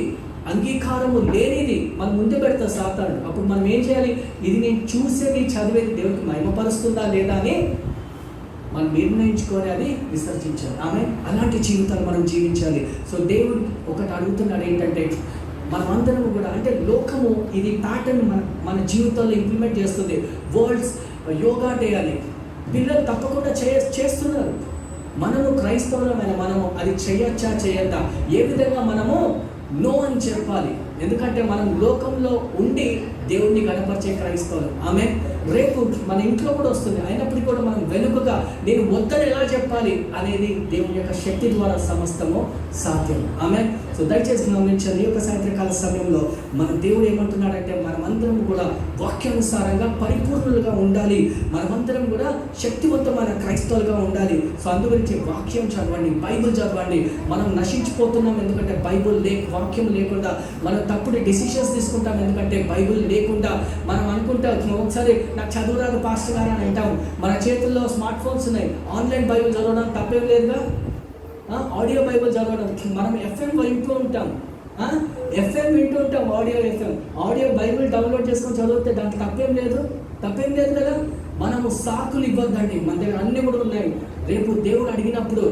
అంగీకారము లేనిది మన ముందు పెడతా సాతాడు. అప్పుడు మనం ఏం చేయాలి, ఇది నేను చూసేది చదివేది దేవుడికి మహిమపరుస్తుందా లేదా అని మనం నిర్ణయించుకొని అది విసర్జించాలి. ఆమె అలాంటి జీవితాలు మనం జీవించాలి. సో దేవుడు ఒకటి అడుగుతున్నాడు ఏంటంటే, మనమందరం కూడా అంటే లోకము ఇది ప్యాటర్న్ మన జీవితాల్లో ఇంప్లిమెంట్ చేస్తుంది. వరల్డ్స్ యోగా డే అని పిల్లలు తప్పకుండా చేస్తున్నారు. మనము క్రైస్తవులమైన మనము అది చేయొచ్చా చేయొద్దా, ఏ విధంగా మనము నో అని చెప్పాలి. ఎందుకంటే మనం లోకంలో ఉండి దేవుణ్ణి గణపరిచే క్రైస్తవులు. ఆమె రేపు మన ఇంట్లో కూడా వస్తుంది, అయినప్పటికీ కూడా మనం వెనుకగా నేను వద్దని ఎలా చెప్పాలి అనేది దేవుని యొక్క శక్తి ద్వారా సమస్తము సాధ్యం. ఆమె సో దయచేసి గమనించండి, ఈ యొక్క సాయంత్రకాల సమయంలో మన దేవుడు ఏమంటున్నాడంటే మనమందరం కూడా వాక్యానుసారంగా పరిపూర్ణులుగా ఉండాలి, మనమందరం కూడా శక్తివంతమైన క్రైస్తవులుగా ఉండాలి. సో అందుగురించి వాక్యం చదవండి, బైబిల్ చదవండి. మనం నశించిపోతున్నాం ఎందుకంటే వాక్యం లేకుండా మనం తప్పుడు డెసిషన్స్ తీసుకుంటాం. ఎందుకంటే బైబిల్ లేకుండా మనం అనుకుంటాం, ఒకసారి నాకు చదువు రాదు పాస్టర్ గారు అని అంటాము. మన చేతుల్లో స్మార్ట్ ఫోన్స్ ఉన్నాయి, ఆన్లైన్ బైబిల్ చదవడం తప్పేం లేదుగా. ఆడియో బైబిల్ చదవడం, మనం ఎఫ్ఎం వింటూ ఉంటాం, ఆడియో బైబిల్ డౌన్లోడ్ చేసుకొని చదివితే దానికి తప్పేం లేదు కదా. మనము సాకులు ఇవ్వద్దండి, మన దగ్గర అన్నీ కూడా ఉన్నాయి. రేపు దేవుడు అడిగినప్పుడు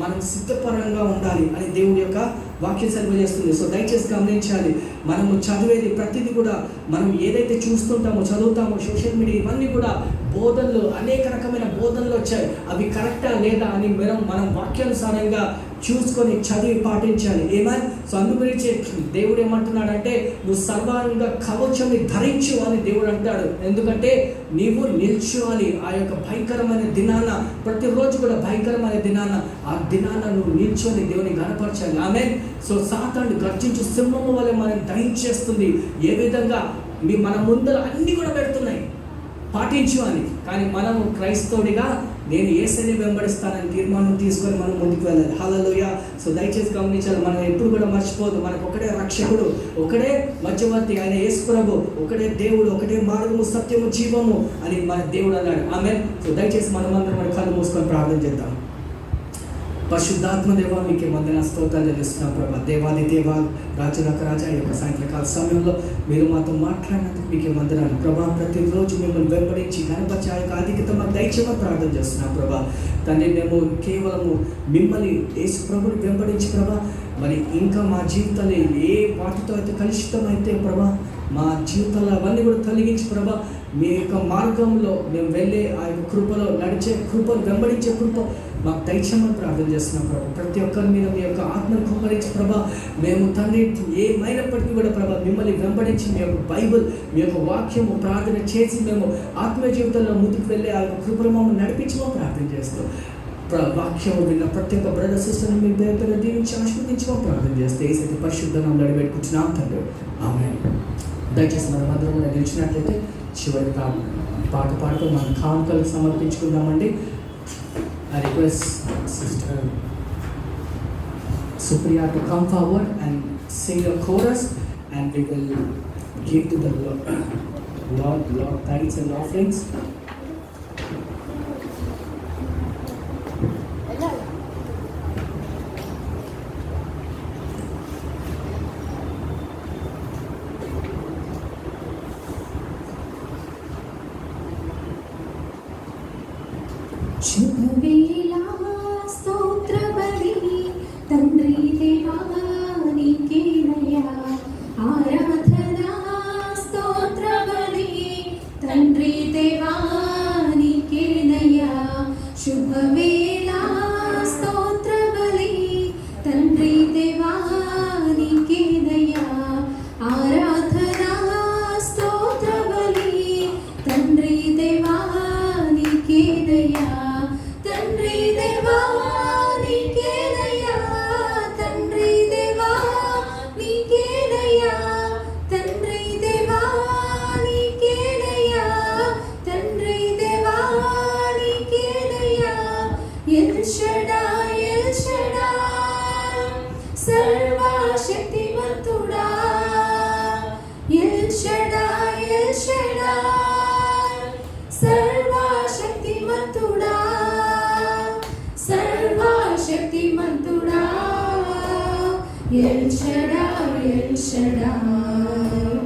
మనం సిద్ధపరంగా ఉండాలి అని దేవుడి యొక్క వాక్యం సెలవు చేస్తుంది. సో దయచేసి గమనించాలి, మనము చదివేది ప్రతిదీ కూడా మనం ఏదైతే చూస్తుంటామో చదువుతామో సోషల్ మీడియా ఇవన్నీ కూడా బోధనలు, అనేక రకమైన బోధనలు వచ్చాయి. అవి కరెక్టా లేదా అని మనం వాక్యానుసారంగా చూసుకొని చదివి పాటించాలి. ఏమని సో అందు గురించి దేవుడు ఏమంటున్నాడంటే నువ్వు సర్వాంగ కవచంని ధరించు అని దేవుడు అంటాడు. ఎందుకంటే నీవు నిల్చోవాలి ఆ యొక్క భయంకరమైన దినాన, ప్రతిరోజు కూడా భయంకరమైన దినాన, ఆ దినాన నువ్వు నిల్చొని దేవుని గణపరచాలి. ఆమె సో సాతాను గర్జించు సింహము వలె మనం దహించేస్తుంది. ఏ విధంగా మన ముందర అన్ని కూడా పెడుతున్నాయి పాటించు అని, కానీ మనము క్రైస్తవుడిగా నేను యేసుని వెంబడిస్తానని తీర్మానం తీసుకొని మనం ముందుకు వెళ్ళాలి. హల్లెలూయా. సో దయచేసి గమనించాలి, మనం ఎప్పుడు కూడా మర్చిపోదు, మనకు ఒకటే రక్షకుడు, ఒకటే మధ్యవర్తి, ఆయన యేసు ప్రభు, ఒకటే దేవుడు, ఒకటే మార్గము, సత్యము, జీవము అని మన దేవుడు అన్నాడు. ఆమేన్. సో దయచేసి మనమందరం మన కళ్ళు మూసుకొని ప్రార్థన చేద్దాం. పరిశుద్ధాత్మ దేవ మీకే వందన స్తోత్రాలు చెల్లిస్తున్నాం ప్రభా. దేవాది దేవ రాజులకు రాజా ఈ యొక్క సాయంత్రకాల సమయంలో మీరు మాతో మాట్లాడినందుకు మీకే వందనాలు ప్రభా. ప్రతిరోజు మిమ్మల్ని వెంబడించి గణపతి ఆ యొక్క అధికత మాకు దయచేయమని ప్రార్థన చేస్తున్నాం ప్రభా. తండ్రి మేము కేవలము మిమ్మల్ని యేసు ప్రభుని వెంబడించి ప్రభా, మరి ఇంకా మా జీవితాలు ఏ వాటితో అయితే కలుషితం అయితే ప్రభా, మా జీవితాలు అవన్నీ కూడా తొలగించి ప్రభా, మీ యొక్క మార్గంలో మేము వెళ్ళే ఆ యొక్క కృపలో నడిచే కృపను వెంబడించే కృప మాకు దయచేయమని ప్రార్థన చేస్తున్నాం ప్రభా. ప్రతి ఒక్కరి మీద మీ యొక్క ఆత్మను కుమ్మరించి ప్రభా, మేము తండ్రి ఏమైనప్పటికీ కూడా ప్రభా మిమ్మల్ని వెంబడించి మీ యొక్క బైబిల్ మీ యొక్క వాక్యము ప్రార్థన చేసి మేము ఆత్మీయ జీవితంలో ముందుకు వెళ్ళే ఆ యొక్క కృపను మమ్మల్ని నడిపించమని ప్రార్థన చేస్తాం. వాక్యం విన్న ప్రతి ఒక్క బ్రదర్ సిస్టర్ని మీ పేరు దీవించి ఆశీర్వదించమని ప్రార్థన చేస్తే ఈ సతి పరిశుద్ధంగా నడిపెట్టుకుంటున్నాం తండ్రి. ఆమేన్. దయచేసి మనం అందరం నిలిచినట్లయితే చివరి పాట పాడుతూ మనం కానుకలు సమర్పించుకుందామండి. I request Sister Supriya to come forward and sing a chorus, and we will give to the Lord tithes and offerings. శుభవేళ స్తోత్ర బలి తండ్రి దేవా నీకేనయ్యా, ఆరాధనా స్తోత్ర బలి తండ్రి దేవా నీకేనయ్యా. శుభవేళ స్తోత్ర బలి తండ్రి దేవా నీకేనయ్యా, ఆరాధనా స్తోత్ర బలి తండ్రి దేవా నీకేనయ్యా. తండ్రి దేవా నీకేనయ్యా, తండ్రి దేవా నీకేనయ్యా, తండ్రి దేవా నీకేనయ్యా, తండ్రి దేవా నీకేనయ్యా. ఎల్ షడాయ్ ఎల్ షడాయ్ సర్వశక్తిమంతుడా, ఎల్ షడాయ్ ఎల్ షడాయ్ సర్వశక్తిమంతుడా, సర్వశక్తిమంతుడా. ఎల్ షడాయ్ ఎల్ షడాయ్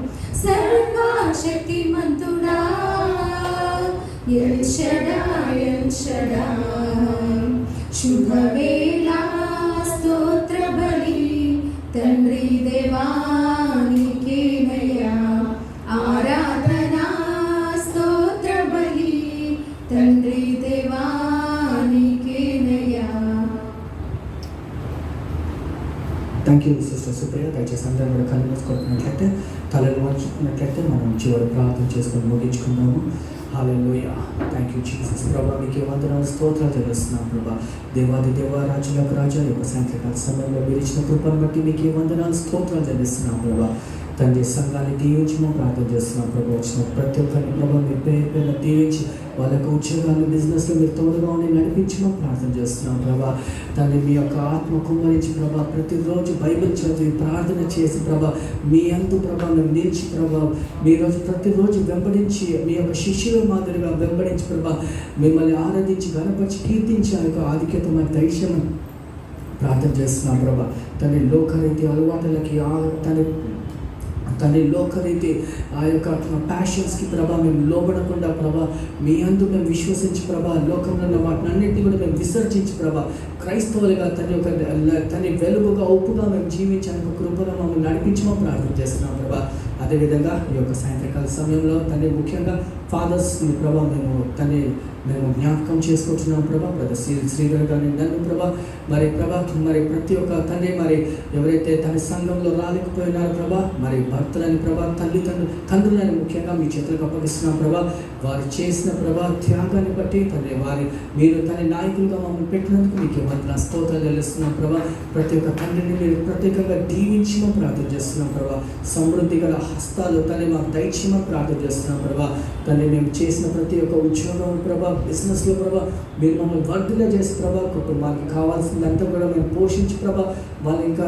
సర్వశక్తిమంతుడా, ఎల్ షడాయ్ ఎల్ షడాయ్. శుభవేళ స్తోత్ర బలి తండ్రి దేవా నీకేనయ్యా, ఆరాధనా స్తోత్ర బలి తండ్రి దేవా నీకేనయ్యా. Thank you sister Supriya. దయచేసి అందరూ కూడా కళ్ళు మూసుకుంటున్నట్లయితే తలలు వంచుకున్నట్లయితే మనం చివరి ప్రార్థన చేసుకొని ముగించుకుందాము. హల్లెలూయా. Thank you Jesus. ప్రభా మీకే వందనాలు స్తోత్రాలు చెల్లిస్తున్నాం ప్రభా. దేవాది దేవ రాజులకు రాజా యొక్క సాయంత్రకాల సమయంలో మీరు ఇచ్చిన కృపను బట్టి మీకే వందనాలు స్తోత్రాలు చెల్లిస్తున్నాం ప్రభా. తండ్రి సంఘాన్ని దీవించమని ప్రార్థన చేస్తున్నాం ప్రభా. వచ్చిన ప్రతి ఒక్కరిని ప్రభా మీ పేరు దీవించి వాళ్ళ యొక్క ఉద్యోగాలు బిజినెస్లో మీరు తోడుగా ఉండి నడిపించమని ప్రార్థన చేస్తున్నాం ప్రభా. తండ్రి మీ యొక్క ఆత్మ కుమ్మరించి ప్రభా ప్రతిరోజు బైబిల్ చదివి ప్రార్థన చేసి ప్రభా మీ అందు ప్రభా మేము నిలిచి ప్రభా మీ రోజు ప్రతిరోజు వెంబడించి మీ యొక్క శిష్యుల మాదిరిగా వెంబడించి ప్రభా మిమ్మల్ని ఆరాధించి గణపరిచి కీర్తించి ఆ యొక్క ఆధిక్యత మాకు దైశ్యమని ప్రార్థన చేస్తున్నాం ప్రభా. తండ్రి లోకరీతి అలవాటులకి తండ్రి లోకరీతి ఆ యొక్క ప్యాషన్స్కి ప్రభా మేము లోబడకుండా ప్రభా మీ అందు మేము విశ్వసించి ప్రభా లోకంలో ఉన్న వాటిని అన్నింటినీ కూడా మేము విసర్జించి ప్రభా క్రైస్తవులుగా తన వెలుగుగా ఉప్పుగా మేము జీవించాలని కృపను మమ్మల్ని నడిపించమని ప్రార్థన చేస్తున్నాం ప్రభా. అదేవిధంగా ఈ యొక్క సాయంత్రకాల సమయంలో తండ్రి ముఖ్యంగా ఫాదర్స్ని ప్రభా మేము జ్ఞాపకం చేసుకుంటున్నాం ప్రభా. బ్రదర్ శ్రీధర్ గారిని నన్ను ప్రభా మరి ప్రతి ఒక్క తండ్రి మరి ఎవరైతే తన సంఘంలో రాలేకపోయినారో ప్రభా మరి భర్తలని ప్రభా తండ్రులని ముఖ్యంగా మీ చేతులకు అప్పగిస్తున్నాం ప్రభా. వారు చేసిన ప్రభా త్యాగాన్ని బట్టి తండ్రి మీరు తన నాయకులుగా మమ్మల్ని పెట్టినందుకు మీకు వందనాలు స్తోత్రాలు చెల్లిస్తున్నాం ప్రభా. ప్రతి ఒక్క తండ్రిని మీరు ప్రత్యేకంగా దీవించమని ప్రార్థన చేస్తున్నాం ప్రభా. సమృద్ధి గల హస్తాలు తండ్రి మాకు దయచేయమని ప్రార్థన చేస్తున్నాం ప్రభా. తండ్రి మేము చేసిన ప్రతి ఒక్క ఉద్యోగం ప్రభా బిజినెస్లో ప్రభా మీరు మమ్మల్ని వర్ధిల్లా చేసి ప్రభా కుటుంబానికి కావాల్సిందంతా కూడా మేము పోషించి ప్రభా వాళ్ళు ఇంకా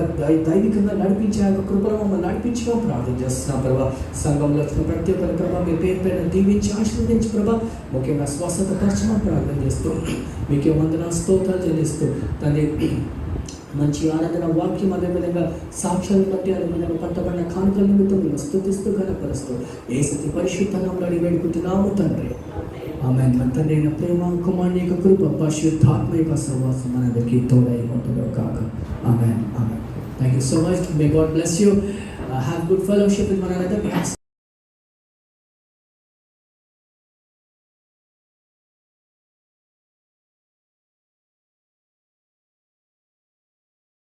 దైవికంగా నడిపించే యొక్క కృపలో మమ్మల్ని నడిపించమని ప్రార్థన చేస్తున్నాం ప్రభా. సంఘంలో వచ్చిన ప్రతి ఒక్కరి ప్రభా మీ పేరు దీవించి ఆశీర్వదించి ప్రభా ముఖ్యంగా స్వస్థత పరచమని ప్రార్థన చేస్తూ మీకే వందనాలు స్తోత్రాలు చెల్లిస్తూ తండ్రి మంచి ఆరాధన వాక్యం, అదేవిధంగా సాక్ష్యాలను బట్టి, అదేవిధంగా పట్టబడిన కానుకల నిమిత్తం మేము స్తుతిస్తూ గణపరుస్తూ యేసు పరిశుద్ధ నామములో అడిగి వేడుకుంటున్నాము తండ్రి. ఆమేన్. మన తండ్రి అయిన ప్రేమ, కుమారుని యొక్క కృప, పరిశుద్ధాత్మ యొక్క సహవాసం మనందరికీ తోడై ఉంటును కాక. ఆమేన్. ఆమేన్. Thank you so much. May God bless you. Have good fellowship with one another.